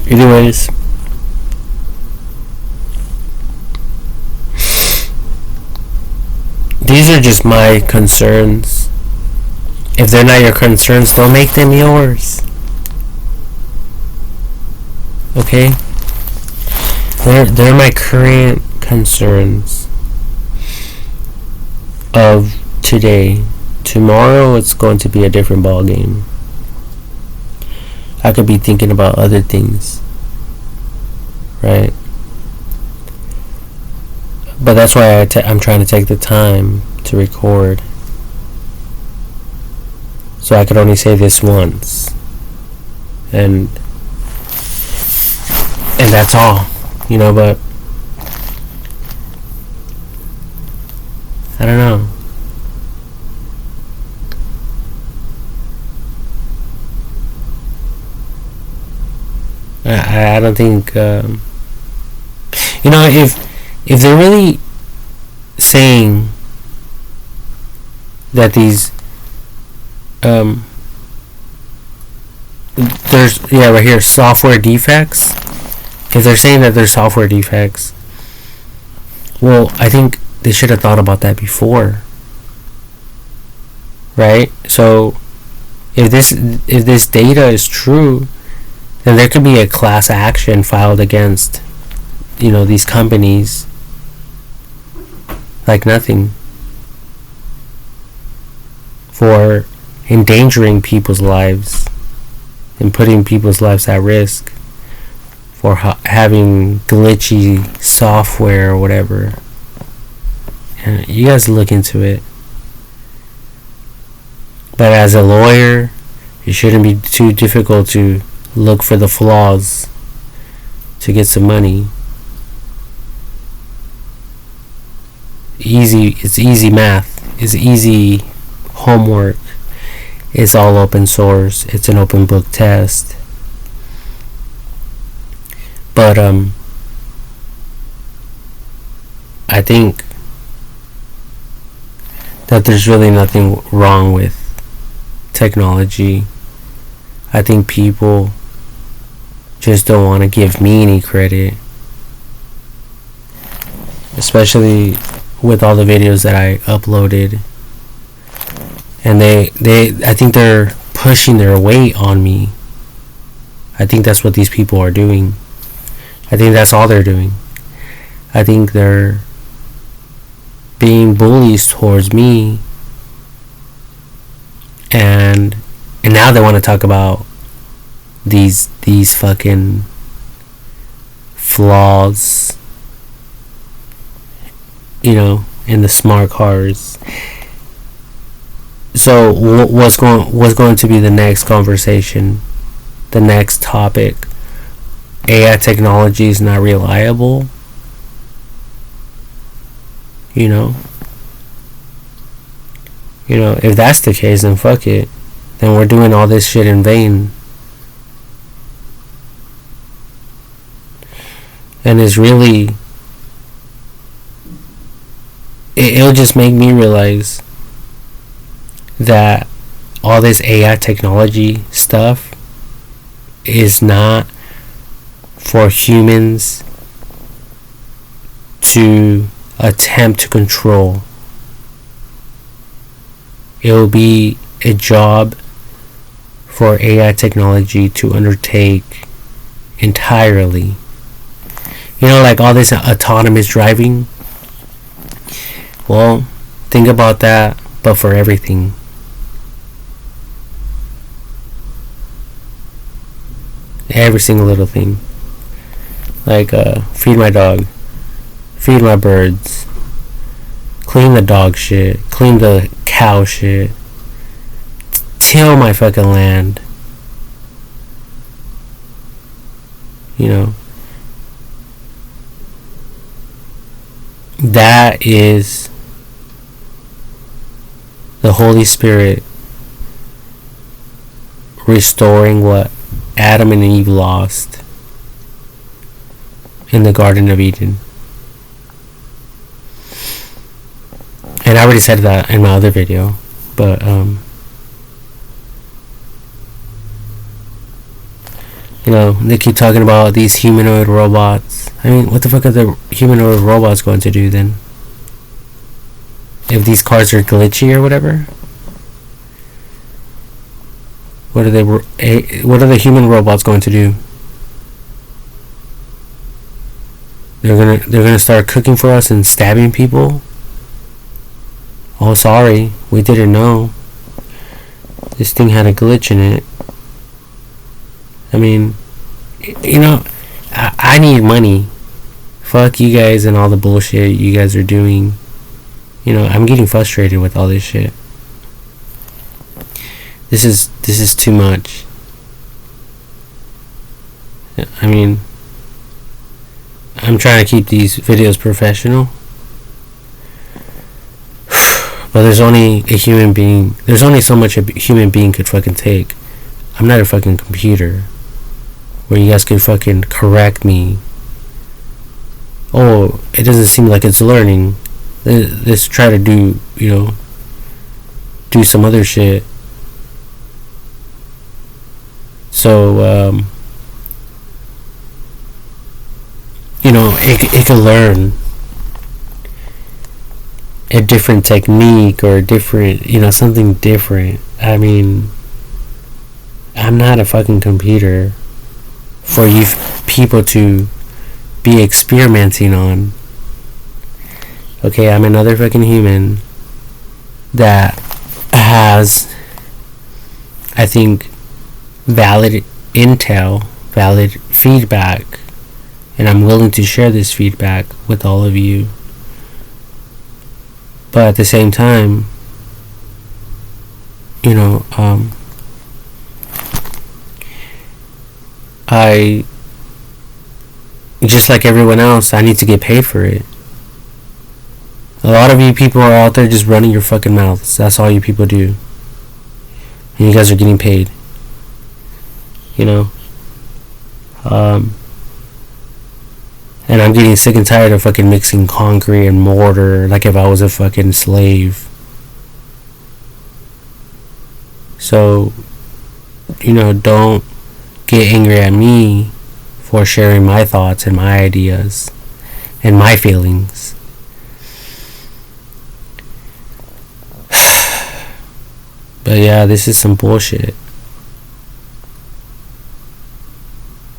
Anyways, these are just my concerns. If they're not your concerns, don't make them yours. Okay? They're my current concerns of today. Tomorrow it's going to be a different ball game. I could be thinking about other things, right? But that's why I'm trying to take the time to record, so I could only say this once, and that's all, but I don't know. I don't think, if they're really saying that these, there's, right here, software defects. If they're saying that there's software defects, well, I think they should have thought about that before, right? So, if this data is true, then there could be a class action filed against, these companies, like nothing, for endangering people's lives and putting people's lives at risk for having glitchy software or whatever. And you guys look into it. But as a lawyer, it shouldn't be too difficult to look for the flaws to get some money. It's easy math. It's easy homework. It's all open source. It's an open book test. But I think that there's really nothing wrong with technology. I think people just don't want to give me any credit, especially with all the videos that I uploaded, and I think they're pushing their weight on me. I think that's what these people are doing. I think that's all they're doing. I think they're being bullies towards me, and now they want to talk about these fucking flaws, in the smart cars. So what's going to be the next conversation, the next topic? AI technology is not reliable. If that's the case, then fuck it. Then we're doing all this shit in vain. And it's really, it'll just make me realize that all this AI technology stuff is not for humans to attempt to control. It will be a job for AI technology to undertake entirely. Like all this autonomous driving. Well, think about that, but for everything. Every single little thing. Like, feed my dog, feed my birds, clean the dog shit, clean the cow shit, till my fucking land. You know, that is the Holy Spirit restoring what Adam and Eve lost in the Garden of Eden. And I already said that in my other video, but you know, they keep talking about these humanoid robots. I mean, what the fuck are the humanoid robots going to do then? If these cars are glitchy or whatever? What are the human robots going to do? They're gonna start cooking for us and stabbing people? Oh, sorry, we didn't know. This thing had a glitch in it. I mean, you know, I need money. Fuck you guys and all the bullshit you guys are doing. You know, I'm getting frustrated with all this shit. This is too much. I mean, I'm trying to keep these videos professional, but there's only a human being. There's only so much a human being could fucking take. I'm not a fucking computer where you guys could fucking correct me. Oh, it doesn't seem like it's learning. Let's try to do, you know, do some other shit. So, you know, it can learn a different technique or a different, you know, something different. I mean, I'm not a fucking computer for you people to be experimenting on. Okay, I'm another fucking human that has, I think, valid intel, valid feedback, and I'm willing to share this feedback with all of you. But at the same time, you know, I, just like everyone else, I need to get paid for it. A lot of you people are out there just running your fucking mouths. That's all you people do. And you guys are getting paid. You know? And I'm getting sick and tired of fucking mixing concrete and mortar like if I was a fucking slave. So, you know, don't get angry at me for sharing my thoughts and my ideas and my feelings. But yeah, this is some bullshit.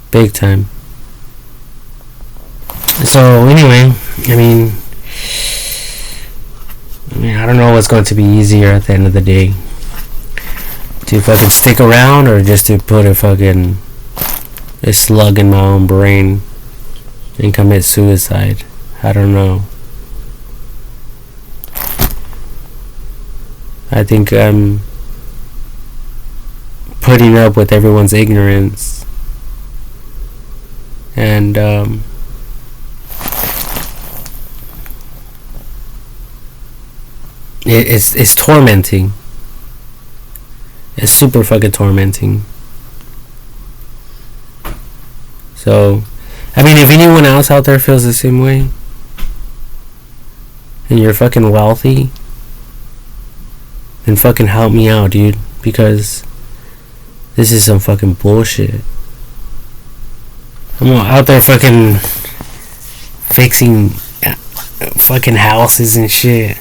Big time. So anyway, I mean, I don't know what's going to be easier at the end of the day. To fucking stick around or just to put a slug in my own brain and commit suicide. I don't know. I think I'm putting up with everyone's ignorance and it's tormenting. It's super fucking tormenting. So, I mean, if anyone else out there feels the same way, and you're fucking wealthy, then fucking help me out, dude. Because this is some fucking bullshit. I'm out there fucking fixing fucking houses and shit.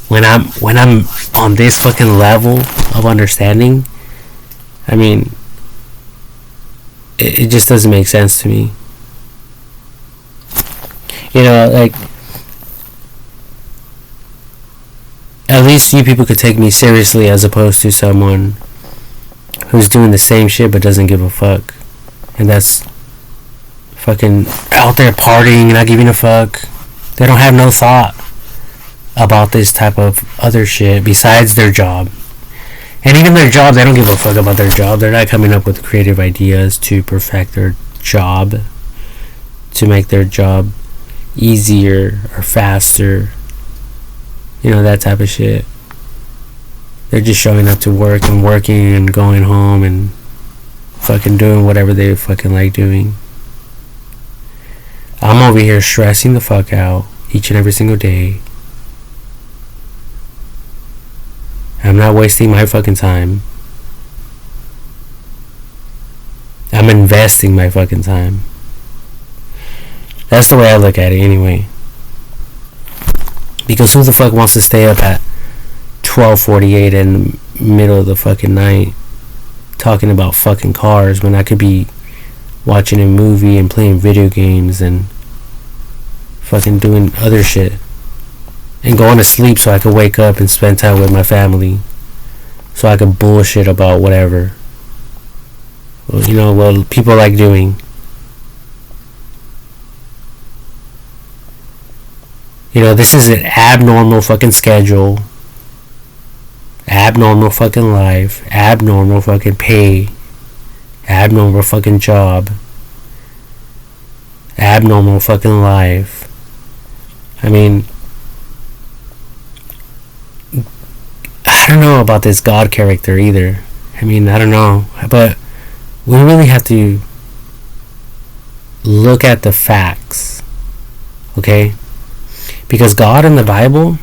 When I'm on this fucking level of understanding, I mean, it just doesn't make sense to me. You know, like, at least you people could take me seriously as opposed to someone who's doing the same shit but doesn't give a fuck. And that's fucking out there partying, not giving a fuck. They don't have no thought about this type of other shit besides their job. And even their job, they don't give a fuck about their job. They're not coming up with creative ideas to perfect their job, to make their job easier or faster. You know, that type of shit. They're just showing up to work and working and going home and fucking doing whatever they fucking like doing. I'm over here stressing the fuck out each and every single day. I'm not wasting my fucking time. I'm investing my fucking time. That's the way I look at it anyway. Because who the fuck wants to stay up at 12:48 in the middle of the fucking night talking about fucking cars when I could be watching a movie and playing video games and fucking doing other shit and going to sleep so I could wake up and spend time with my family so I could bullshit about whatever, you know, what people like doing. You know, this is an abnormal fucking schedule, abnormal fucking life, abnormal fucking pay, abnormal fucking job, abnormal fucking life. I mean, I don't know about this God character either. I mean, I don't know, but we really have to look at the facts, okay? Because God in the Bible,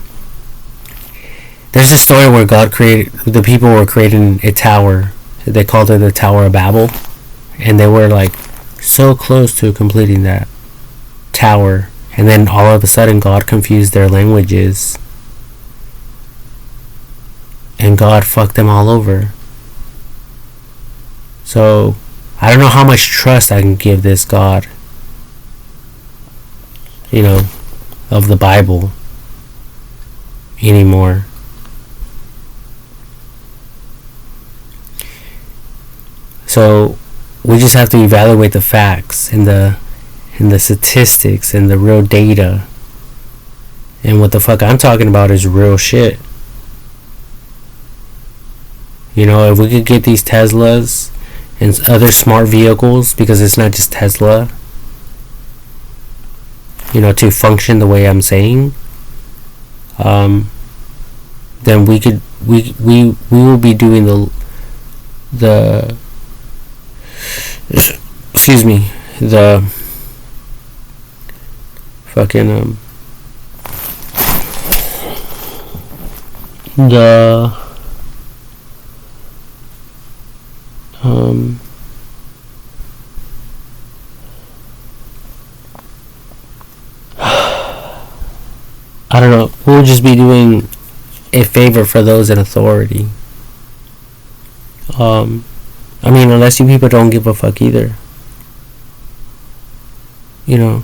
there's a story where God created, the people were creating a tower. They called it the Tower of Babel. And they were like so close to completing that tower. And then all of a sudden God confused their languages. And God fucked them all over. So, I don't know how much trust I can give this God, you know, of the Bible anymore. So we just have to evaluate the facts and the statistics and the real data. And what the fuck I'm talking about is real shit. You know, if we could get these Teslas and other smart vehicles, because it's not just Tesla, you know, to function the way I'm saying, then we will be doing the excuse me, the fucking I don't know, we'll just be doing a favor for those in authority. I mean, unless you people don't give a fuck either. You know,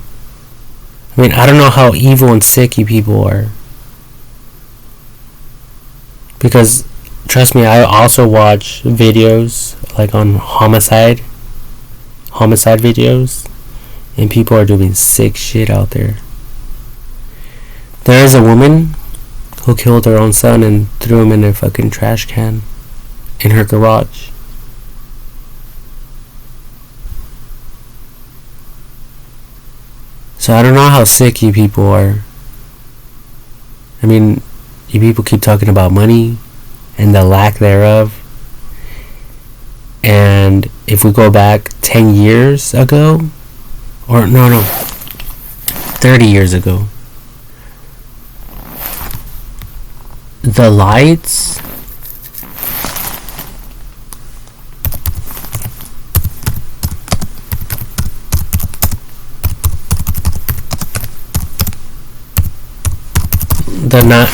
I mean, I don't know how evil and sick you people are. Because, trust me, I also watch videos, like on homicide videos, and people are doing sick shit out there. There is a woman who killed her own son and threw him in a fucking trash can in her garage. So I don't know how sick you people are. I mean, you people keep talking about money and the lack thereof. And if we go back 10 years ago, or no, 30 years ago, the lights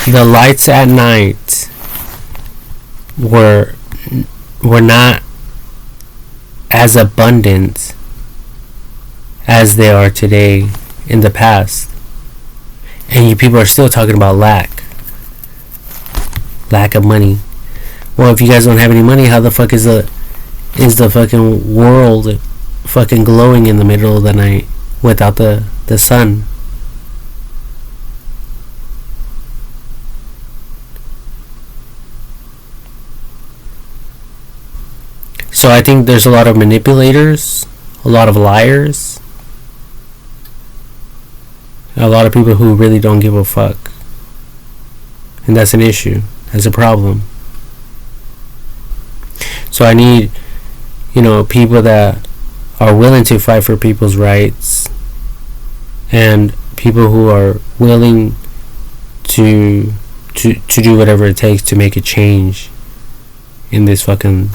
the lights at night were not as abundant as they are today in the past. And you people are still talking about lack of money. Well, if you guys don't have any money, how the fuck is the fucking world fucking glowing in the middle of the night without the sun. So I think there's a lot of manipulators, a lot of liars, a lot of people who really don't give a fuck. And that's an issue. That's a problem. So I need, people that are willing to fight for people's rights, and people who are willing to do whatever it takes to make a change in this fucking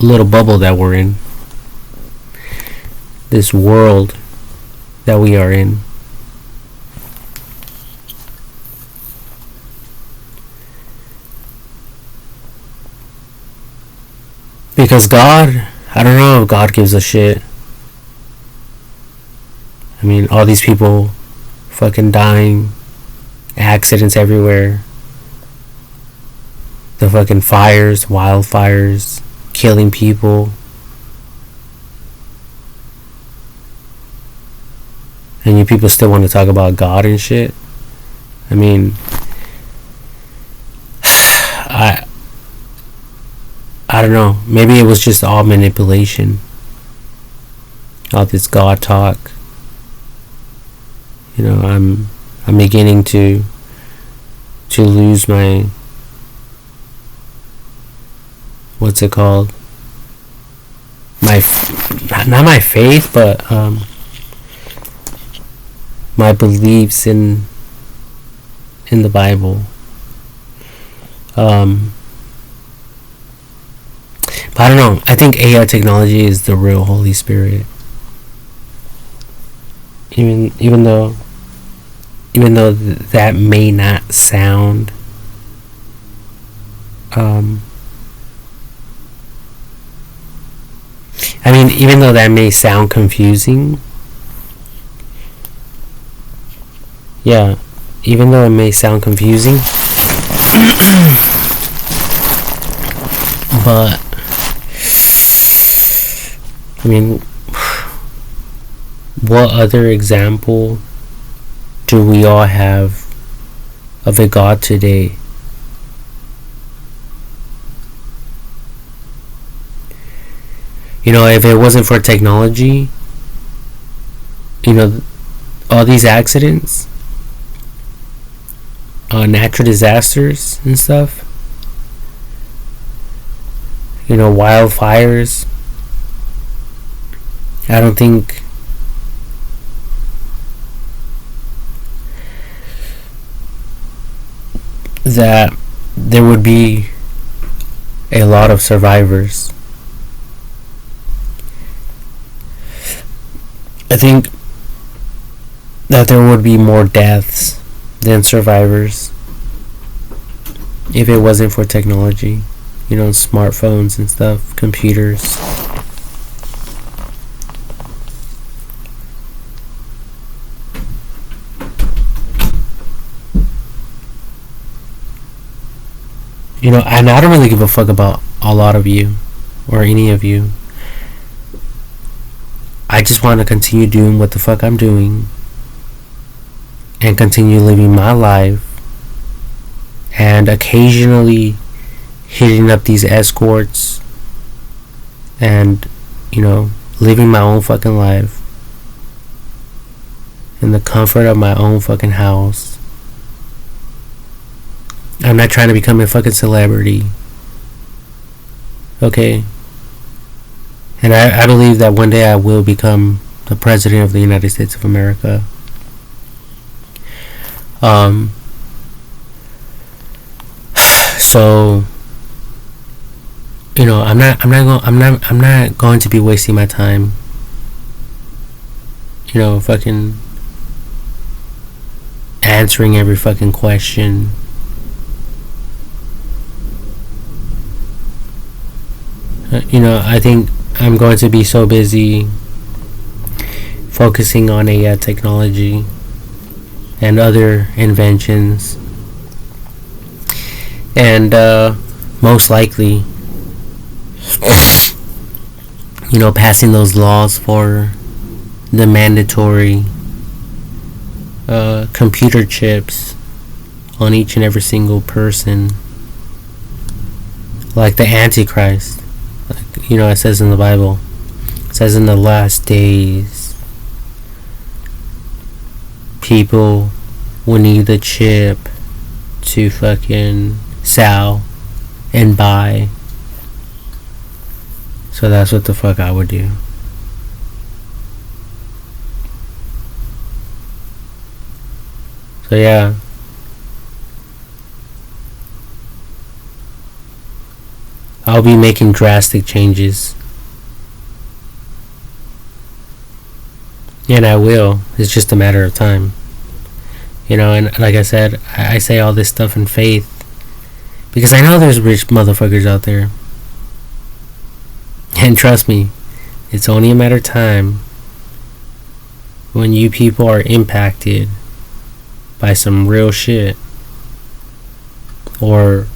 little bubble that we're in, this world that we are in. Because God, I don't know if God gives a shit. I mean, all these people fucking dying, accidents everywhere, the fucking fires, wildfires, killing people. And you people still want to talk about God and shit? I mean, I don't know. Maybe it was just all manipulation. All this God talk. I'm beginning to lose my, what's it called? Not my faith, but my beliefs in the Bible. But I don't know. I think AI technology is the real Holy Spirit. Even though that may not sound even though that may sound confusing, yeah, even though it may sound confusing, but what other example do we all have of a God today? If it wasn't for technology, all these accidents, natural disasters and stuff, wildfires, I don't think that there would be a lot of survivors. I think that there would be more deaths than survivors if it wasn't for technology, smartphones and stuff, computers. And I don't really give a fuck about a lot of you or any of you. I just want to continue doing what the fuck I'm doing and continue living my life, and occasionally hitting up these escorts and living my own fucking life in the comfort of my own fucking house. I'm not trying to become a fucking celebrity, okay? And I believe that one day I will become the President of the United States of America. So I'm not going to be wasting my time fucking answering every fucking question. I think I'm going to be so busy focusing on AI technology and other inventions, and most likely passing those laws for the mandatory computer chips on each and every single person, like the Antichrist. Like, it says in the Bible, it says in the last days, people will need the chip to fucking sell and buy. So that's what the fuck I would do. So yeah. I'll be making drastic changes. And I will. It's just a matter of time. And like I said, I say all this stuff in faith because I know there's rich motherfuckers out there. And trust me, it's only a matter of time when you people are impacted by some real shit, or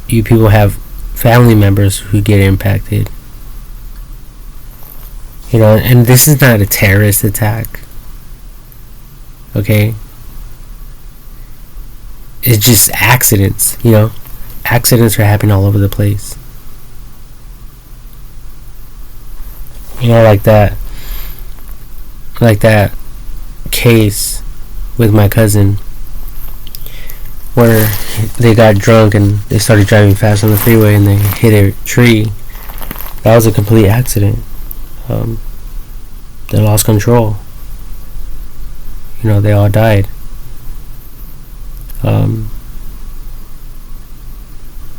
you people have family members who get impacted. And this is not a terrorist attack. Okay? It's just accidents, Accidents are happening all over the place. Like that case with my cousin where they got drunk and they started driving fast on the freeway and they hit a tree. That was a complete accident. They lost control. They all died.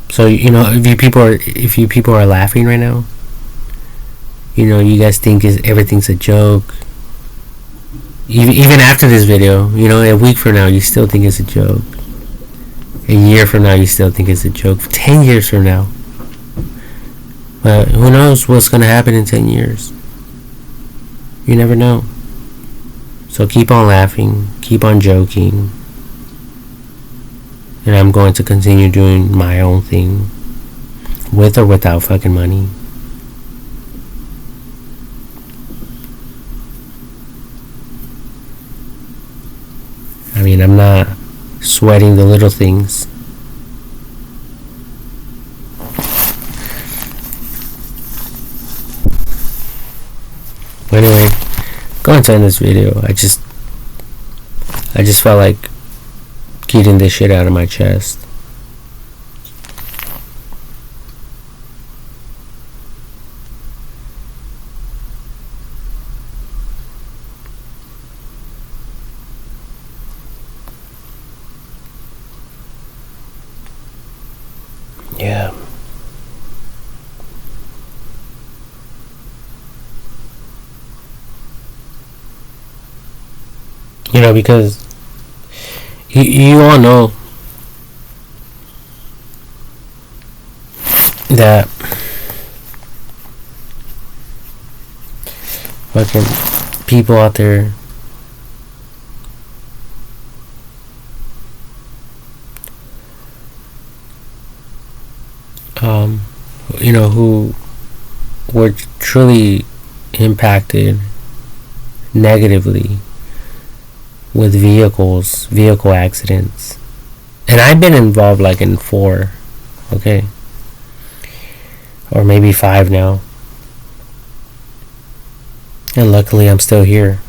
So if you people are laughing right now, you guys think everything's a joke. Even after this video, a week from now, you still think it's a joke. A year from now, you still think it's a joke. 10 years from now. But who knows what's going to happen in 10 years? You never know. So keep on laughing. Keep on joking. And I'm going to continue doing my own thing. With or without fucking money. I'm not sweating the little things. But anyway, going to end this video. I just felt like getting this shit out of my chest. Yeah. Because you all know that fucking people out there who were truly impacted negatively with vehicle accidents. And I've been involved in 4, okay? Or maybe 5 now. And luckily I'm still here.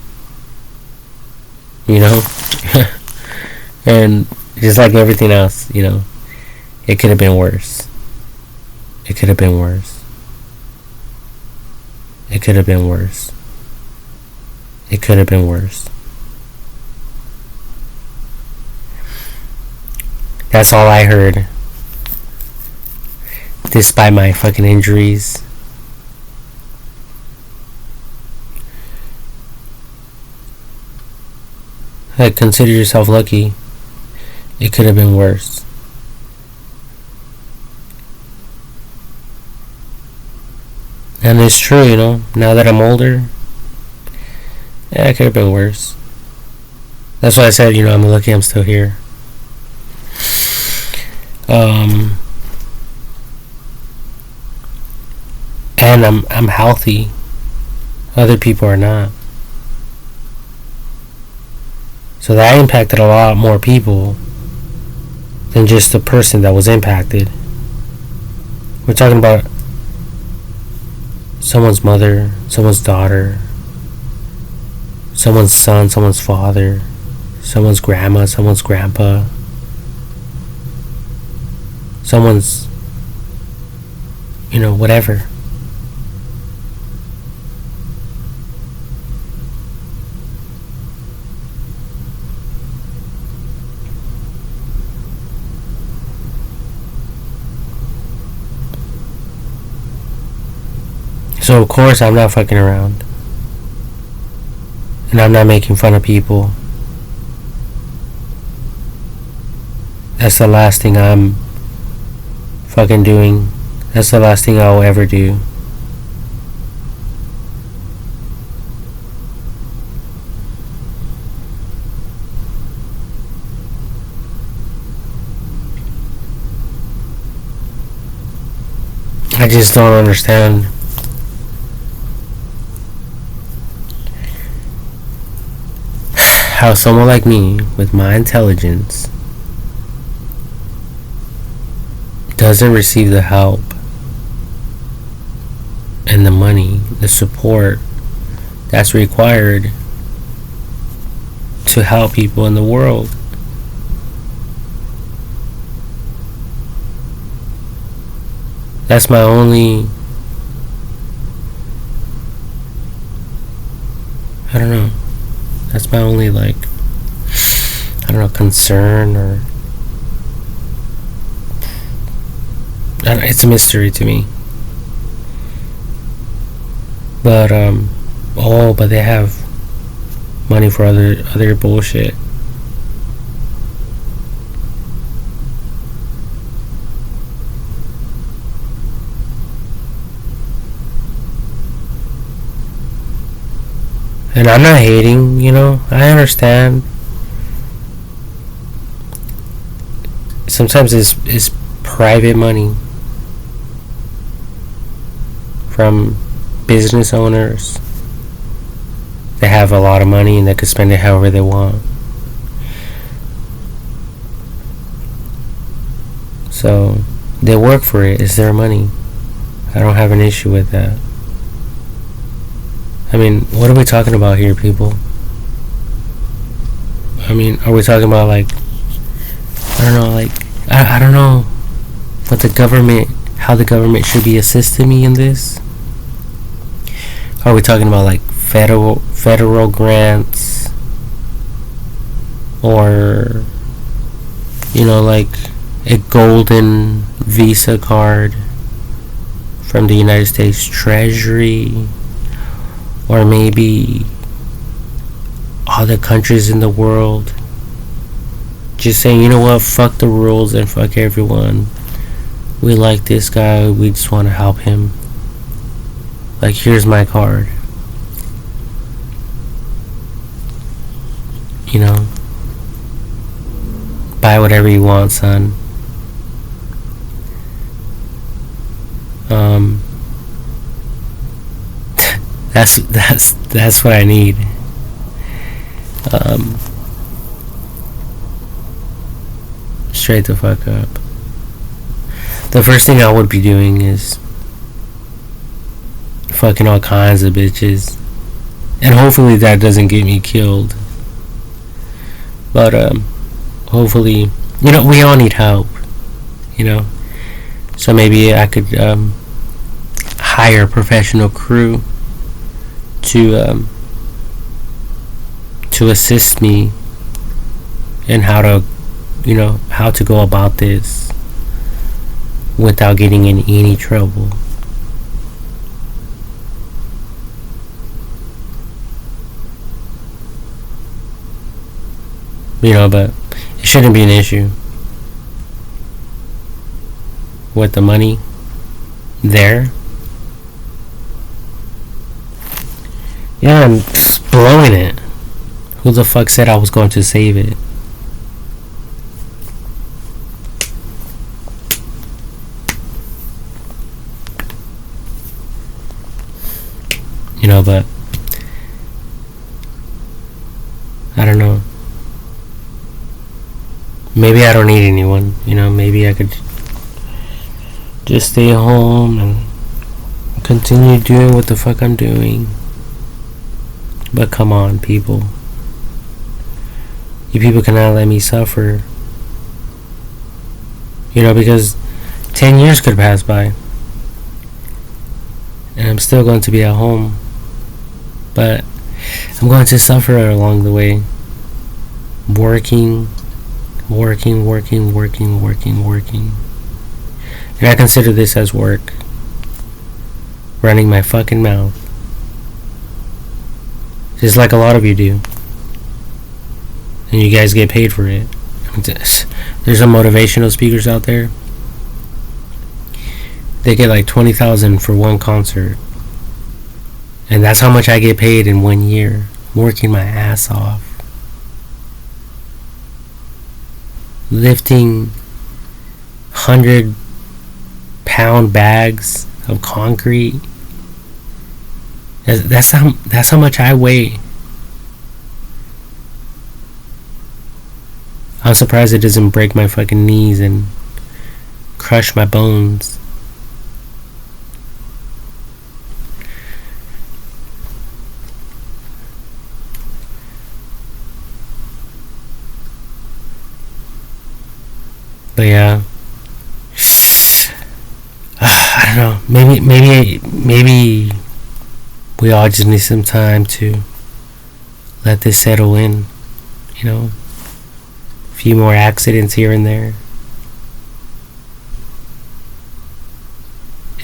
And just like everything else, it could have been worse. It could have been worse. It could have been worse. It could have been worse. That's all I heard. Despite my fucking injuries. Consider yourself lucky. It could have been worse. And it's true, now that I'm older, yeah, it could have been worse. That's why I said, I'm lucky I'm still here. And I'm healthy. Other people are not. So that impacted a lot more people than just the person that was impacted. We're talking about someone's mother, someone's daughter, someone's son, someone's father, someone's grandma, someone's grandpa, someone's, whatever. So of course I'm not fucking around. And I'm not making fun of people. That's the last thing I'm fucking doing. That's the last thing I'll ever do. I just don't understand how someone like me, with my intelligence, doesn't receive the help and the money, the support that's required to help people in the world. That's my only, I don't know. That's my only, concern, or it's a mystery to me. But but they have money for other bullshit. And I'm not hating, I understand. Sometimes it's private money from business owners. They have a lot of money and they can spend it however they want. So they work for it. It's their money. I don't have an issue with that. I mean, what are we talking about here, people? I mean, are we talking about I don't know what how the government should be assisting me in this? Are we talking about federal grants, or a golden Visa card from the United States Treasury, or maybe other countries in the world just saying, you know what, fuck the rules and fuck everyone. We like this guy, we just want to help him. Here's my card. Buy whatever you want, son. That's what I need. Straight the fuck up. The first thing I would be doing is fucking all kinds of bitches, and hopefully that doesn't get me killed. But hopefully, we all need help. So maybe I could hire a professional crew to assist me in how to go about this without getting in any trouble. But it shouldn't be an issue with the money there. Yeah, I'm just blowing it. Who the fuck said I was going to save it? But I don't know. Maybe I don't need anyone. Maybe I could just stay home and continue doing what the fuck I'm doing. But come on, people. You people cannot let me suffer. Because 10 years could pass by. And I'm still going to be at home. But I'm going to suffer along the way. Working. And I consider this as work. Running my fucking mouth. Just like a lot of you do. And you guys get paid for it. There's some motivational speakers out there. They get like $20,000 for one concert. And that's how much I get paid in 1 year. Working my ass off. Lifting 100-pound bags of concrete. That's how much I weigh. I'm surprised it doesn't break my fucking knees and crush my bones. But yeah, I don't know. Maybe we all just need some time to let this settle in. A few more accidents here and there.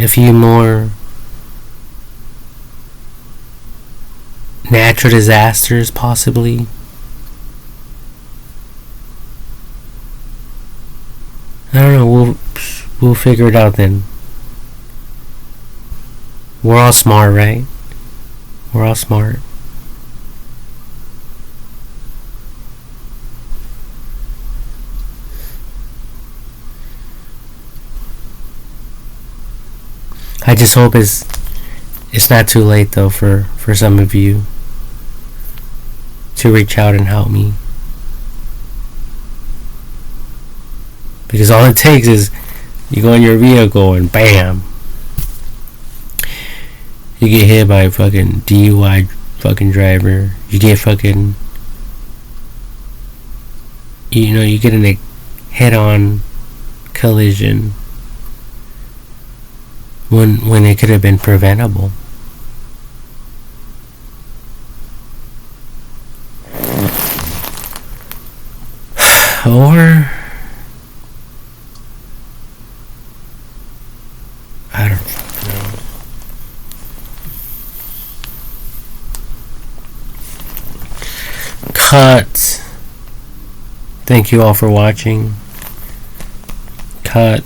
A few more natural disasters, possibly. I don't know. We'll figure it out then. We're all smart, right? We're all smart. I just hope it's not too late though for some of you to reach out and help me. Because all it takes is you go in your vehicle and bam, you get hit by a fucking DUI fucking driver. You get fucking, you get in a head-on collision when it could have been preventable. Or I don't know. Cut. Thank you all for watching. Cut.